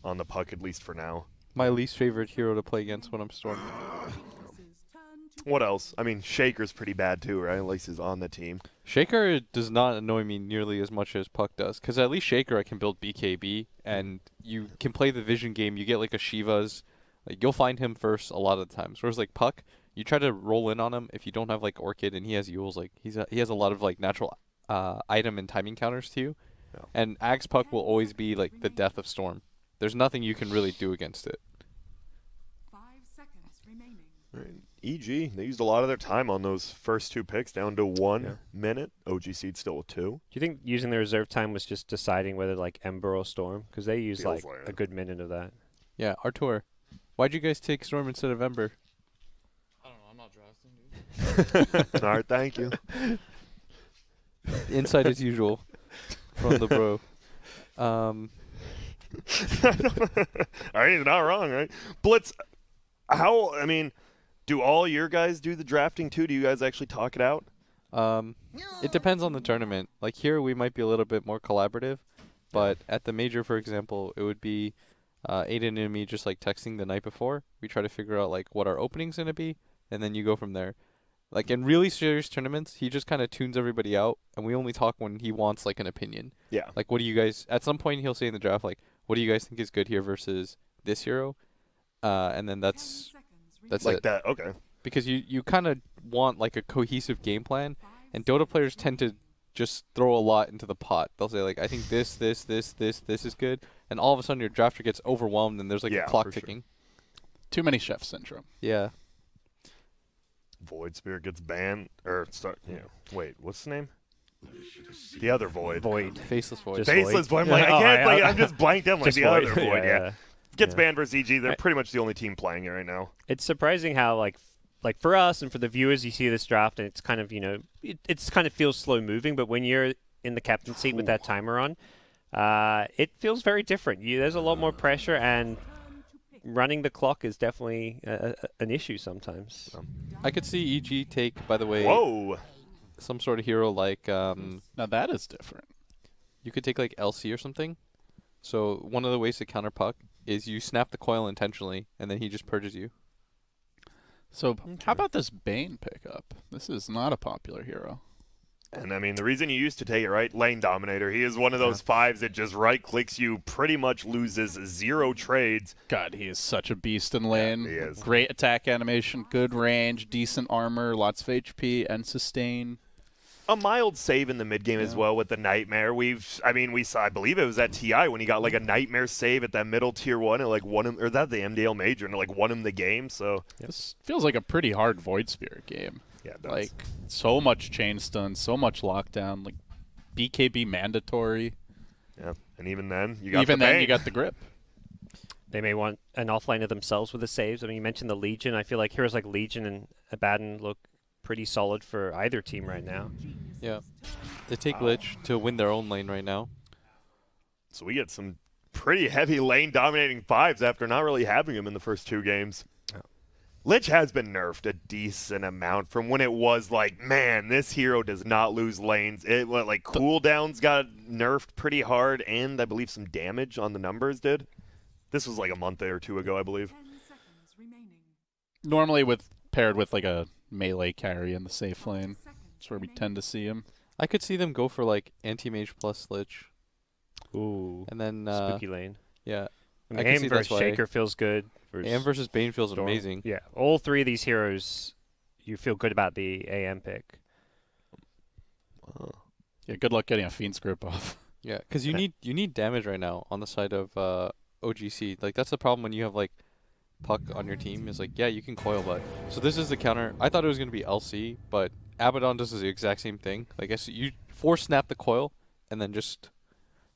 on the puck, at least for now. My least favorite hero to play against when I'm Storm. What else? I mean, Shaker's pretty bad too, right? At least he's on the team. Shaker does not annoy me nearly as much as Puck does, because at least Shaker I can build BKB, and you can play the vision game. You get like a Shiva's, like you'll find him first a lot of the times. Whereas like Puck, you try to roll in on him if you don't have like Orchid and he has Yules, like he has a lot of like natural item and timing counters to you, Yeah. and Axe Puck will always be like the death of Storm. There's nothing you can really do against it. 5 seconds remaining. Right. EG, they used a lot of their time on those first two picks, down to 1 minute. OG Seed still with 2. Do you think using the reserve time was just deciding whether like Ember or Storm? Because they used Feels like like a it. good minute of that. Yeah, Artur, why'd you guys take Storm instead of Ember? I don't know. I'm not drafting, dude. All right, thank you. Inside as usual from the bro. All right, he's not wrong, right? Blitz, how, I mean, do all your guys do the drafting too? Do you guys actually talk it out? It depends on the tournament. Like here, we might be a little bit more collaborative, but at the major, for example, it would be Aiden and me just like texting the night before. We try to figure out like what our opening's gonna be, and then you go from there. Like in really serious tournaments, he just kind of tunes everybody out, and we only talk when he wants like an opinion. Yeah. Like, what do you guys? At some point, he'll say in the draft, like, what do you guys think is good here versus this hero? And then that's Like it. that, okay. Because you kind of want like a cohesive game plan, and Dota players tend to just throw a lot into the pot. They'll say like, I think this is good, and all of a sudden your drafter gets overwhelmed, and there's like Yeah, a clock for sure. ticking. Too many chef syndrome. Yeah. Void Spirit gets banned, or start, wait, what's the name? The other Void. Void. Faceless Void. Just Faceless Void. I'm Yeah. like, I can't Oh, play. yeah. I'm just blanked out. Like Just the Void. other Void, yeah. Gets Yeah. banned versus EG. They're pretty much the only team playing it right now. It's surprising how like for us and for the viewers, you see this draft and it's kind of it's kind of feels slow moving, but when you're in the captain seat with that timer on, it feels very different. There's a lot more pressure, and running the clock is definitely an issue sometimes. I could see EG take, by the way, Whoa. some sort of hero like Now that is different. you could take like LC or something. So one of the ways to counter Puck is you snap the coil intentionally, and then he just purges you. So how about this Bane pickup? This is not a popular hero. And I mean, the reason you used to take it, right? Lane Dominator. He is one of those fives that just right clicks you, pretty much loses 0 trades. God, he is such a beast in lane. he is. Great attack animation, good range, decent armor, lots of HP and sustain. A mild save in the mid game as well with the Nightmare. We saw, I believe it was at TI when he got like a Nightmare save at that middle tier 1 and like won him, or that the MDL major, and it, like won him the game. So This feels like a pretty hard Void Spirit game. yeah, it does. Like so much chain stun, so much lockdown, like BKB mandatory. yeah, and even then you got Even the then Bane. you got the grip. They may want an offlaner themselves with the saves. I mean, you mentioned the Legion. I feel like heroes like Legion and Abaddon look pretty solid for either team right now. Yeah. They take Lich to win their own lane right now. So we get some pretty heavy lane dominating fives after not really having him in the first 2 games. Lich has been nerfed a decent amount from when it was like, man, this hero does not lose lanes. It like cooldowns got nerfed pretty hard, and I believe some damage on the numbers did. This was like a month or 2 ago, I believe. 10 seconds remaining. Normally paired with like a melee carry in the safe lane. That's where we tend to see him. I could see them go for like anti-mage plus Lich. Ooh, And then, spooky lane. yeah. I mean, I can Aim see versus that's why. Shaker feels good. AM versus Bane feels Storm. amazing. Yeah, all 3 of these heroes, you feel good about the AM pick. Yeah, good luck getting a Fiend's grip off. Yeah, because you need damage right now on the side of OGC. Like that's the problem when you have like Puck on your team. Is like, yeah, you can coil, but so this is the counter. I thought it was gonna be LC, but Abaddon does the exact same thing. Like I you force snap the coil and then just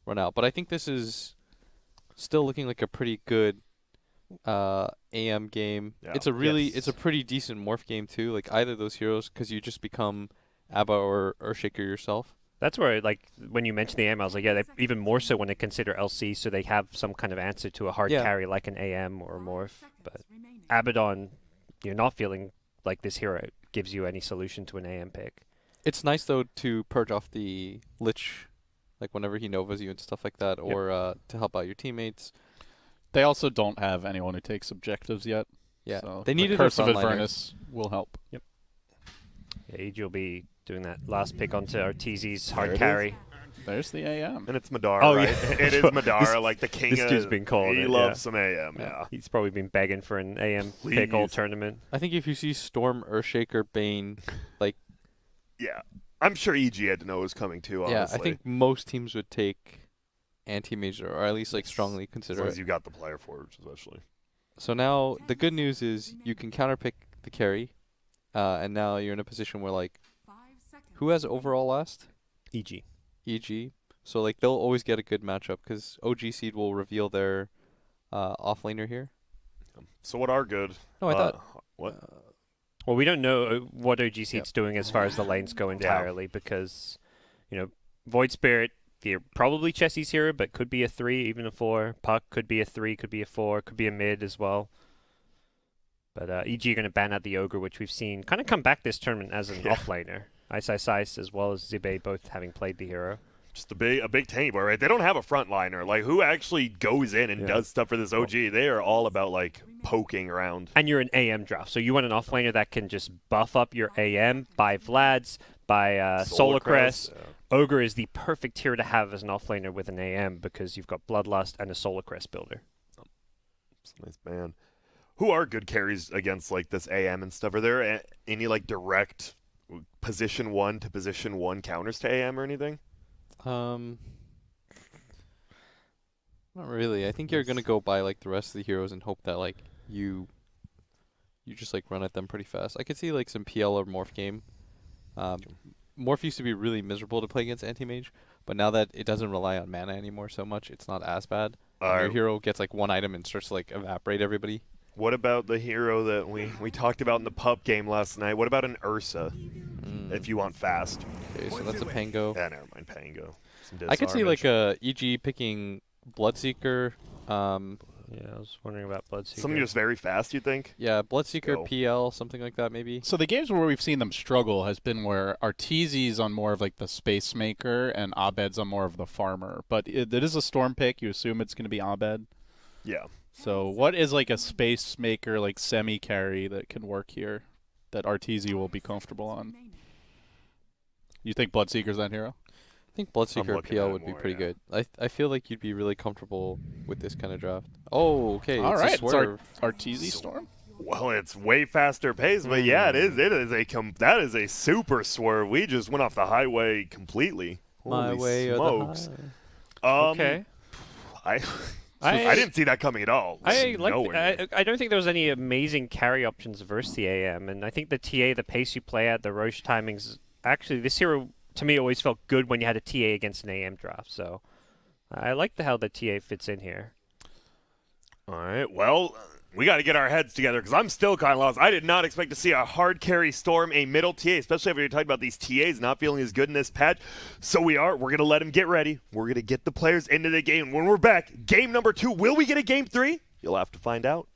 run out. But I think this is still looking like a pretty good AM game. Yeah. It's a pretty decent morph game too. Like either of those heroes, because you just become ABBA or Shaker yourself. That's where, like, when you mentioned the AM, I was like, yeah, even more so when they consider LC, so they have some kind of answer to a hard carry like an AM or a morph. But Abaddon, you're not feeling like this hero gives you any solution to an AM pick. It's nice though to purge off the Lich, like whenever he Novas you and stuff like that, or to help out your teammates. They also don't have anyone who takes objectives yet. Yeah, so they needed Curse a of frontliner. Avernus will help. Yep. Yeah, EG will be doing that last pick onto Arteezy's There hard it carry. There's the AM. And it's Madara, Oh, right? yeah. It is Madara, like the king This of... dude's been called He it, loves some AM, He's probably been begging for an AM pick all Please. tournament. I think if you see Storm, Earthshaker, Bane, like Yeah. I'm sure EG had to know it was coming too, honestly. yeah, I think most teams would take anti-major, or at least like strongly As consider long it. as you got the player for it, especially. So now the good news is you can counterpick the carry, and now you're in a position where like, who has overall last? EG. EG. So like they'll always get a good matchup because OG Seed will reveal their offlaner here. So what are good? No, I thought. What? Well, we don't know what OG Seed's doing as far as the lanes go entirely because, you know, Void Spirit, they're probably Chessie's hero, but could be a 3, even a 4. Puck could be a 3, could be a 4, could be a mid as well. But EG are going to ban out the Ogre, which we've seen kind of come back this tournament as an offlaner. Ice as well as Zibe both having played the hero. Just a big tanky boy, right? They don't have a frontliner. Like, who actually goes in and does stuff for this OG? They are all about, like, poking around. And you're an AM draft, so you want an offlaner that can just buff up your AM, buy Vlads, buy Solar Crest. Ogre is the perfect hero to have as an offlaner with an AM because you've got Bloodlust and a Solar Crest builder. It's a nice ban. Who are good carries against, like, this AM and stuff? Are there any, like, direct position 1 to position 1 counters to AM or anything? Not really. I think you're gonna go by like the rest of the heroes and hope that like you just like run at them pretty fast. I could see like some PL or Morph game. Morph used to be really miserable to play against anti-mage, but now that it doesn't rely on mana anymore so much, it's not as bad. Your hero gets like one item and starts to like evaporate everybody. What about the hero that we talked about in the pup game last night? What about an Ursa, if you want fast? Okay, so that's a Pango. Yeah, never mind, Pango. I could see like a EG picking Bloodseeker. Yeah, I was wondering about Bloodseeker. Something just very fast, you think? Yeah, Bloodseeker, PL, something like that maybe. So the games where we've seen them struggle has been where Arteezy's on more of like the space maker and Abed's on more of the farmer. But it is a storm pick. You assume it's going to be Abed. Yeah. So what is like a space maker, like semi-carry that can work here that Arteezy will be comfortable on? You think Bloodseeker's that hero? I think Bloodseeker looking PL at it would be more, pretty yeah. good. I feel like you'd be really comfortable with this kind of draft. Oh, okay. All it's right, a swerve. it's Arteezy Storm. Well, it's way faster pace, but yeah, it is. That is a super swerve. We just went off the highway completely. My Holy way smokes. or the highway. Okay. I didn't see that coming at all. I Nowhere. don't think there was any amazing carry options versus the AM, and I think the TA, the pace you play at, the Roche timings. Actually, this hero to me always felt good when you had a TA against an AM draft. So I like how the TA fits in here. All right. Well, we got to get our heads together because I'm still kind of lost. I did not expect to see a hard carry Storm, a middle TA, especially after you're talking about these TAs not feeling as good in this patch. So we're going to let them get ready. We're going to get the players into the game. When we're back, game number 2. Will we get a game 3? You'll have to find out.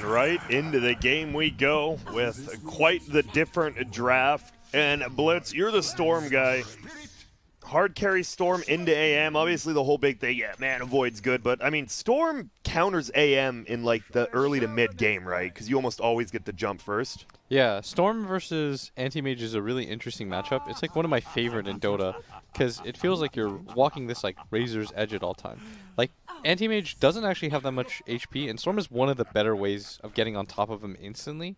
right into the game we go with quite the different draft. And Blitz, you're the Storm guy. Hard carry Storm into AM. Obviously, the whole big thing, yeah, Mana Void's good. But, I mean, Storm counters AM in, like, the early to mid game, right? Because you almost always get the jump first. Yeah, Storm versus Anti-Mage is a really interesting matchup. It's like one of my favorite in Dota because it feels like you're walking this like razor's edge at all time. Like Anti-Mage doesn't actually have that much HP, and Storm is one of the better ways of getting on top of him instantly.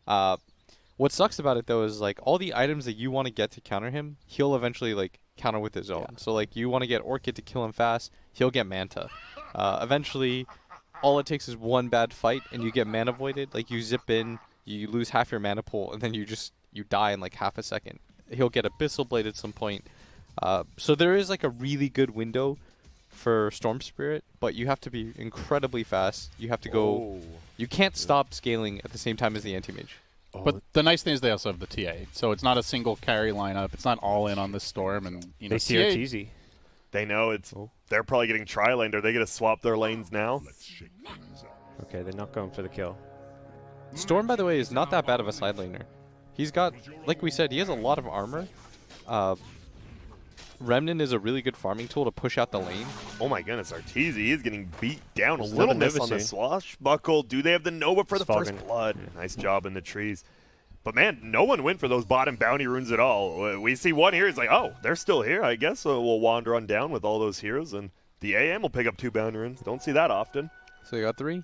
What sucks about it though is like all the items that you want to get to counter him, he'll eventually like counter with his own. Yeah. So like you want to get Orchid to kill him fast, he'll get Manta. Eventually, all it takes is one bad fight and you get mana voided. Like you zip in, you lose half your mana pool, and then you die in like half a second. He'll get Abyssal Blade at some point. So there is like a really good window for Storm Spirit, but you have to be incredibly fast. You have to go. You can't stop scaling at the same time as the Anti-Mage. But the nice thing is they also have the TA, so it's not a single carry lineup. It's not all in on the Storm, and you know, they see it's easy. They know it's. They're probably getting tri-laned. Are they going to swap their lanes now? Okay, they're not going for the kill. Storm, by the way, is not that bad of a side laner. He's got, like we said, he has a lot of armor. Remnant is a really good farming tool to push out the lane. Oh my goodness, Arteezy is getting beat down. A little miss on the swashbuckle. Do they have the Nova for the first blood? Nice job in the trees. But man, no one went for those bottom bounty runes at all. We see one here. It's like, oh, they're still here. I guess we'll wander on down with all those heroes, and the AM will pick up 2 bounty runes. Don't see that often. So you got 3?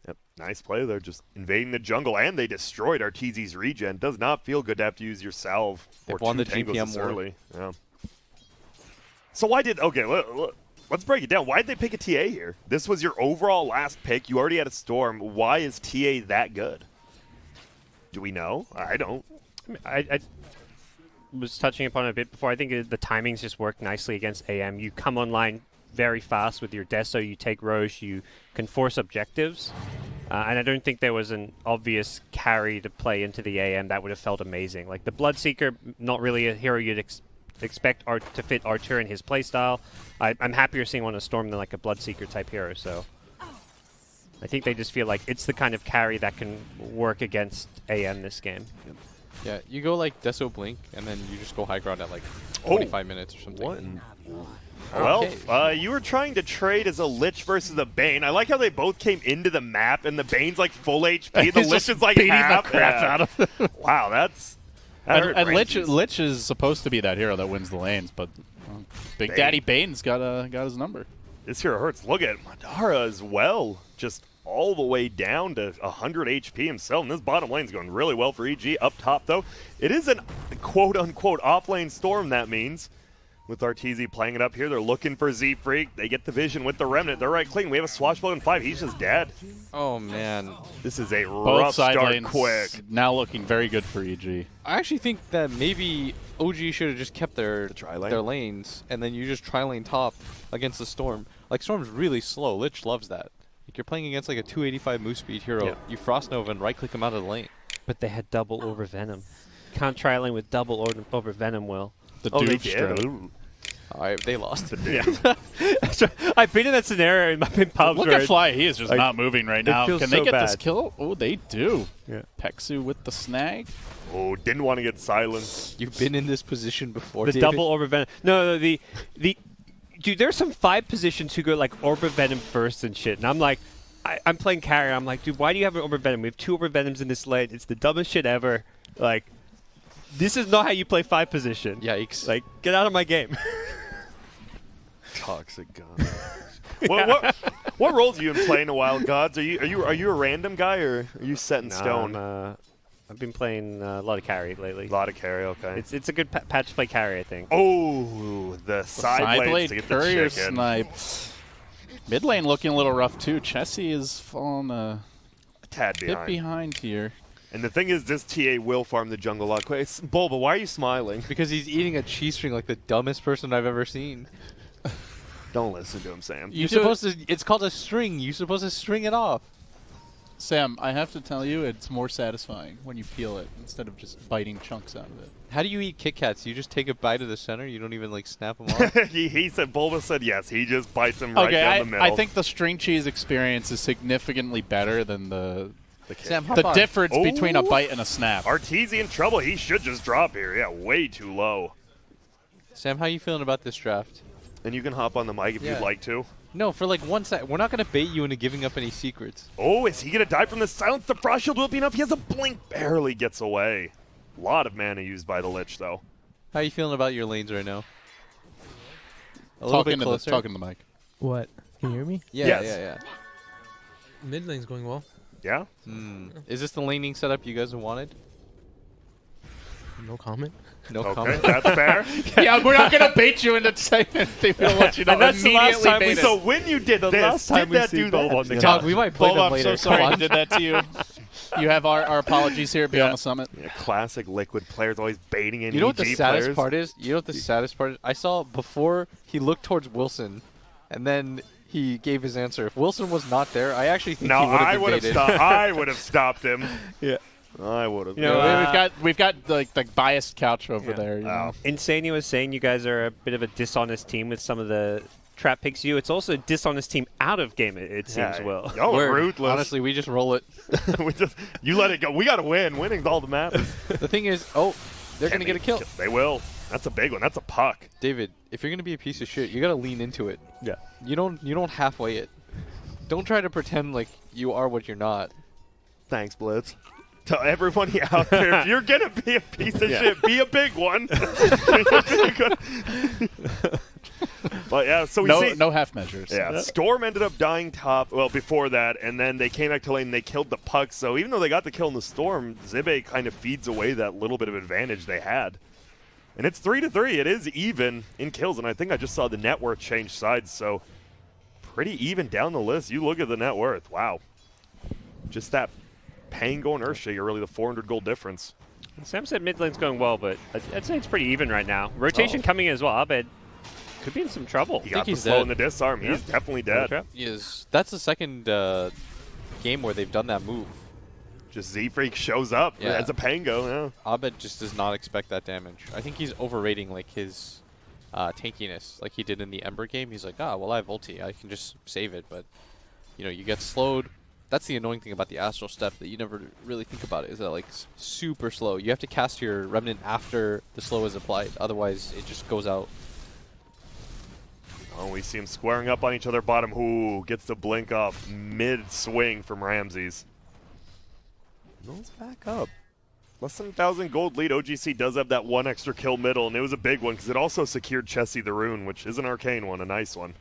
Yep, nice play. They're just invading the jungle, and they destroyed Arteezy's regen. Does not feel good to have to use your salve. They've won the GPM war. Early. Yeah. So why did, okay, let's break it down. Why did they pick a TA here? This was your overall last pick. You already had a Storm. Why is TA that good? Do we know? I don't. I was touching upon it a bit before. I think the timings just work nicely against AM. You come online very fast with your Deso, you take Roche, you can force objectives. And I don't think there was an obvious carry to play into the AM that would have felt amazing. Like the Bloodseeker, not really a hero you'd expect to fit Archer in his playstyle. I'm happier seeing one of Storm than like a Bloodseeker type hero, so I think they just feel like it's the kind of carry that can work against AM this game. Yeah, you go like Deso Blink, and then you just go high ground at like 25 minutes or something. Well, you were trying to trade as a Lich versus a Bane. I like how they both came into the map, and the Bane's like full HP. The Lich is like half. The crap out of him. Wow, that's... And Lich is supposed to be that hero that wins the lanes, but Big Daddy Bane's got his number. This hero hurts. Look at Madara as well, just all the way down to 100 HP himself. And this bottom lane's going really well for EG. Up top, though, it is an quote-unquote off-lane Storm, that means. With Arteezy playing it up here, they're looking for Z-Freak. They get the vision with the Remnant. They're right clicking. We have a Swashbuckle in 5. He's just dead. Oh, man. This is a Both rough side start lanes quick. Now looking very good for EG. I actually think that maybe OG should have just kept their lanes, and then you just tri-lane top against the Storm. Like, Storm's really slow. Lich loves that. Like, you're playing against like a 285 move speed hero. Yeah. You Frost Nova and right-click him out of the lane. But they had double over Venom. Can't tri-lane with double over Venom, Will. The Doomstroke. They lost. I've been in that scenario in pubs. Look at Fly. He is just not moving right now. Can they get this kill? Oh, they do. Yeah. Peksu with the snag. Oh, didn't want to get silenced. You've been in this position before, The David. double Orb of Venom. No, the dude, there's some 5 positions who go like Orb of Venom first and shit. And I'm like, I'm playing carry. I'm like, dude, why do you have an Orb of Venom? We have 2 Orb of Venoms in this lane. It's the dumbest shit ever. Like, this is not how you play 5 position. Yikes. Like, get out of my game. Toxic God. What roles are you in playing a Wild Gods? Are you a random guy, or are you set in stone? I've been playing a lot of carry lately. A lot of carry, okay. It's a good patch to play carry, I think. Oh, the side blades to get the courier chicken. snipe. Mid lane looking a little rough too. Chessie is falling a tad bit behind here. And the thing is, this TA will farm the jungle a lot quick. Bulba, why are you smiling? Because he's eating a cheese string like the dumbest person I've ever seen. Don't listen to him, Sam. You're supposed to. It's called a string. You're supposed to string it off. Sam, I have to tell you, it's more satisfying when you peel it instead of just biting chunks out of it. How do you eat Kit Kats? You just take a bite of the center? You don't even like snap them off? he said, Bulba said yes. He just bites them right down the middle. I think the string cheese experience is significantly better than the Sam, hop The on. difference between a Oh. bite and a snap. Arteezy in trouble. He should just drop here. Yeah, way too low. Sam, how you feeling about this draft? And you can hop on the mic if Yeah. you'd like to. No, for like 1 sec. We're not going to bait you into giving up any secrets. Oh, is he going to die from the silence? The frost shield will be enough. He has a blink. Barely gets away. A lot of mana used by the Lich, though. How you feeling about your lanes right now? A little bit closer. Talking to the mic. What? Can you hear me? Yeah, Yes. yeah. Mid lane's going well. Yeah? Is this the laning setup you guys wanted? No comment. No Okay, comment. that's fair. Yeah, we're not gonna bait you into saying anything. We'll let you know. And that's the last Immediately time we bait So us. when you did The this, last time did we that see do Bob that? on the Dog, we might play Bob, them I'm later. so sorry Come we on. did that to you. You have our apologies here. Be on the summit. Yeah, classic Liquid players always baiting in You know what the EG saddest players. part is? You know what the saddest part is? I saw before he looked towards Wilson, and then he gave his answer. If Wilson was not there, I actually think No, he would have I been would have baited. stopped. I would have stopped him. Yeah. I would have. You know, we've got like the biased couch over Yeah. there. You know? Insania was saying you guys are a bit of a dishonest team with some of the trap picks you. It's also a dishonest team out of game, it seems well. Y'all are Word. ruthless. Honestly, we just roll it. You let it go. We got to win. Winning's all that matters. The thing is, they're going to get a kill. They will. That's a big one. That's a puck. David, if you're going to be a piece of shit, you got to lean into it. Yeah. You don't halfway it. Don't try to pretend like you are what you're not. Thanks, Blitz. To everyone out there, if you're going to be a piece of shit, be a big one. But yeah, so we see no half measures. Yeah, Storm ended up dying top, well, before that, and then they came back to lane and they killed the puck. So even though they got the kill in the Storm, Zibe kind of feeds away that little bit of advantage they had. And it's 3-3. It is even in kills, and I think I just saw the net worth change sides, so pretty even down the list. You look at the net worth. Wow. Just that Pango and Earthshake are really the 400 gold difference. Sam said mid lane's going well, but I'd say it's pretty even right now. Rotation coming in as well. Abed could be in some trouble. He got the he's slow dead. and the disarm. He's definitely dead. That's the second game where they've done that move. Just Z-Freak shows up as a Pango. Yeah. Abed just does not expect that damage. I think he's overrating like his tankiness, like he did in the Ember game. He's like, well, I have ulti, I can just save it. But you get slowed. That's the annoying thing about the Astral Step that you never really think about it, is that like super slow. You have to cast your Remnant after the slow is applied, otherwise it just goes out. Oh, we see him squaring up on each other bottom. Ooh, gets the blink off mid-swing from Ramses. Goes back up. Less than 1,000 gold lead. OGC does have that one extra kill middle, and it was a big one because it also secured Chessie the Rune, which is an arcane one, a nice one.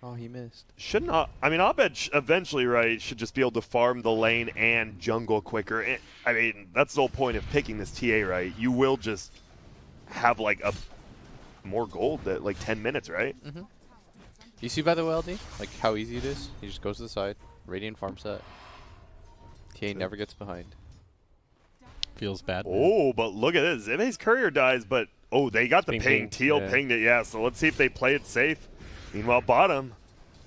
Oh, he missed. Should not. I mean, Abed eventually, right, should just be able to farm the lane and jungle quicker. I mean, that's the whole point of picking this TA, right? You will just have like a more gold at like 10 minutes, right? Mm-hmm. Do you see, by the way, LD, like how easy it is? He just goes to the side, Radiant farms that. TA never gets behind. Feels bad. Oh, but look at this. Zibe's courier dies, but they got the Ping, ping. ping. Teal Yeah. pinged it, so let's see if they play it safe. Meanwhile, bottom,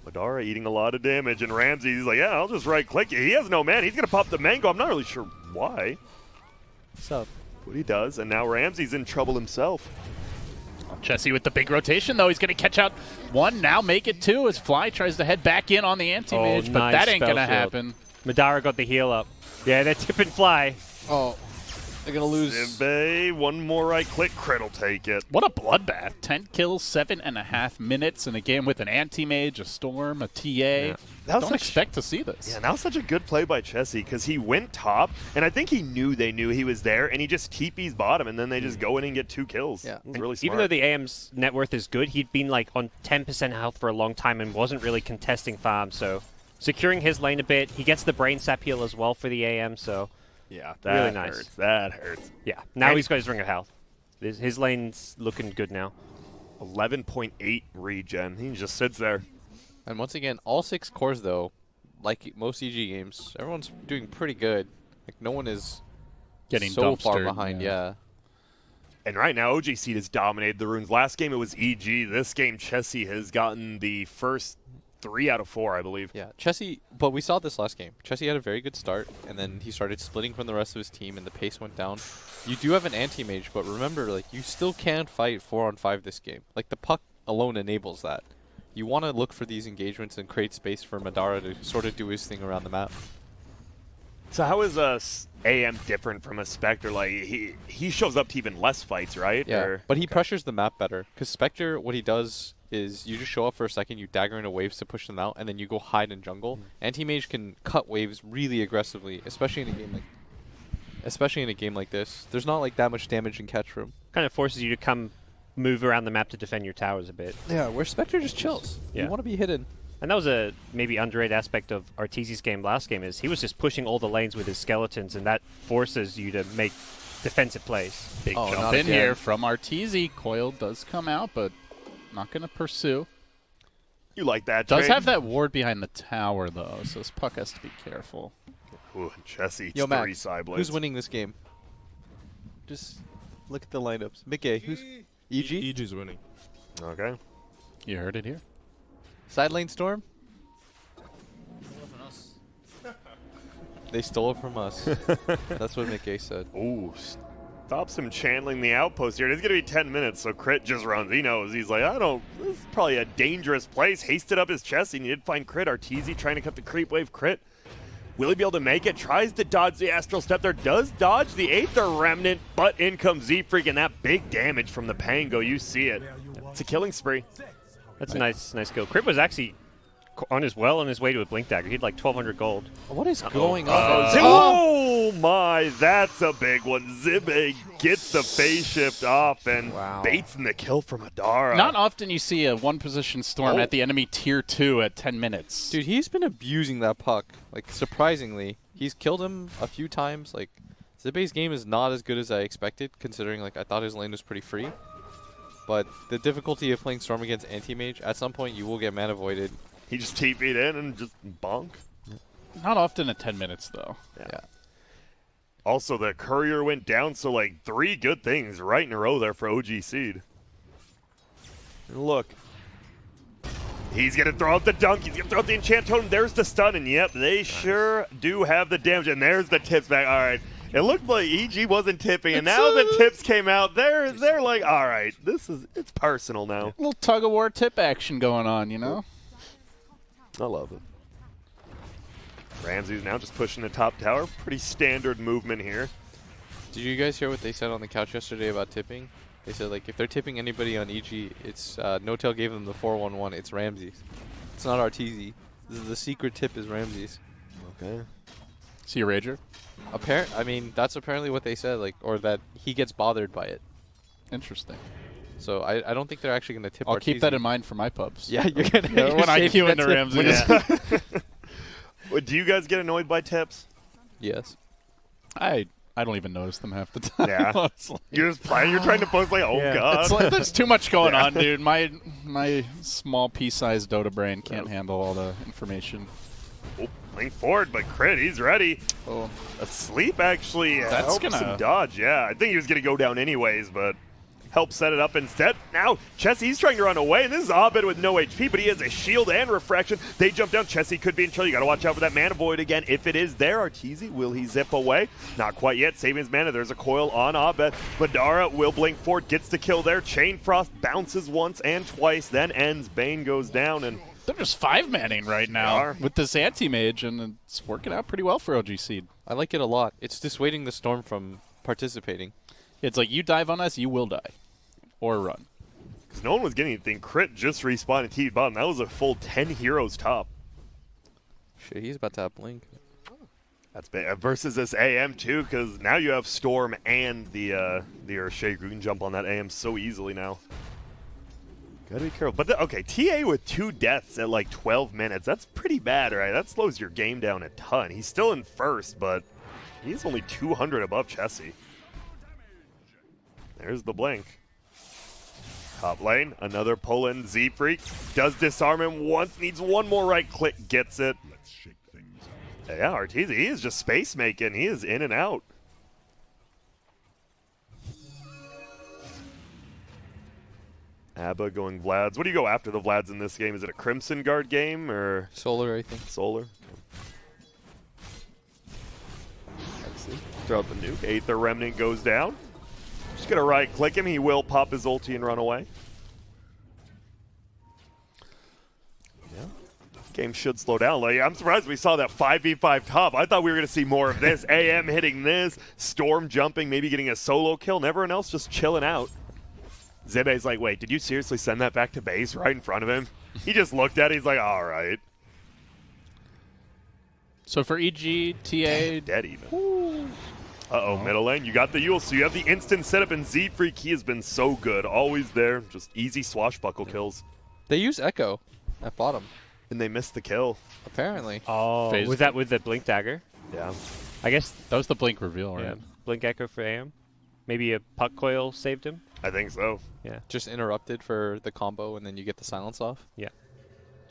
Madara eating a lot of damage, and Ramsey, he's like, I'll just right-click it. He has no man. He's going to pop the mango. I'm not really sure why. What's up? But he does, and now Ramsey's in trouble himself. Chessie with the big rotation, though. He's going to catch out one, now make it two as Fly tries to head back in on the anti-mage, but nice that ain't going to spell shield. happen. Madara got the heal up. Yeah, they're tipping Fly. Oh, they're going to lose. Zibe, one more right-click, crit will take it. What a bloodbath. 10 kills, 7.5 minutes in a game with an anti-mage, a Storm, a TA. Don't expect to see this. Yeah, now such a good play by Chessie because he went top, and I think he knew they knew he was there, and he just TP's bottom, and then they just go in and get 2 kills. Yeah. It was really smart. Even though the AM's net worth is good, he'd been like on 10% health for a long time and wasn't really contesting farm, so securing his lane a bit. He gets the brain sap heal as well for the AM, so yeah, really that nice. hurts. That hurts. Yeah, now And he's got his ring of health. His lane's looking good now. 11.8 regen. He just sits there. And once again, all 6 cores, though, like most EG games, everyone's doing pretty good. Like, no one is Getting so far dumpstered, behind, yeah. And right now, OGC has dominated the runes. Last game, it was EG. This game, Chessie has gotten the first 3 out of 4, I believe. Yeah, Chessie, but we saw this last game. Chessie had a very good start, and then he started splitting from the rest of his team, and the pace went down. You do have an anti-mage, but remember, like, you still can fight 4-on-5 this game. Like, the puck alone enables that. you want to look for these engagements and create space for Madara to sort of do his thing around the map. So how is AM different from a Spectre? Like he shows up to even less fights, right? Yeah, but he pressures the map better. Because Spectre, what he does is you just show up for a second, you dagger into waves to push them out, and then you go hide in jungle. Anti-Mage can cut waves really aggressively, especially in a game like this. There's not like that much damage in catch room. Kind of forces you to come move around the map to defend your towers a bit. Yeah, where Spectre just chills. Yeah. You want to be hidden. And that was a maybe underrated aspect of Arteezy's game last game, is he was just pushing all the lanes with his skeletons, and that forces you to make defensive plays. Big jump in here from Arteezy. Coil does come out, but not going to pursue. You like that Does trade? have that ward behind the tower, though, so this puck has to be careful. Ooh, Chess eats Yo, Mac, 3 side blades. who's winning this game? Just look at the lineups. Mickey, who's EG? EG's winning. Okay. You heard it here. Side lane Storm? They stole it from us. That's what Mickey said. Ooh, stops him channeling the outpost here. It's going to be 10 minutes, so Crit just runs. He knows. He's like, this is probably a dangerous place. Hasted up his chest. He did find Crit. Arteezy trying to cut the creep wave. Crit. Will he be able to make it? Tries to dodge the Astral Step there. Does dodge the Aether Remnant, but in comes Z-Freak, and that big damage from the Pango. You see it. It's a killing spree. That's a nice kill. Crit was actually on his way to a Blink Dagger. He had like 1,200 gold. What is going on? Oh my, that's a big one. Zibbe gets the phase shift off and baits in the kill from Madara. Not often you see a one-position Storm at the enemy tier 2 at 10 minutes. Dude, he's been abusing that puck. Like, surprisingly. He's killed him a few times. Like, Zibbe's game is not as good as I expected, considering, like, I thought his lane was pretty free. But the difficulty of playing Storm against Anti-Mage, at some point you will get mana voided. He just TP'd in and just bonk. Not often at 10 minutes, though. Yeah. Also, the Courier went down, so like 3 good things right in a row there for OG Seed. And look. He's going to throw out the dunk. He's going to throw out the enchant totem. There's the stun, and yep, they sure do have the damage. And there's the tips back. All right. It looked like EG wasn't tipping, and now the tips came out. They're like, all right, it's personal now. A little tug-of-war tip action going on, you know? I love it. Ramsey's now just pushing the top tower. Pretty standard movement here. Did you guys hear what they said on the couch yesterday about tipping? They said, like, if they're tipping anybody on EG, it's No-Tail gave them the 4-1-1. It's Ramsey's. It's not Arteezy. The secret tip is Ramsey's. Okay. See a Rager? I mean, that's apparently what they said, like, or that he gets bothered by it. Interesting. So I don't think they're actually going to tip I'll Arteezy. keep that in mind for my pubs. Yeah, you're going to. When I queue into Ramsey. Do you guys get annoyed by tips? Yes. I don't even notice them half the time. Yeah. Honestly. You're just playing. You're trying to post like, oh god. It's like, there's too much going on, dude. My small pea-sized Dota brain can't handle all the information. Oh, playing forward, but Crit, he's ready. Oh, Asleep actually helps gonna him dodge. Yeah, I think he was gonna go down anyways, but help set it up instead. Now, Chessie, he's trying to run away, and this is Abed with no HP, but he has a shield and refraction. They jump down. Chessie could be in trouble. You gotta watch out for that mana void again. If it is there, Arteezy, will he zip away? Not quite yet. Saving his mana. There's a coil on Abed. Madara will blink forward, gets the kill there. Chain Frost bounces once and twice, then ends. Bane goes down, and they're just 5-manning right now with this anti-mage, and it's working out pretty well for OG Seed. I like it a lot. It's dissuading the Storm from participating. It's like, you dive on us, you will die. Or run. Because no one was getting anything. Crit just respawned and T bottom. That was a full 10 heroes top. Shit, he's about to have Blink. That's big. Versus this AM too, because now you have Storm and the Urshaker who can jump on that AM so easily now. Gotta be careful. But okay, TA with 2 deaths at like 12 minutes. That's pretty bad, right? That slows your game down a ton. He's still in first, but he's only 200 above Chessie. There's the blink. Top lane, another pull-in. Z-Freak does disarm him once, needs one more right click, gets it. Yeah, Arteezy, he is just space making. He is in and out. Abba going Vlads. What do you go after the Vlads in this game? Is it a Crimson Guard game or Solar, I think. Solar? Throw out the nuke. Aether Remnant goes down. Just gonna right click him. He will pop his ulti and run away. Game should slow down. Like, I'm surprised we saw that 5v5 top. I thought we were going to see more of this. AM hitting this, Storm jumping, maybe getting a solo kill, and everyone else just chilling out. Zibe's like, wait, did you seriously send that back to base right in front of him? He just looked at it. He's like, all right. So for EG, TA... Dead even. Uh-oh, middle lane. You got the Yule, so you have the instant setup, and Z-Freak, he has been so good. Always there. Just easy swashbuckle kills. They use Echo at bottom. And they missed the kill. Apparently. Oh, was that with the Blink Dagger? Yeah. I guess that was the Blink reveal, right? Yeah. Blink Echo for AM. Maybe a puck coil saved him? I think so. Yeah. Just interrupted for the combo, and then you get the silence off. Yeah.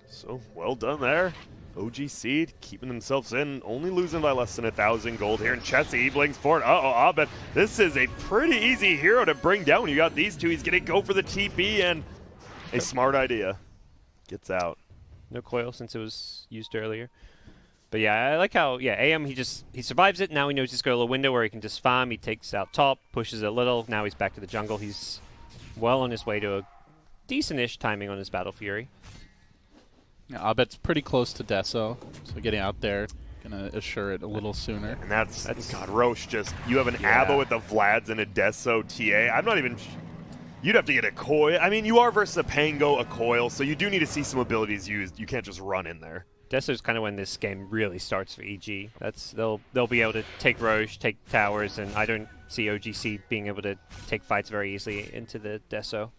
So, well done there. OG Seed keeping themselves in, only losing by less than 1,000 gold here. And Chessie, he blinks forward. Uh-oh, Abed. This is a pretty easy hero to bring down when you got these two. He's going to go for the TP, and a smart idea. Gets out. No coil since it was used earlier. But yeah, I like how, AM, he survives it. Now he knows he's got a little window where he can just farm. He takes out top, pushes a little. Now he's back to the jungle. He's well on his way to a decent-ish timing on his Battle Fury. Yeah, Abed's pretty close to Deso, so getting out there, gonna assure it a little sooner. And that's God, Roche just, you have an Abo with the Vlads and a Deso TA. I'm not even... You'd have to get a coil. I mean, you are versus a Pango, a coil, so you do need to see some abilities used. You can't just run in there. Deso's kind of when this game really starts for EG. They'll be able to take Roche, take towers, and I don't see OGC being able to take fights very easily into the Deso.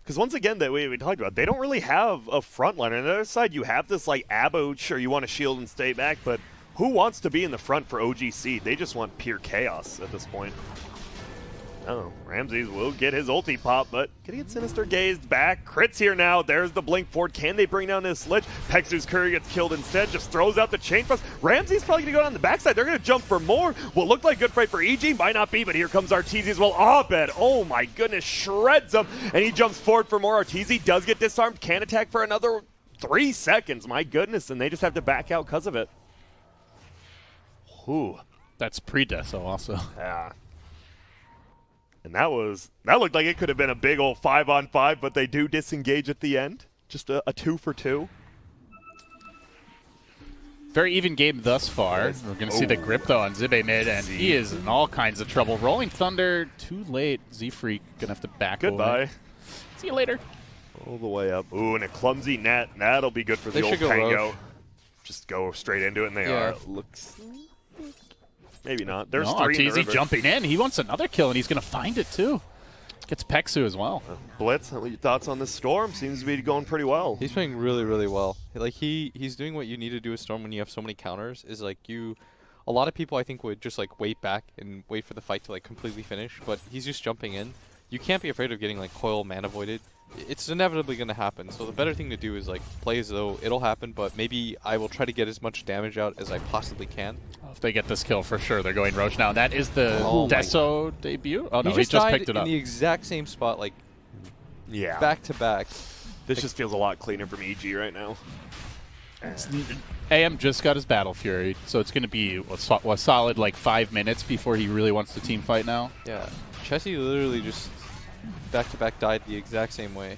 Because once again, that we talked about, they don't really have a frontliner. On the other side, you have this like Abo, sure, you want to shield and stay back, but who wants to be in the front for OGC? They just want pure chaos at this point. Oh, Ramses will get his ulti pop, but can he get Sinister Gazed back? Crit's here now. There's the blink forward. Can they bring down this Lich? Pexu's Curry gets killed instead. Just throws out the chain thrust. Ramses probably going to go down the backside. They're going to jump for more. What looked like good fight for EG might not be, but here comes Arteezy as well. Abed, oh my goodness, shreds him, and he jumps forward for more. Arteezy does get disarmed. Can attack for another 3 seconds. My goodness, and they just have to back out because of it. Whew. That's pre-Deso also. Yeah. And that looked like it could have been a big old 5-on-5, but they do disengage at the end. Just a 2 for 2. Very even game thus far. We're going to see the grip, though, on Zibe mid, and he is in all kinds of trouble. Rolling Thunder, too late. Z-Freak going to have to back Goodbye. away. See you later. All the way up. Ooh, and a clumsy net. That'll be good for the old Pango. Just go straight into it, and they are. Looks... Maybe not. There's 3 in the river. Jumping in. He wants another kill, and he's going to find it, too. Gets Pexu as well. Blitz, what are your thoughts on this Storm? Seems to be going pretty well. He's playing really, really well. Like, he's doing what you need to do with Storm when you have so many counters, is like a lot of people I think would just like wait back and wait for the fight to like completely finish, but he's just jumping in. You can't be afraid of getting like coil mana voided. It's inevitably going to happen, so the better thing to do is like play as though it'll happen, but maybe I will try to get as much damage out as I possibly can. If they get this kill, for sure, they're going Roche now. That is the Deso debut? Oh, no, he just picked it up. in the exact same spot, like back to back. This just feels a lot cleaner from EG right now. AM just got his Battle Fury, so it's going to be a solid like 5 minutes before he really wants to team fight now. Yeah, Chessie literally just back-to-back died the exact same way.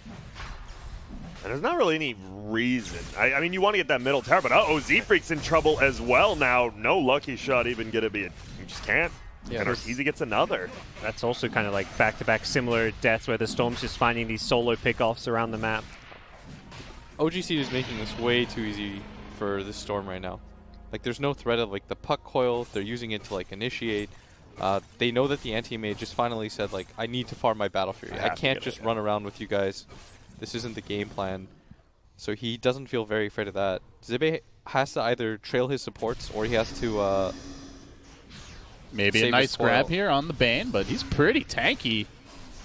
And there's not really any reason. I mean, you want to get that middle tower, but uh-oh, Z-Freak's in trouble as well now. No lucky shot even going to be. You just can't. Yeah, and Arteezy gets another. That's also kind of like back-to-back similar deaths where the Storm's just finding these solo pickoffs around the map. OGC is making this way too easy for this Storm right now. Like, there's no threat of like the puck coil. They're using it to like initiate. They know that the anti-mage just finally said like, I need to farm my Battle Fury. I can't just run around with you guys. This isn't the game plan. So he doesn't feel very afraid of that. Zibe has to either trail his supports or he has to maybe a nice grab here on the Bane, but he's pretty tanky.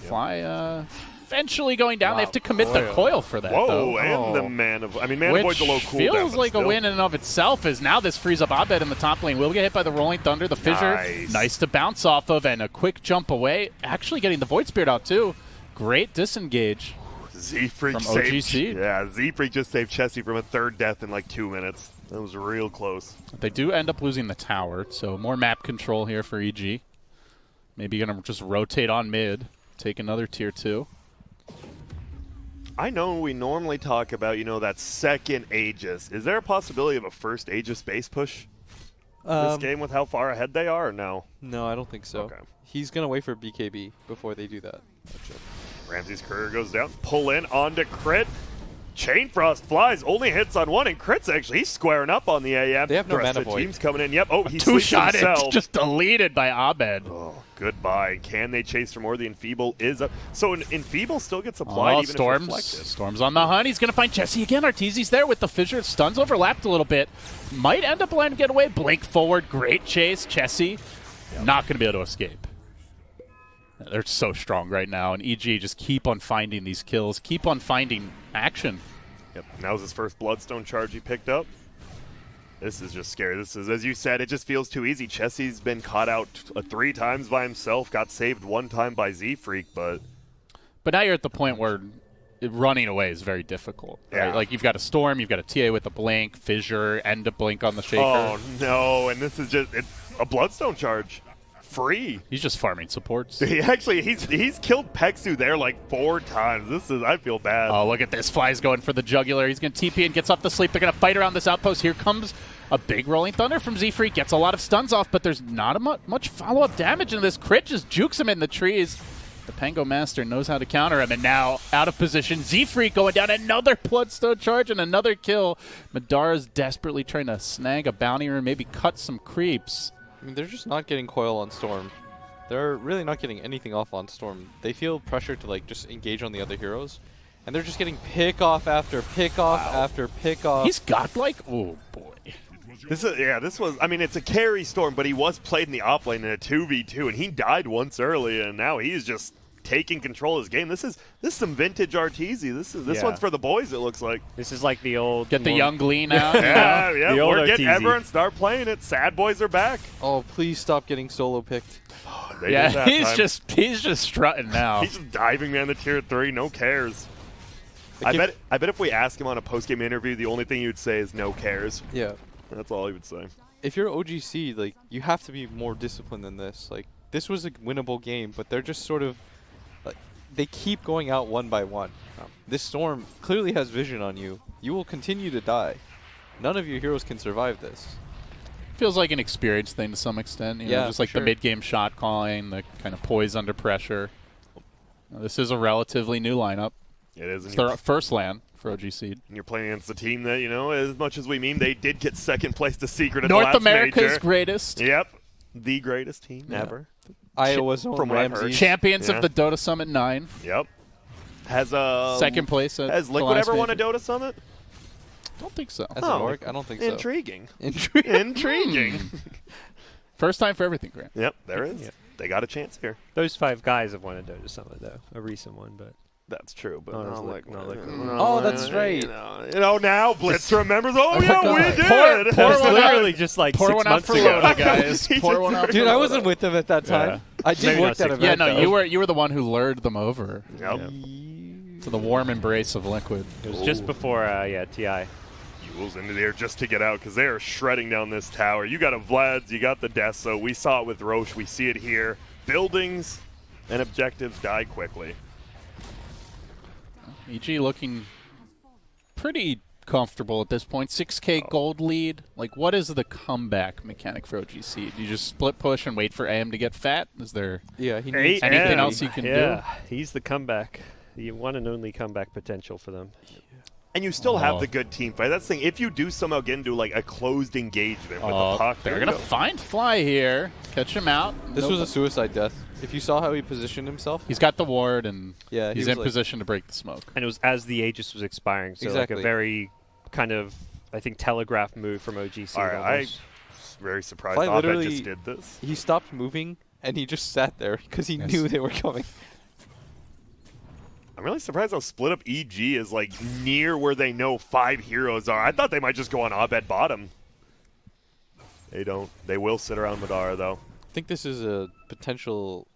Fly eventually going down. They have to commit the coil for that, though. And the Man Void's a low cooldown. Feels like a win in and of itself, as now this frees up Abed in the top lane. Will get hit by the Rolling Thunder. The Fissure, nice to bounce off of, and a quick jump away. Actually getting the Void Spirit out, too. Great disengage. Z-Freak saved. Yeah, Z-Freak just saved Chessie from a 3rd death in like 2 minutes. That was real close. They do end up losing the tower, so more map control here for EG. Maybe going to just rotate on mid, take another tier 2. I know we normally talk about, you know, that second Aegis. Is there a possibility of a first Aegis base push this game with how far ahead they are, or no? No, I don't think so. Okay. He's going to wait for BKB before they do that. Ramsey's courier goes down. Pull in onto Crit. Chain Frost flies, only hits on one, and Crit's actually, he's squaring up on the AM. They have no the rest mana of the void. team's coming in. Yep. Oh, he Two-shot himself. it, just deleted by Abed. Oh, goodbye. Can they chase for more? The Enfeeble is up. So Enfeeble still gets applied even if reflected. Storm's on the hunt. He's going to find Jesse again. Arteezy's there with the fissure. Stuns overlapped a little bit. Might end up letting him get away. Blink forward. Great chase. Chessie not going to be able to escape. They're so strong right now, and EG just keep on finding these kills, keep on finding action. Yep. Now's his first Bloodstone charge he picked up. This is just scary. This is, as you said, it just feels too easy. Chessie's been caught out 3 times by himself, got saved 1 time by Z-Freak, but now you're at the point where running away is very difficult. Right? Yeah. Like, you've got a Storm, you've got a TA with a Blink, Fissure, and a Blink on the Shaker. oh no, and this is just a Bloodstone charge. Free. He's just farming supports. He actually, he's killed Peksu there like 4 times. This is, I feel bad. Oh, look at this. Fly's going for the jugular. He's going to TP and gets off the sleep. They're going to fight around this outpost. Here comes a big Rolling Thunder from Z-Freak. Gets a lot of stuns off, but there's not much follow-up damage in this. Crit just jukes him in the trees. The Pango Master knows how to counter him, and now out of position. Z-Freak going down. Another Bloodstone charge and another kill. Madara's desperately trying to snag a bounty or maybe cut some creeps. I mean, they're just not getting coil on Storm. They're really not getting anything off on Storm. They feel pressure to like just engage on the other heroes, and they're just getting pick off after pick off after pick off. He's got like, oh boy. This was, I mean, it's a carry Storm, but he was played in the off lane in a 2v2, and he died once early, and now he's just taking control of his game. This is some vintage Arteezy. This one's for the boys, it looks like. This is like the old... Get the young Glean out. Yeah, The old we're getting Arteezy. everyone start playing it. Sad boys are back. Oh, please stop getting solo picked. They did Yeah, that time. he's just strutting now. He's just diving man the tier 3, no cares. I bet if we ask him on a post-game interview, the only thing he would say is no cares. Yeah. That's all he would say. If you're OGC, like, you have to be more disciplined than this. Like, this was a winnable game, but they're just sort of, like, they keep going out one by one. This Storm clearly has vision on you. You will continue to die. None of your heroes can survive this. Feels like an experience thing to some extent. You know, just like the mid-game shot calling, the kind of poise under pressure. This is a relatively new lineup. It is. It's their first LAN for OGC. And you're playing against the team that, you know, as much as we mean, they did get second place to Secret at North the last America's major. greatest. Yep. The greatest team ever. Iowa's own From what I've Ramsey. heard. Champions of the Dota Summit 9. Yep. Has second place at Has the Liquid last ever won a major. Dota Summit? Don't think so. As an org? I don't think so. Intriguing. Intriguing. First time for everything, Grant. Yep, there is. Yep. They got a chance here. Those 5 guys have won a Dota Summit, though. A recent one, but... That's true, but No, not it's like, not like- Oh, that's right. You know, now Blitz remembers. Oh, yeah, forgot. we did. Pour That one was out. literally just like Pour 6 one out months for ago. Lona, guys. He Pour just one out for Dude, I Lona. wasn't with them at that time. Yeah. I did Maybe work not that 6 event. Yeah, no, though. you were the one who lured them over Yep. to the warm embrace of Liquid. It was just before, TI. Yules into the air just to get out because they are shredding down this tower. You got a Vlad's, you got the Deso. We saw it with Roche. We see it here. Buildings and objectives die quickly. EG looking pretty comfortable at this point. 6K gold lead. Like, what is the comeback mechanic for OGC? Do you just split push and wait for AM to get fat? Is there Yeah, he needs anything else you can do? He's the comeback. The one and only comeback potential for them. And you still have the good team fight. That's the thing. If you do somehow get into like a closed engagement with the puck, they're going to find Fly here. Catch him out. This was a suicide death. If you saw how he positioned himself. He's got the ward, and Yeah, he he's was in like- position to break the smoke. And it was as the Aegis was expiring, so like Exactly. a very kind of, I think, telegraph move from OGC. All right, I'm almost. very surprised Fly Abed literally- just did this. He stopped moving, and he just sat there because he knew they were coming. I'm really surprised how split up EG is like near where they know 5 heroes are. I thought they might just go on Abed bottom. They don't. They will sit around Madara though. I think this is a potential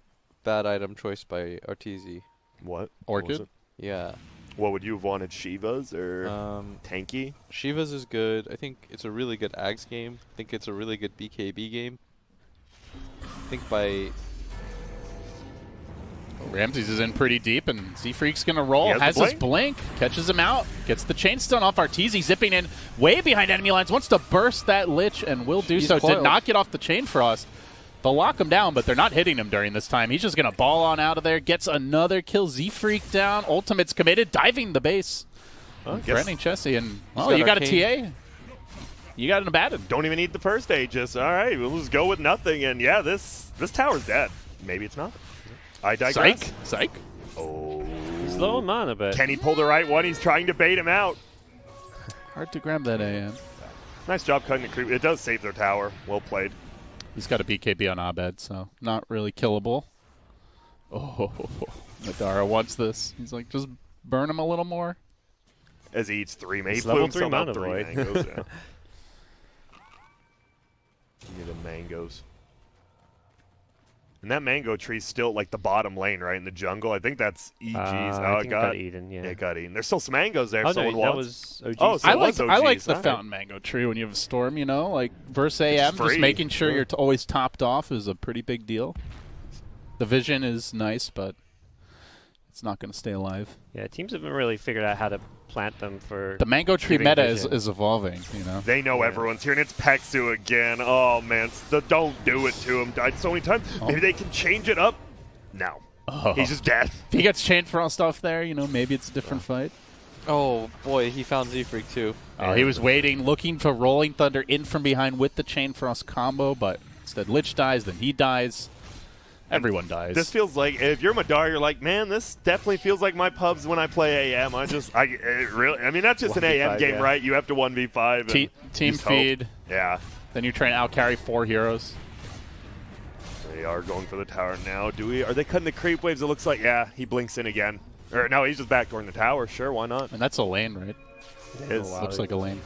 bad item choice by Arteezy. What? Orchid? What was it? Yeah. What would you have wanted? Shiva's or Tanky? Shiva's is good. I think it's a really good Ags game. I think it's a really good BKB game. I think by... Oh, Ramses is in pretty deep, and Z-Freak's going to roll. He Has the his blink, catches him out, gets the chain stun off. Arteezy zipping in way behind enemy lines, wants to burst that Lich and will do so. coiled. Did not get off the chain frost. They'll lock him down, but they're not hitting him during this time. He's just going to ball on out of there, gets another kill. Z-Freak down, ultimate's committed, diving the base. Threatening Chessie, and you got a TA. You got an Abaddon. Don't even need the first Aegis. All right, we'll just go with nothing. And yeah, this tower's dead. Maybe it's not. I digress. Psych. Oh. He's low on mana, but Can he pull the right one? He's trying to bait him out. Hard to grab that AM. Nice job cutting the creep. It does save their tower. Well played. He's got a BKB on Abed, so not really killable. Oh, Madara wants this. He's like, just burn him a little more. As he eats 3 maybe. It's level 3 mana void. Mangoes, yeah. Give me the mangoes. And that mango tree's still like the bottom lane, right? In the jungle. I think that's EG's. I think it got eaten, yeah. It got eaten. There's still some mangoes there. Oh, someone no, wants. that was OG's. Oh, so I it was like OG's. the All right. Fountain Mango tree when you have a storm, you know? Like, versus AM, free. just making sure Yeah. you're always topped off is a pretty big deal. The vision is nice, but it's not going to stay alive. Yeah, teams haven't really figured out how to plant them for The mango tree giving meta vision. is evolving, you know? They know everyone's here, and it's Pexu again. Oh, man. Don't do it to him. Died so many times. Maybe they can change it up. No. Oh. He's just dead. If he gets chain frost off there, you know, maybe it's a different fight. Oh boy, he found Z-Freak too. Oh, he was waiting, looking for Rolling Thunder in from behind with the chain frost combo, but instead Lich dies, then he dies. Everyone dies. This feels like, if you're Madara, you're like, man, this definitely feels like my pubs when I play AM. I mean, that's just an AM 1v5, game, yeah. right? You have to 1v5. and Team just hope. feed. Yeah. Then you're trying to out-carry 4 heroes. They are going for the tower now. Are they cutting the creep waves? It looks like, yeah, he blinks in again. Or no, he's just backdooring the tower. Sure, why not? And that's a lane, right? It is. Looks like a lane.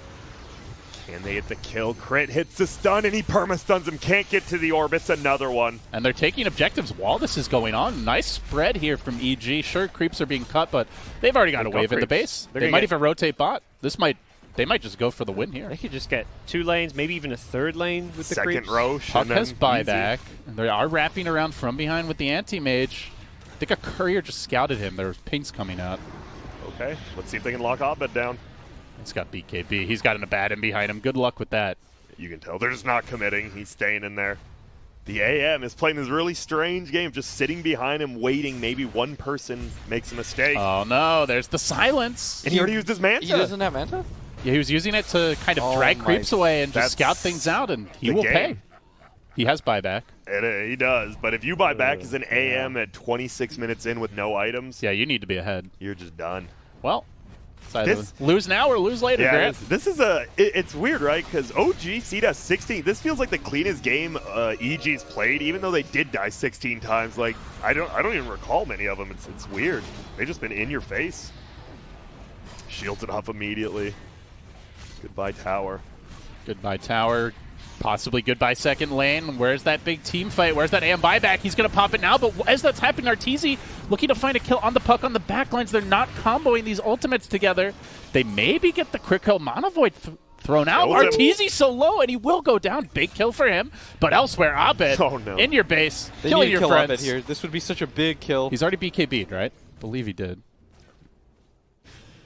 And they get the kill. Crit hits the stun, and he perma-stuns him. Can't get to the orbits. Another one. And they're taking objectives while this is going on. Nice spread here from EG. Sure, creeps are being cut, but they've already got a wave in the base. They might even rotate bot. They might just go for the win here. They could just get 2 lanes, maybe even a 3rd lane with the Second creeps. Roche. Puck and then has buyback. easy. And they are wrapping around from behind with the anti-mage. I think a courier just scouted him. There's pinks coming out. Okay, let's see if they can lock Abed down. He's got BKB. He's got an Abaddon behind him. Good luck with that. You can tell they're just not committing. He's staying in there. The AM is playing this really strange game, just sitting behind him, waiting. Maybe one person makes a mistake. Oh, no. There's the silence. And he already used his Manta. He doesn't have Manta? Yeah, he was using it to kind of drag creeps away and just scout things out, and he will pay. He has buyback. He does, but if you buy back as an AM at 26 minutes in with no items, yeah, you need to be ahead. You're just done. Well, it's either lose now or lose later, yeah, Grant. this is it's weird, right? Because OG CDAS 16, this feels like the cleanest game EG's played, even though they did die 16 times. Like, I don't even recall many of them. It's weird. They've just been in your face. Shields it off immediately. Goodbye tower. Goodbye tower. Possibly goodbye second lane. Where's that big team fight? Where's that AM buyback? He's going to pop it now, but as that's happening, Arteezy looking to find a kill on the puck on the backlines. They're not comboing these ultimates together. They maybe get the quick kill Mana Void thrown out. Arteezy's so low, and he will go down. Big kill for him. But elsewhere, Abed in your base, They killing need to your kill friends. Abed here. This would be such a big kill. He's already BKB'd, right? Believe he did.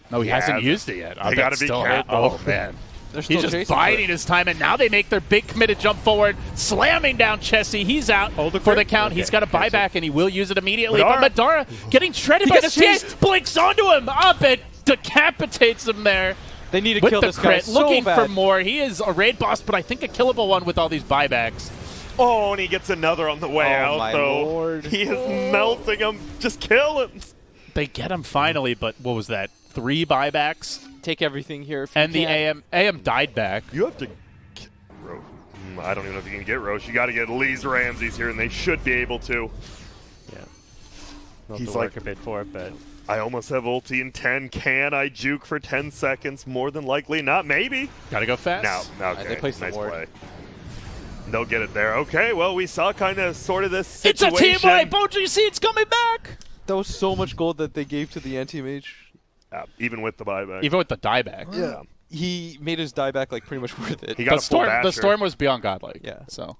No, he hasn't used it yet. They gotta be careful. Oh, man. He's just biding his time, and now they make their big committed jump forward, slamming down Chessie. He's out for the count. He's got a buyback, and he will use it immediately. But Madara getting shredded by this TA, blinks onto him. Abed decapitates him there. They need to with kill the this crit, guy so looking bad. for more. He is a raid boss, but I think a killable one with all these buybacks. Oh, and he gets another on the way out, my though. Lord. He is melting him. Just kill him. They get him finally, but what was that? 3 buybacks? Take everything here. If you And the can. AM died back. You have to I don't even know if you can get Roche. You got to get Lee's Ramses here, and they should be able to. Yeah. He's like like, a bit for it, but I almost have ulti in 10. Can I juke for 10 seconds? More than likely not. Maybe. Gotta go fast. No. Okay. they placed the nice ward. play. They'll get it there. Okay, well, we saw kind of sort of this It's a situation. team wipe. Bo3 Seed's coming back. That was so much gold that they gave to the anti-mage. Even with the buyback. Even with the dieback. Yeah. He made his dieback like pretty much worth it. He got a full The basher. storm was beyond godlike. Yeah. So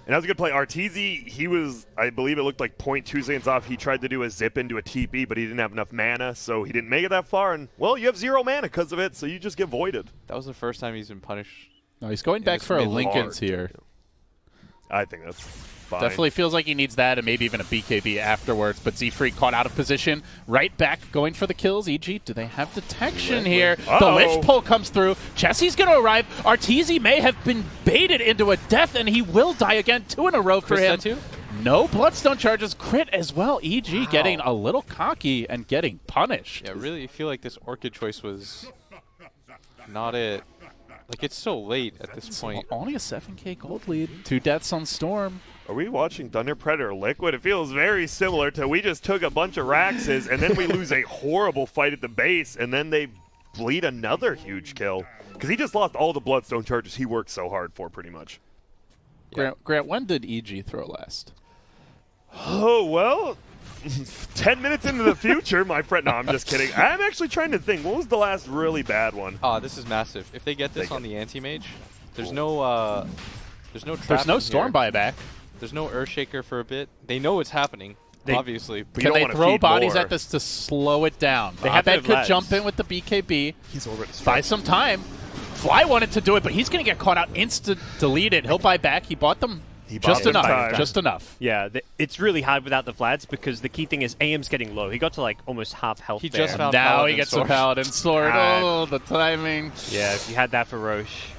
And that was a good play. Arteezy, he was, I believe it looked like 0.2 seconds off. He tried to do a zip into a TP, but he didn't have enough mana, so he didn't make it that far. And, well, you have 0 mana because of it, so you just get voided. That was the first time he's been punished. No, he's going back for a Lincoln's here. I think that's fine. Definitely feels like he needs that and maybe even a BKB afterwards, but Z-Freak caught out of position. Right back going for the kills. EG, do they have detection here? The Lich pull comes through. Chessie's going to arrive. Arteezy may have been baited into a death, and he will die again. 2 in a row for him. No Bloodstone charges. Crit as well. EG getting a little cocky and getting punished. Yeah, really feel like this Orchid choice was not it. Like, it's so late at this point. Only a 7k gold lead. 2 deaths on Storm. Are we watching Thunder Predator Liquid? It feels very similar to we just took a bunch of Raxes and then we lose a horrible fight at the base and then they bleed another huge kill. Because he just lost all the Bloodstone charges he worked so hard for, pretty much. Yeah. Grant, when did EG throw last? Oh, well, 10 minutes into the future, my friend. No, I'm just kidding. I'm actually trying to think. What was the last really bad one? This is massive. If they get this on the anti-mage, there's no trap. There's no Storm buyback. There's no Earthshaker for a bit. They know what's happening, obviously. Can they throw bodies at this to slow it down? Abed could jump in with the BKB. He's already buy some time. Fly wanted to do it, but he's going to get caught out. Instant deleted. He'll buy back. He bought them. Just enough. Just enough. Yeah, it's really hard without the Vlads because the key thing is AM's getting low. He got to like almost half health. He there. just found now Paladin he gets Sword. a Paladin Sword. Oh, the timing. Yeah, if you had that for Roche.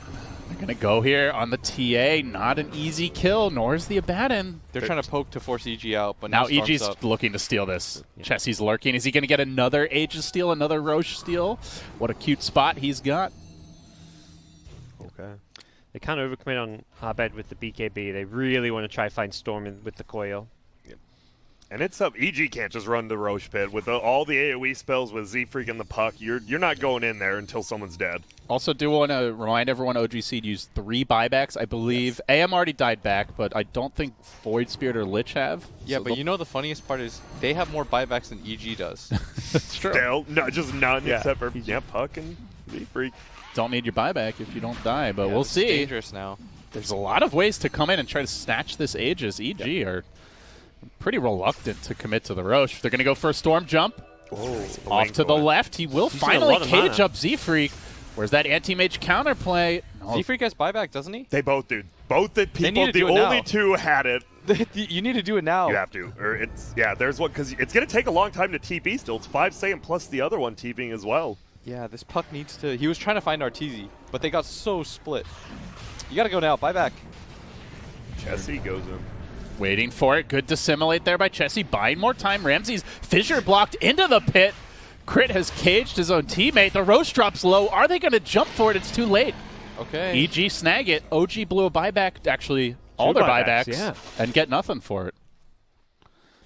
They're going to go here on the TA. Not an easy kill, nor is the Abaddon. They're trying to poke to force EG out, but now Storm's EG's up. looking to steal this. Yeah. Chessie's lurking. Is he going to get another Aegis steal, another Roche steal? What a cute spot he's got. Okay. They can't overcommit on Abed with the BKB. They really want to try find Storm with the coil. And it's up. EG can't just run the Roche pit with all the AoE spells with Z-Freak and the puck. You're not going in there until someone's dead. Also, do want to remind everyone OGC used 3 buybacks. I believe AM already died back, but I don't think Void Spirit or Lich have. Yeah, so but you know the funniest part is they have more buybacks than EG does. That's true. Still, no, just none except for puck and Z-Freak. Don't need your buyback if you don't die, but we'll see. It's dangerous now. There's a lot of ways to come in and try to snatch this Aegis. EG are pretty reluctant to commit to the Roche. They're going to go for a Storm jump. Off to the left. He will finally cage up Z-Freak. Where's that anti-mage counterplay? No. Z-Freak has buyback, doesn't he? They both do. Both the people, need to the do it only now. 2 had it. You need to do it now. You have to. Or there's one, because it's going to take a long time to TP still. It's 5 second plus the other one TPing as well. Yeah, this puck needs to... He was trying to find Arteezy, but they got so split. You got to go now. Buyback. Chessie goes in. Waiting for it. Good dissimulate there by Chessie. Buying more time. Ramsey's fissure blocked into the pit. Crit has caged his own teammate. The Roche drops low. Are they going to jump for it? It's too late. Okay. EG snag it. OG blew a buyback. Actually, all their buybacks. And get nothing for it.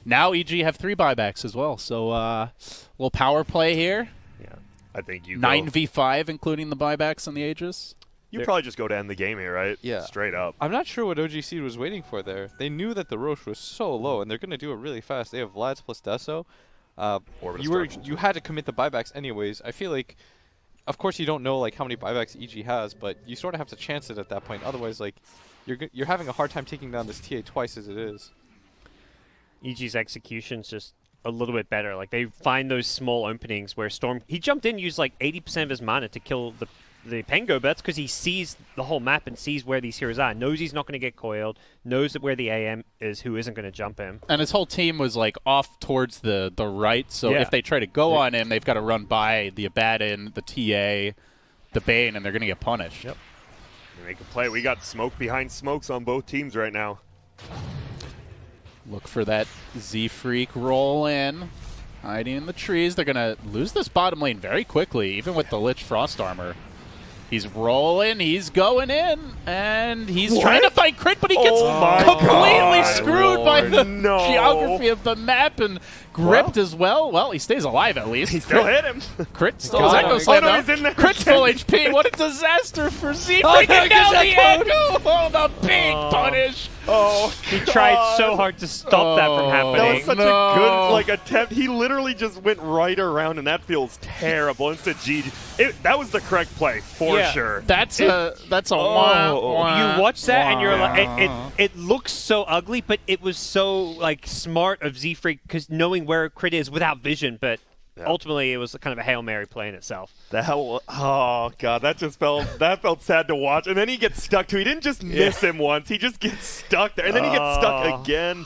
Now EG have 3 buybacks as well. So little power play here. Yeah, I think you 9v5, including the buybacks and the Aegis. You probably just go to end the game here, right? Yeah. Straight up. I'm not sure what OGC was waiting for there. They knew that the Roche was so low, and they're going to do it really fast. They have Vlads plus Deso. You had to commit the buybacks anyways. I feel like, of course, you don't know like how many buybacks EG has, but you sort of have to chance it at that point. Otherwise, like you're having a hard time taking down this TA twice as it is. EG's execution's just a little bit better. Like they find those small openings where Storm. He jumped in, used like 80% of his mana to kill the Pengo, but that's because he sees the whole map and sees where these heroes are, knows he's not going to get coiled, knows that where the AM is, who isn't going to jump him. And his whole team was like off towards the right, so if they try to go on him, they've got to run by the Abaddon, the TA, the Bane, and they're going to get punished. Yep. They can play. We got smoke behind smokes on both teams right now. Look for that Z-Freak roll in. Hiding in the trees. They're going to lose this bottom lane very quickly, even with the Lich Frost Armor. He's rolling, he's going in, and he's trying to fight Crit, but he gets completely screwed by the geography of the map and gripped as well. Well, he stays alive at least. He still hit him. Crit still is Echo Slam out. Crit's full HP. What a disaster for Z-Freak. And now the Echo. Oh, the big punish. Oh, he tried so hard to stop that from happening. That was such a good attempt. He literally just went right around, and that feels terrible. It's a GG. That was the correct play for sure. That's a wow. You watch that and you're like, it looks so ugly, but it was so like smart of Z-Freak because knowing where crit is without vision, but ultimately it was kind of a Hail Mary play in itself. Oh god, that felt sad to watch. And then he gets stuck too. He didn't just miss him once; he just gets stuck there, and then he gets stuck again.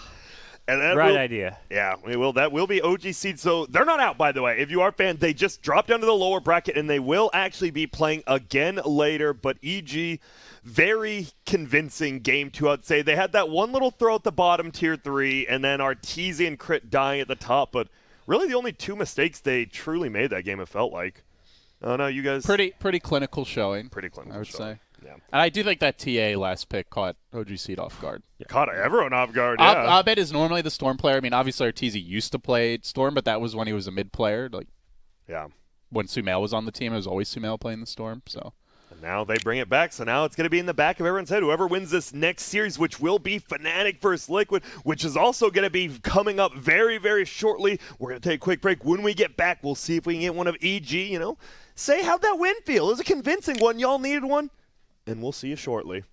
And that idea. Yeah, that will be OG Seed. So they're not out, by the way. If you are a fan, they just dropped down to the lower bracket, and they will actually be playing again later. But EG, very convincing game 2, I'd say. They had that one little throw at the bottom, tier 3, and then Artesian crit dying at the top. But really the only 2 mistakes they truly made that game, it felt like. Oh, no, you guys... Pretty clinical showing. Pretty clinical I would showing. say. Yeah. And I do think that TA last pick caught OG Seed off guard. Caught everyone off guard, yeah. Abed is normally the Storm player. I mean, obviously Arteezy used to play Storm, but that was when he was a mid player. Like, when Sumail was on the team, it was always Sumail playing the Storm. So. And now they bring it back, so now it's going to be in the back of everyone's head. Whoever wins this next series, which will be Fnatic versus Liquid, which is also going to be coming up very, very shortly. We're going to take a quick break. When we get back, we'll see if we can get one of EG, Say, how'd that win feel? It was a convincing one. Y'all needed one? And we'll see you shortly.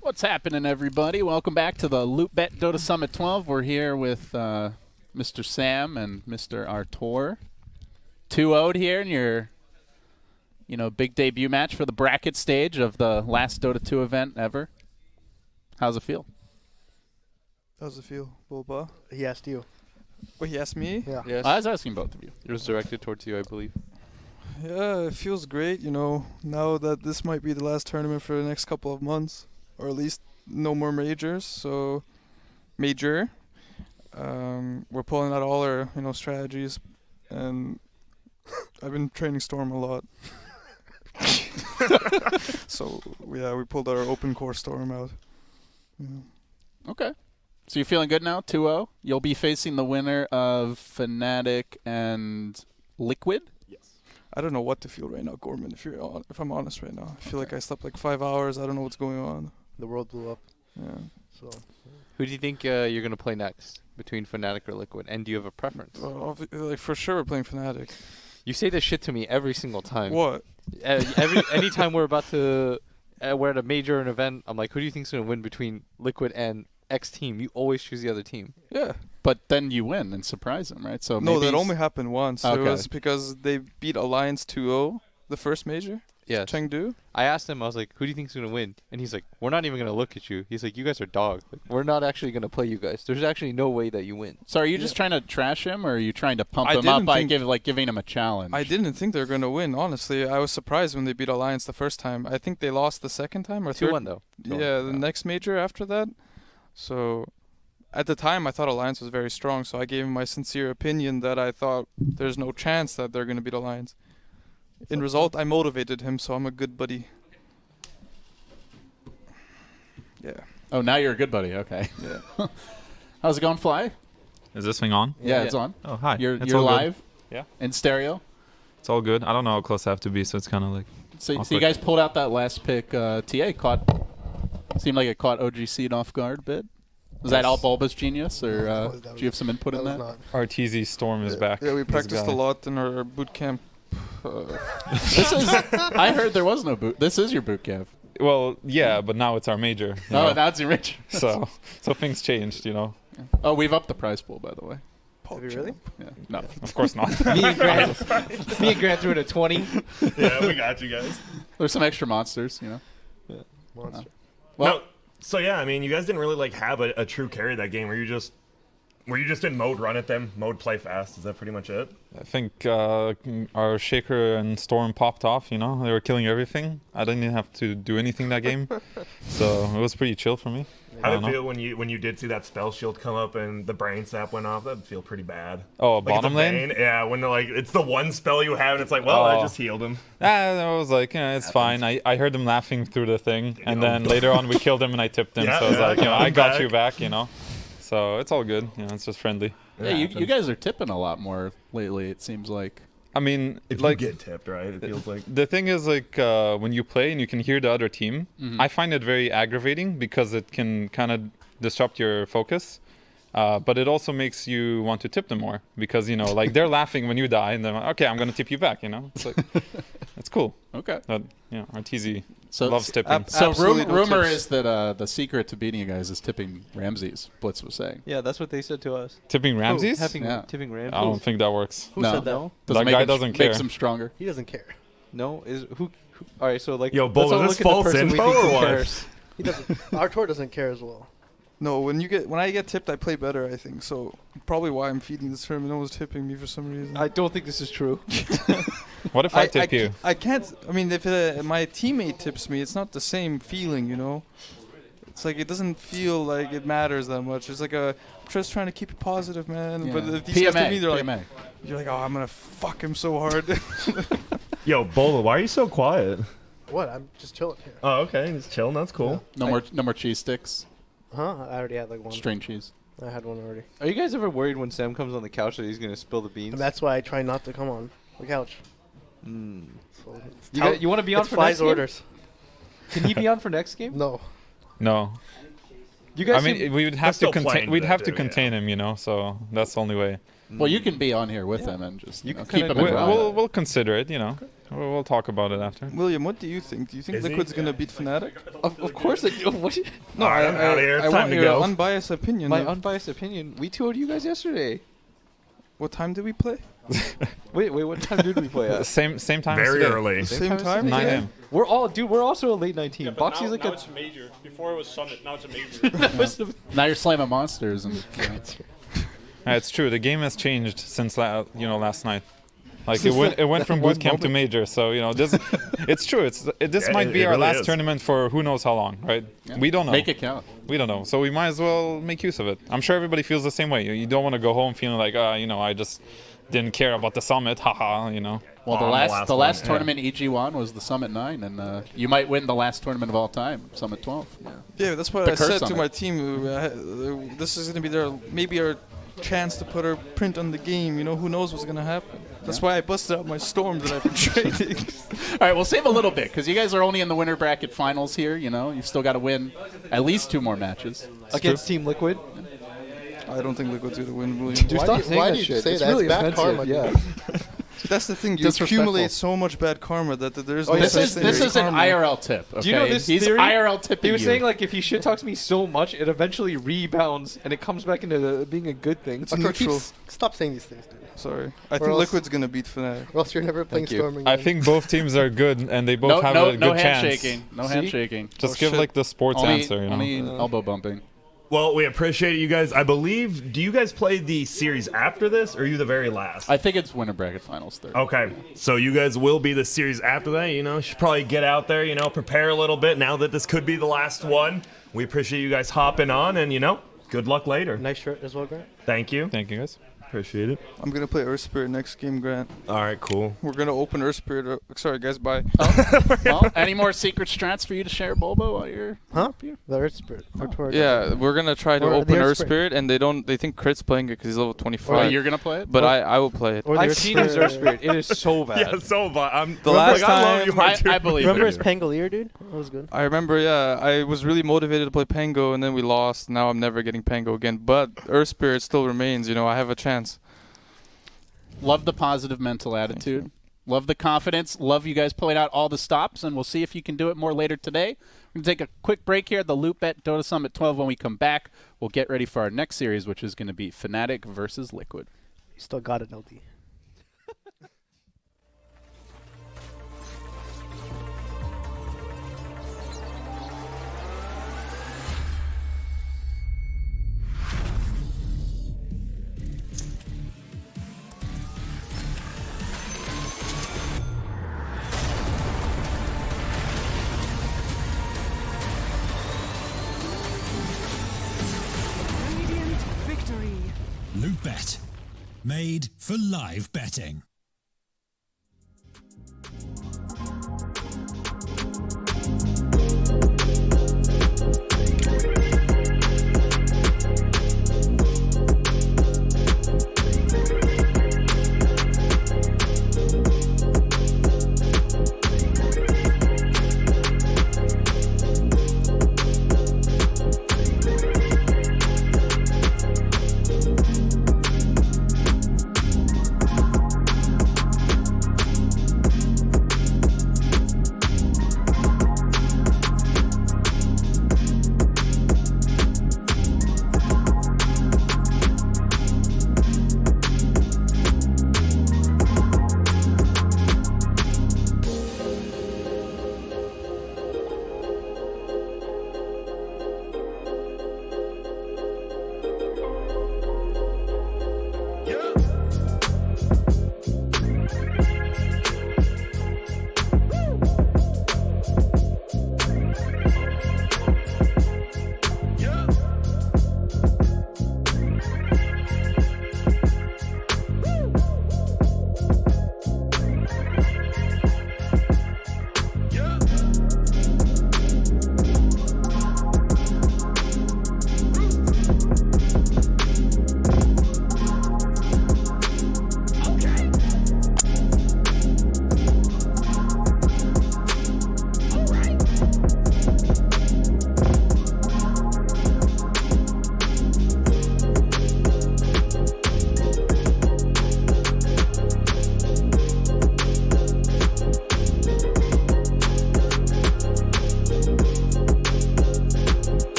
What's happening, everybody? Welcome back to the LOOT.BET Dota Summit 12. We're here with Mr. Sam and Mr. Artur. 2-0'd here in your, big debut match for the bracket stage of the last Dota 2 event ever. How's it feel? How's it feel, Boba? He asked you. Wait, he asked me? Yeah. Yes. I was asking both of you. It was directed towards you, I believe. Yeah, it feels great, you know, now that this might be the last tournament for the next couple of months, or at least no more majors. So, we're pulling out all our, you know, strategies, and I've been training Storm a lot. So, yeah, we pulled our open core Storm out. Yeah. Okay. So you're feeling good now, 2-0? You'll be facing the winner of Fnatic and Liquid? I don't know what to feel right now, Gorman, if I'm honest right now. I feel like I slept like 5 hours. I don't know what's going on. The world blew up. Yeah. So. Who do you think you're going to play next between Fnatic or Liquid? And do you have a preference? Well, like for sure we're playing Fnatic. You say this shit to me every single time. What? Anytime we're about to... we're at a major or an event, I'm like, who do you think's going to win between Liquid and X team? You always choose the other team. Yeah. But then you win and surprise them, right? So no, maybe that only happened once. Okay. It was because they beat Alliance 2-0, the first major. Yes. Chengdu. I asked him, I was like, who do you think's going to win? And he's like, we're not even going to look at you. He's like, you guys are dogs. Like, we're not actually going to play you guys. There's actually no way that you win. So are you just trying to trash him, or are you trying to pump him up by giving him a challenge? I didn't think they were going to win, honestly. I was surprised when they beat Alliance the first time. I think they lost the second time or third. 2-1 though. Yeah, the next major after that. So at the time, I thought Alliance was very strong, so I gave him my sincere opinion that I thought there's no chance that they're going to beat Alliance. In result, I motivated him, so I'm a good buddy. Yeah. Oh, now you're a good buddy. Okay. Yeah. How's it going, Fly? Is this thing on? Yeah, it's on. Oh, hi. You're It's all good. live? Yeah. In stereo? It's all good. I don't know how close I have to be, so it's kind of like... So you awkward. guys pulled out that last pick. TA seemed like it caught OG Seed off guard a bit. Was that all Bulba's genius, or do you have some input in that? RTZ Storm is back. Yeah, we This practiced a guy. lot in our boot camp. This is. I heard there was no boot. This is your boot camp. Well, yeah, but now it's our major. you Oh, know? now it's your major. so things changed, you know. Oh, we've upped the prize pool, by the way. Have you really? Yeah. No, of course not. me and Grant threw it at 20. Yeah, we got you guys. There's some extra monsters, you know. Yeah. Monster. Well, No, so yeah, I mean, you guys didn't really like have a true carry that game. Were you just in mode run at them, mode play fast? Is that pretty much it? I think our Shaker and Storm popped off, you know. They were killing everything. I didn't even have to do anything that game. So it was pretty chill for me. How did it feel when you did see that spell shield come up and the brain sap went off? That'd feel pretty bad. Oh, like bottom it's a lane? Bane, yeah, when it's the one spell you have and it's like, well, I just healed him. I was like, yeah, it's fine. I heard them laughing through the thing, and then later on we killed him and I tipped him. Yeah, so I was like, you know, I got back. you back, you know. So it's all good. You know, it's just friendly. yeah, you guys are tipping a lot more lately. It seems like. I mean, If like you get tipped, right? It feels like. the thing is, like when you play and you can hear the other team, I find it very aggravating because it can kind of disrupt your focus. But it also makes you want to tip them more because, you know, like they're laughing when you die and they're like, okay, I'm going to tip you back, you know? It's like, it's cool. Okay. But, you know, RTZ So loves tipping. So Absolutely no rumor tips. is that the secret to beating you guys is tipping Ramses. Blitz was saying. Yeah, that's what they said to us. Tipping Ramses? Tipping Ramses. I don't think that works. Who said that? That guy doesn't care. Makes him stronger. He doesn't care. No, who all right, so like Yo, let's Bull, all is this look at the false person we info think or who what? cares. He doesn't. Our tour doesn't care as well. No, when I get tipped, I play better, I think. So probably why I'm feeding this tournament. No one's tipping me for some reason. I don't think this is true. What if I tip you? I can't. I mean, if my teammate tips me, it's not the same feeling, you know. It's like it doesn't feel like it matters that much. It's like I'm just trying to keep it positive, man. Yeah. But if these guys tip me, they're PMA. like, you're like, oh, I'm gonna fuck him so hard. Yo, Bola, why are you so quiet? What? I'm just chilling here. Oh, okay, just chilling. That's cool. No more cheese sticks. Huh? I already had like one. String cheese. I had one already. Are you guys ever worried when Sam comes on the couch that he's gonna spill the beans? And that's why I try not to come on the couch. So You want to be on it's for Fly's next game? orders. Can he be on for next game? No. No. You guys. I mean, we would have still to contain. playing We'd that have to too, contain him, you know. So that's the only way. Well, you can be on here with him and just You know, can keep him kinda in do line. We'll consider it, you know. We'll talk about it after. William, what do you think? Do you think Is he? Liquid's gonna beat Fnatic? Of course. Like, what? No, Alright, I'm outta here. It's I time want to your go. unbiased opinion. My of- unbiased opinion. We toured you guys yesterday. what time did we play? Wait. What time did we play at? Same time. as Very today. early. Same time? 9 today? a.m. We're also a late night team. Boxy's like it's major. Before it was Summit, now it's a major. Now you're slamming monsters and. It's true. The game has changed since last night. Like it went from boot camp to major. So this, it's true. This might be our last tournament for who knows how long, right? Yeah. We don't know. Make it count. We don't know. So we might as well make use of it. I'm sure everybody feels the same way. You don't want to go home feeling like, I just didn't care about the summit. Haha, Well, the last tournament EG won was the Summit 9, and you might win the last tournament of all time, Summit 12. Yeah, that's what I said to my team. This is going to be maybe our chance to put our print on the game. Who knows what's going to happen. That's why I busted out my Storm that I've been trading. All right, we'll save a little bit, because you guys are only in the winner bracket finals here. You've still got to win at least 2 more matches. Against Team Liquid? I don't think Liquid's going to win, William. Dude, why do you say that? Really it's bad karma. Yeah. That's the thing. You accumulate so much bad karma that there's no this is an IRL tip. Okay? Do you know this He's theory? IRL tipping He was you. saying like if he shit talks me so much, it eventually rebounds and it comes back into being a good thing. It's neutral. Stop saying these things, dude. Sorry. I think Liquid's going to beat Fnatic. Or else you're never playing Storm again. I think both teams are good and they both have a good chance. No handshaking. Just give like the sports answer. Only elbow bumping. Well, we appreciate it, you guys. I believe, do you guys play the series after this, or are you the very last? I think it's winner bracket finals third. Okay, so you guys will be the series after that. You should probably get out there, prepare a little bit now that this could be the last one. We appreciate you guys hopping on, and, good luck later. Nice shirt as well, Grant. Thank you. Thank you, guys. Appreciate it. I'm going to play Earth Spirit next game, Grant. All right, cool. We're going to open Earth Spirit up. Sorry, guys, bye. Well, any more secret strats for you to share, Bulbo, while you're up here? The Earth Spirit. Yeah, we're going to try to open Earth Spirit, and they think Crit's playing it because he's level 25. Oh, you're going to play it? But I will play it. I've seen his Earth Spirit. It is so bad. Yeah, so bad. The last time, I love you, I believe Remember it. his Pangolier, dude? That was good. I remember, yeah. I was really motivated to play Pango, and then we lost. Now I'm never getting Pango again. But Earth Spirit still remains. I have a chance. Love the positive mental attitude. Love the confidence. Love you guys pulling out all the stops, and we'll see if you can do it more later today. We're going to take a quick break here at the LOOT.BET Dota Summit 12. When we come back, we'll get ready for our next series, which is going to be Fnatic versus Liquid. You still got it, LD. LOOT.BET, made for live betting.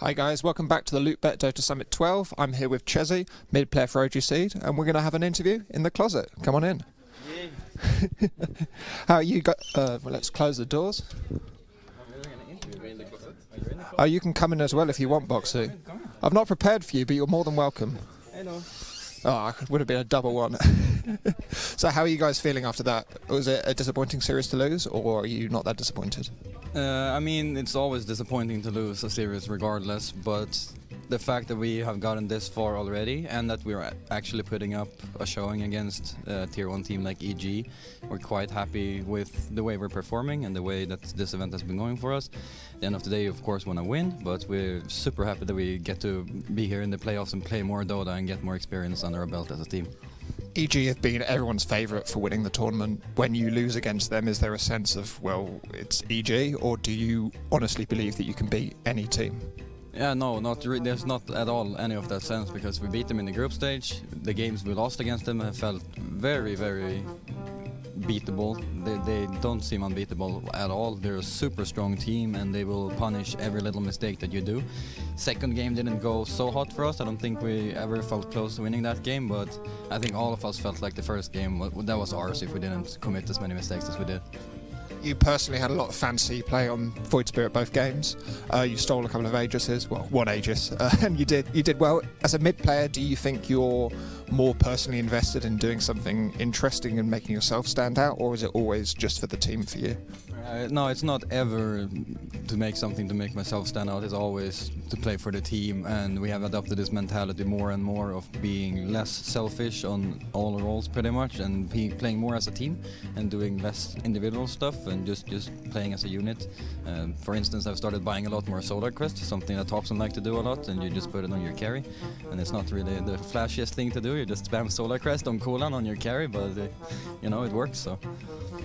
Hi guys, welcome back to the LOOT.BET Dota Summit 12. I'm here with Chezzy, mid player for OG Seed, and we're going to have an interview in the closet. Come on in. How are you well, let's close the doors. Oh, you can come in as well if you want, Bo3. I've not prepared for you, but you're more than welcome. Oh, it would have been a double one. So how are you guys feeling after that? Was it a disappointing series to lose, or are you not that disappointed? I mean, it's always disappointing to lose a series regardless, but the fact that we have gotten this far already and that we're actually putting up a showing against a tier 1 team like EG, we're quite happy with the way we're performing and the way that this event has been going for us. At the end of the day, of course, want to win, but we're super happy that we get to be here in the playoffs and play more Dota and get more experience under our belt as a team. EG have been everyone's favourite for winning the tournament. When you lose against them, is there a sense of, well, it's EG, or do you honestly believe that you can beat any team? Yeah, no, there's not at all any of that sense, because we beat them in the group stage. The games we lost against them have felt very, very beatable. They don't seem unbeatable at all. They're a super strong team and they will punish every little mistake that you do. Second game didn't go so hot for us. I don't think we ever felt close to winning that game, but I think all of us felt like the first game, that was ours if we didn't commit as many mistakes as we did. You personally had a lot of fancy play on Void Spirit both games. You stole a couple of Aegises, well, one Aegis, and you did well. As a mid player, do you think you're more personally invested in doing something interesting and making yourself stand out, or is it always just for the team for you? No, it's not ever to make something to make myself stand out. It's always to play for the team, and we have adopted this mentality more and more of being less selfish on all roles pretty much, and playing more as a team and doing less individual stuff and just playing as a unit. For instance, I've started buying a lot more Solar Crest, something that Topson like to do a lot, and you just put it on your carry, and it's not really the flashiest thing to do. You just spam Solar Crest on cooldown on your carry, but you know, it works. So.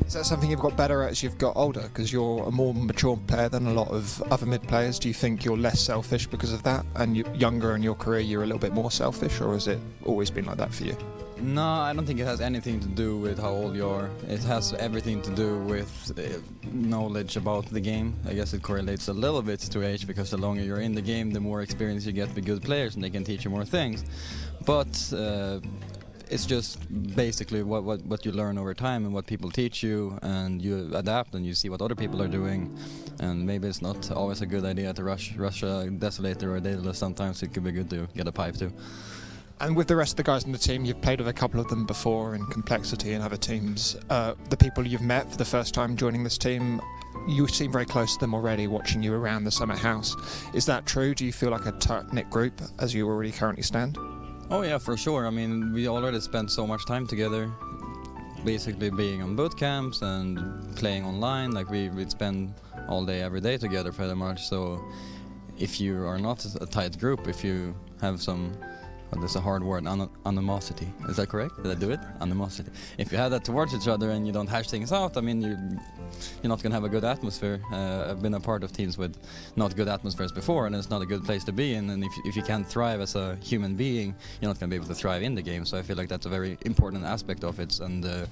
Is that something you've got better at as you've got older? Because you're a more mature player than a lot of other mid players. Do you think you're less selfish because of that? And younger in your career, you're a little bit more selfish, or has it always been like that for you? No, I don't think it has anything to do with how old you are. It has everything to do with knowledge about the game. I guess it correlates a little bit to age, because the longer you're in the game, the more experience you get with good players and they can teach you more things. But it's just basically what you learn over time and what people teach you, and you adapt and you see what other people are doing. And maybe it's not always a good idea to rush a Desolator or a Daedalus. Sometimes it could be good to get a pipe too. And with the rest of the guys on the team, you've played with a couple of them before in Complexity and other teams. The people you've met for the first time joining this team, you seem very close to them already, watching you around the Summit House. Is that true? Do you feel like a tight-knit group as you already currently stand? Oh yeah, for sure. I mean, we already spent so much time together, basically being on boot camps and playing online. Like we'd spend all day, every day together pretty much. So if you are not a tight group, if you have some, well, there's a hard word, animosity. Is that correct? Did I do it? Animosity. If you have that towards each other and you don't hash things out, I mean, you're not going to have a good atmosphere. I've been a part of teams with not good atmospheres before, and it's not a good place to be in. And if you can't thrive as a human being, you're not going to be able to thrive in the game. So I feel like that's a very important aspect of it. And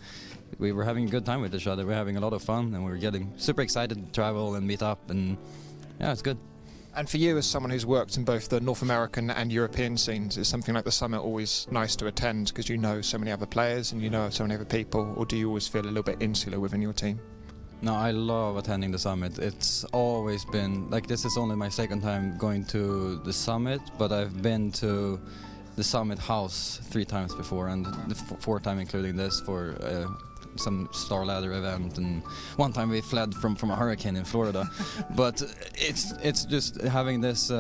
we were having a good time with each other. We're having a lot of fun, and we're getting super excited to travel and meet up. And yeah, it's good. And for you, as someone who's worked in both the North American and European scenes, is something like the Summit always nice to attend because you know so many other players and you know so many other people, or do you always feel a little bit insular within your team? No, I love attending the Summit. It's always been, like, this is only my second time going to the Summit, but I've been to the Summit House 3 times before, and the 4th time including this for some Star Ladder event, and one time we fled from a hurricane in Florida. But it's just having this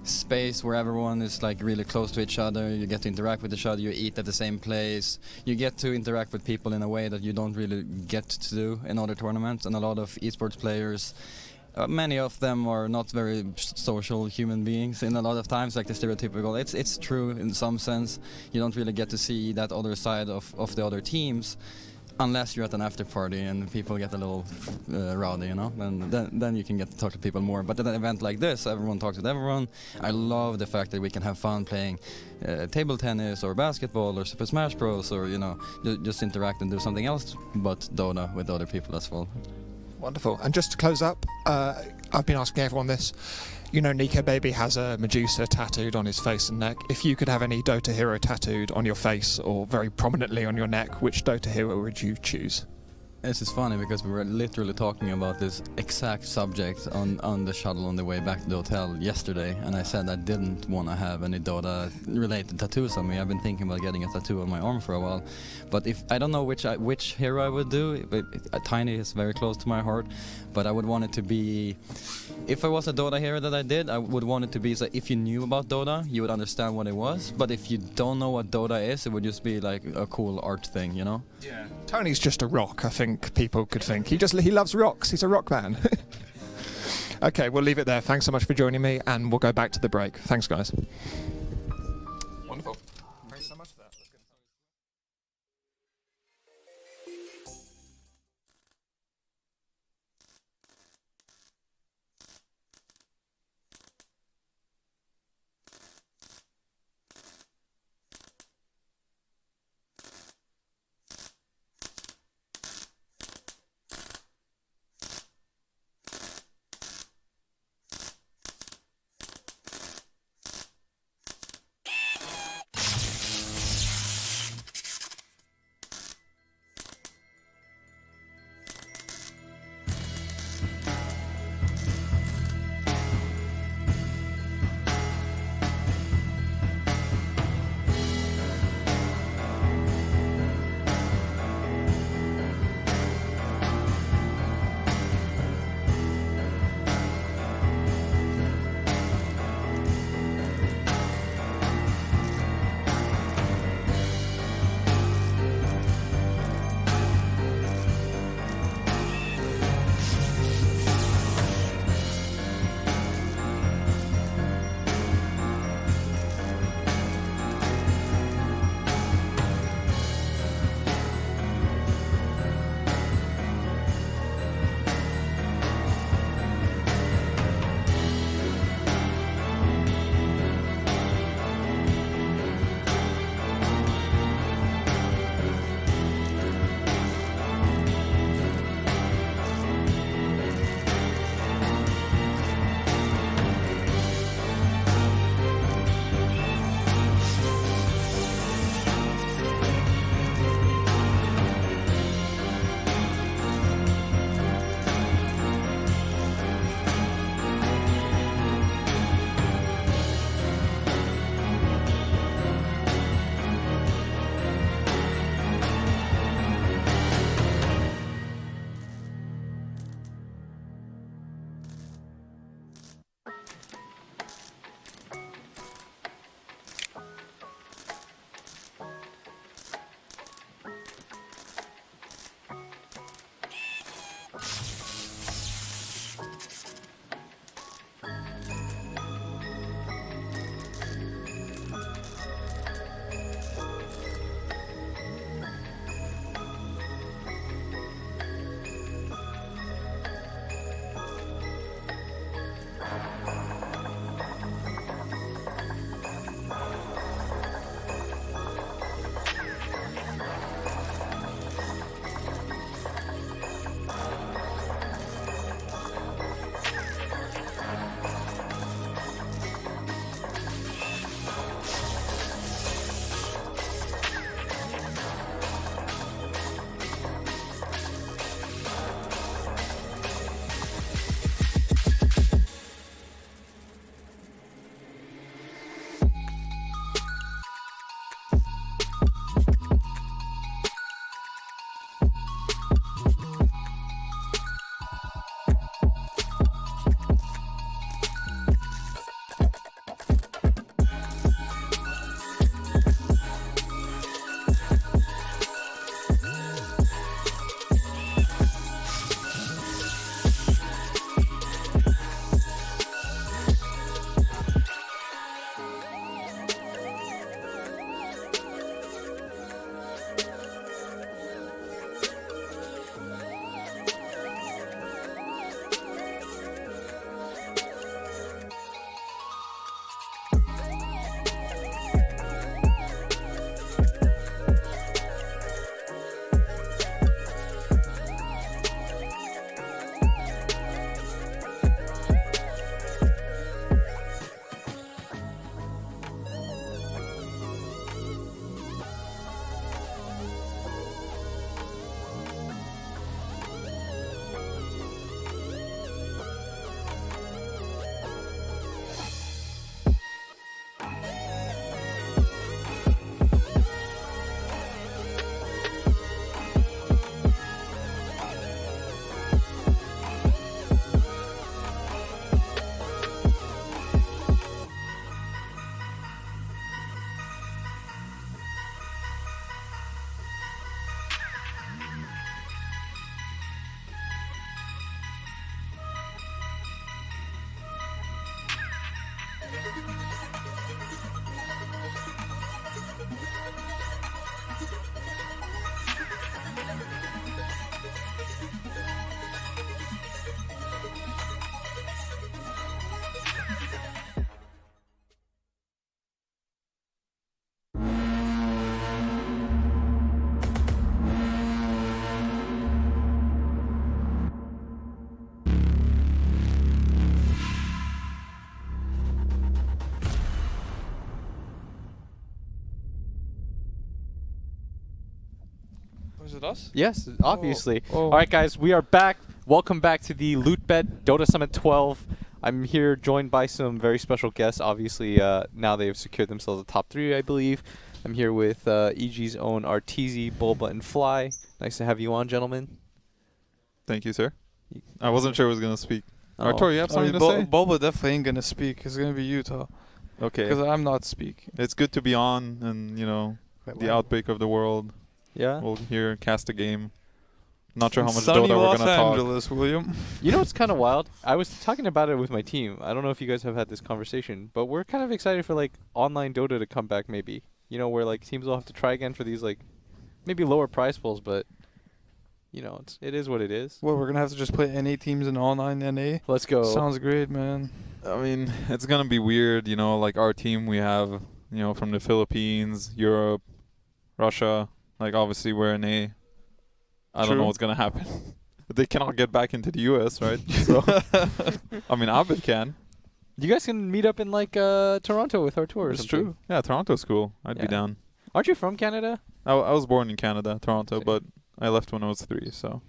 space where everyone is like really close to each other. You get to interact with each other, you eat at the same place, you get to interact with people in a way that you don't really get to do in other tournaments. And a lot of esports players, many of them are not very social human beings in a lot of times, like the stereotypical. It's true in some sense. You don't really get to see that other side of the other teams unless you're at an after party and people get a little rowdy, you know, and then you can get to talk to people more. But at an event like this, everyone talks with everyone. I love the fact that we can have fun playing table tennis or basketball or Super Smash Bros, or, you know, just interact and do something else but Dota with other people as well. Wonderful. And just to close up, I've been asking everyone this. You know, Nico Baby has a Medusa tattooed on his face and neck. If you could have any Dota hero tattooed on your face or very prominently on your neck, which Dota hero would you choose? This is funny because we were literally talking about this exact subject on the shuttle on the way back to the hotel yesterday, and I said I didn't want to have any Dota-related tattoos on me. I've been thinking about getting a tattoo on my arm for a while, but if I don't know which hero I would do. Tiny is very close to my heart, but I would want it to be. If I was a Dota hero that I did, I would want it to be so if you knew about Dota, you would understand what it was. But if you don't know what Dota is, it would just be like a cool art thing, you know? Yeah. Tony's just a rock, I think people could think. He loves rocks. He's a rock man. Okay, we'll leave it there. Thanks so much for joining me, and we'll go back to the break. Thanks, guys. Wonderful. Thanks so much for that. it us? Yes, obviously. Oh. All right, guys, we are back. Welcome back to the LOOT.BET Dota Summit 12. I'm here joined by some very special guests. Obviously, now they have secured themselves a top 3, I believe. I'm here with EG's own Arteezy, Bulba, and Fly. Nice to have you on, gentlemen. Thank you, sir. I wasn't sure I was going to speak. Oh. Artur, you have something to say? Bulba definitely ain't gonna speak. It's gonna be Utah. Okay. Because I'm not speaking. It's good to be on, and, you know, the outbreak of the world. Yeah. We'll here cast a game. Not sure how much Sunny Dota we're Los going to talk. Angeles, William. You know what's kind of wild? I was talking about it with my team. I don't know if you guys have had this conversation, but we're kind of excited for like online Dota to come back maybe. You know, where like teams will have to try again for these like maybe lower prize pools, but you know, it is what it is. Well, we're gonna have to just play NA teams in online NA. Let's go. Sounds great, man. I mean, it's going to be weird, you know, like our team we have, you know, from the Philippines, Europe, Russia, like obviously we're in A. I don't know what's going to happen. They cannot get back into the US, right? So I mean, Abid can. You guys can meet up in like Toronto with our tour. It's true. Yeah, Toronto's cool. I'd be down. Aren't you from Canada? I was born in Canada, Toronto, but I left when I was 3, so.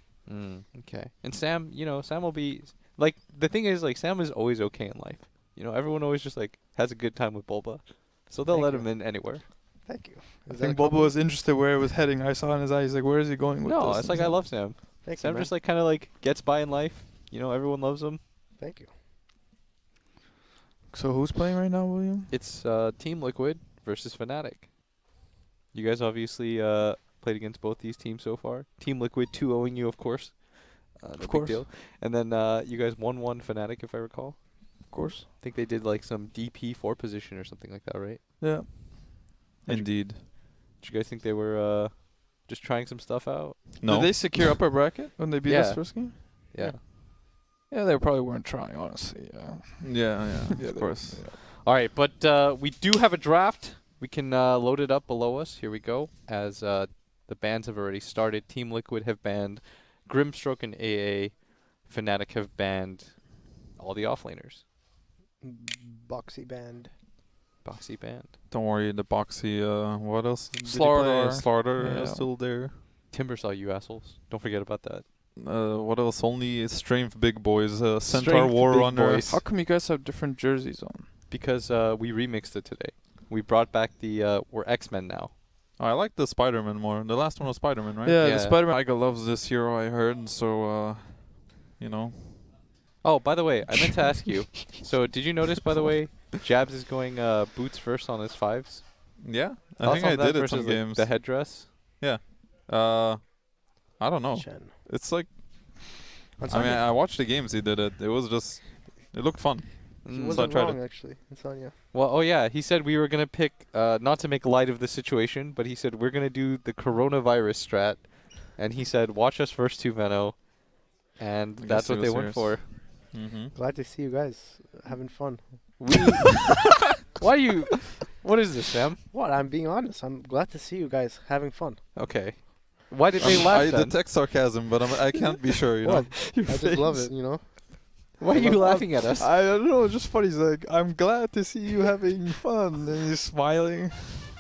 Okay. And Sam, you know, Sam will be like the thing is like Sam is always okay in life. You know, everyone always just like has a good time with Bulba, so they'll let him in anywhere. Thank you. I think Bulba was interested where it was heading. I saw in his eyes, he's like, where is he going with this? No, it's like I love Sam. Sam just like kind of like gets by in life. You know, everyone loves him. Thank you. So who's playing right now, William? It's Team Liquid versus Fnatic. You guys obviously played against both these teams so far. Team Liquid 2-0ing you, of course. No big deal. And then you guys 1-1 Fnatic, if I recall. Of course. I think they did like some DP 4 position or something like that, right? Yeah. Indeed. Did you guys think they were just trying some stuff out? No. Did they secure upper bracket when they beat us first game? Yeah. Yeah, they probably weren't trying, honestly. Yeah, of course. Yeah. All right, but we do have a draft. We can load it up below us. Here we go. As the bans have already started. Team Liquid have banned Grimstroke and AA. Fnatic have banned all the offlaners. Boxy band. Boxy banned. Don't worry, the Boxy, what else? Slaughter. Slaughter is still there. Timber saw you assholes. Don't forget about that. What else? Only Strength Big Boys, Centaur Strength War Big Runner. Boys. How come you guys have different jerseys on? Because we remixed it today. We brought back the we're X-Men now. Oh, I like the Spider-Man more. The last one was Spider-Man, right? Yeah, the Spider-Man. Iga loves this hero, I heard, so, you know. Oh, by the way, I meant to ask you. So, did you notice, by the way, Jabs is going boots first on his 5s? Yeah, I think I did it some games. The headdress? Yeah. I don't know. It's like, I mean, I watched the games he did it. It was just, it looked fun. It wasn't wrong, actually. It's on you. Well, oh yeah, he said we were going to pick, not to make light of the situation, but he said we're going to do the coronavirus strat. And he said, watch us first 2 Veno. And that's what they went for. Glad to see you guys having fun. Why you... What is this, Sam? What? I'm being honest. I'm glad to see you guys having fun. Okay. Why did they laugh I then? detect sarcasm, but I can't be sure, you know. I just love it, you know. Why are you laughing at us? I don't know. It's just funny. He's like, I'm glad to see you having fun. And he's smiling.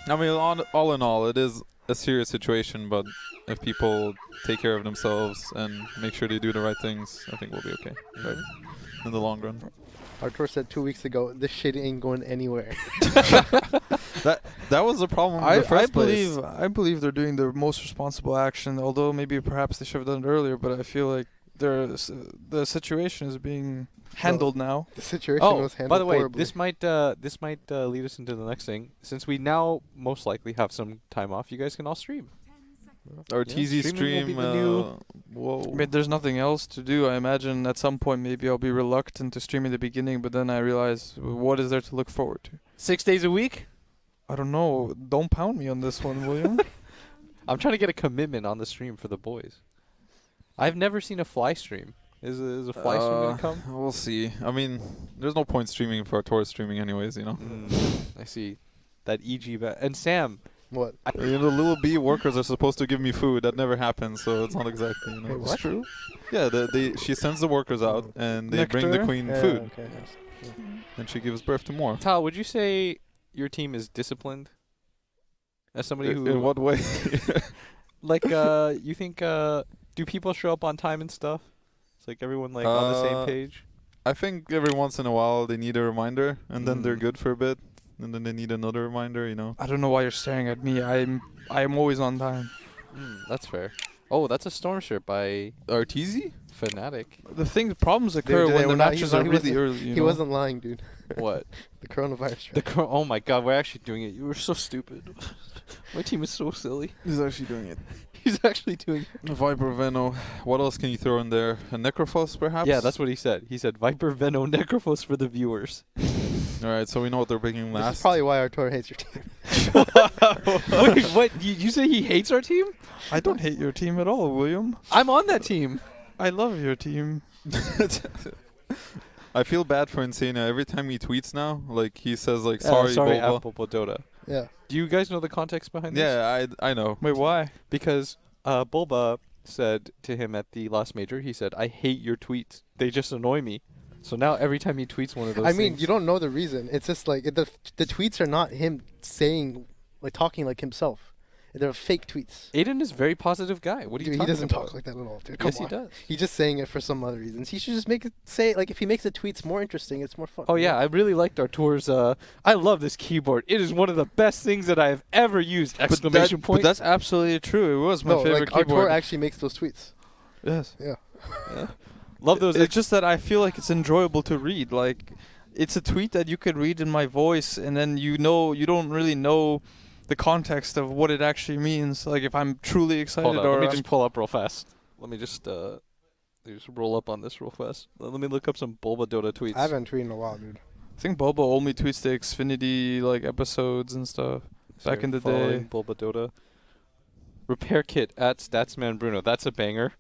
I mean, all in all, it is a serious situation, but if people take care of themselves and make sure they do the right things, I think we'll be okay, right? In the long run. Artur said 2 weeks ago, this shit ain't going anywhere. That was the problem in the first place. I believe they're doing the most responsible action, although maybe perhaps they should have done it earlier, but I feel like the situation is being handled now. The situation was handled by the way, horribly. this might lead us into the next thing. Since we now most likely have some time off, you guys can all stream. Arteezy stream. Whoa. I mean, there's nothing else to do. I imagine at some point maybe I'll be reluctant to stream in the beginning, but then I realize what is there to look forward to? 6 days a week? I don't know. Don't pound me on this one, William. I'm trying to get a commitment on the stream for the boys. I've never seen a Fly stream. Is a Fly stream going to come? We'll see. I mean, there's no point streaming for Tor streaming anyways, you know. I see. That EG... And Sam... What? You know, the little bee workers are supposed to give me food. That never happens, so it's not exactly, you know. Wait, what? It's true. Yeah, she sends the workers out, and they bring the queen food. Okay, yes. And she gives birth to more. Tal, would you say your team is disciplined? As somebody who... In what way? Like, you think, do people show up on time and stuff? It's like everyone like on the same page. I think every once in a while they need a reminder, and then they're good for a bit, and then they need another reminder. You know. I don't know why you're staring at me. I am always on time. That's fair. Oh, that's a storm shirt by Arteezy? Fnatic. The problems occur when the matches are really early. He wasn't lying, dude. What? The coronavirus. Oh my god, we're actually doing it. You were so stupid. My team is so silly. He's actually doing it. He's actually doing it. Viper Veno. What else can you throw in there? A Necrophos, perhaps? Yeah, that's what he said. He said Viper Veno Necrophos for the viewers. Alright, so we know what they're picking last. This is probably why Artur hates your team. Wait, what? You say he hates our team? I don't hate your team at all, William. I'm on that team. I love your team. I feel bad for Insania. Every time he tweets now, like he says like sorry Boba Dota. Yeah. Do you guys know the context behind this? Yeah, I know. Wait, why? Because Bulba said to him at the last major, he said, "I hate your tweets. They just annoy me." So now every time he tweets one of those you don't know the reason. It's just like the tweets are not him saying, like talking like himself. They're fake tweets. Aiden is a very positive guy. What are you talking about? He doesn't talk like that at all, dude. Come on. He does. He's just saying it for some other reasons. He should just if he makes the tweets more interesting, it's more fun. Oh yeah, I really liked Artur's. I love this keyboard. It is one of the best things that I have ever used! Exclamation point. But that's absolutely true. It was my favorite keyboard. Artur actually makes those tweets. Yes. Yeah. Love those. It's just that I feel like it's enjoyable to read. Like, it's a tweet that you could read in my voice, and then you don't really know the context of what it actually means. Like, if I'm truly excited Hold on, or let me just pull up real fast. Let me just roll up on this real fast. Let me look up some Bulba Dota tweets. I haven't tweeted in a while, dude. I think Boba only tweets the Xfinity like episodes and stuff back in the day. Bulba Dota. Repair kit at Statsman Bruno. That's a banger.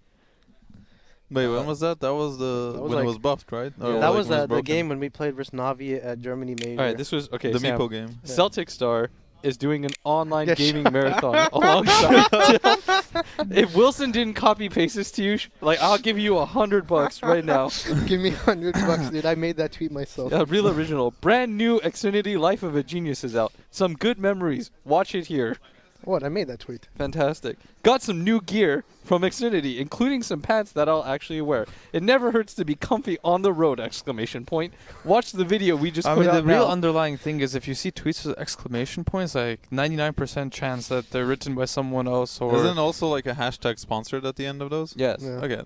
Wait, when was that? That was when it was buffed, right? Yeah. That was the game when we played versus Navi at Germany Major. All right, this was the Sam, Meepo game. Yeah. Celtic Star is doing an online gaming marathon alongside Tim. If Wilson didn't copy paste this to you, I'll give you $100 right now. Give me $100, dude. I made that tweet myself. Yeah, real original. Brand new Xfinity Life of a Genius is out. Some good memories. Watch it here. What? I made that tweet. Fantastic. Got some new gear from Xfinity, including some pants that I'll actually wear. It never hurts to be comfy on the road! Exclamation point. Watch the video we just put out the real now. underlying thing is if you see tweets with exclamation points, like 99% chance that they're written by someone else. Or isn't also like a hashtag sponsored at the end of those? Yes. Yeah. Okay.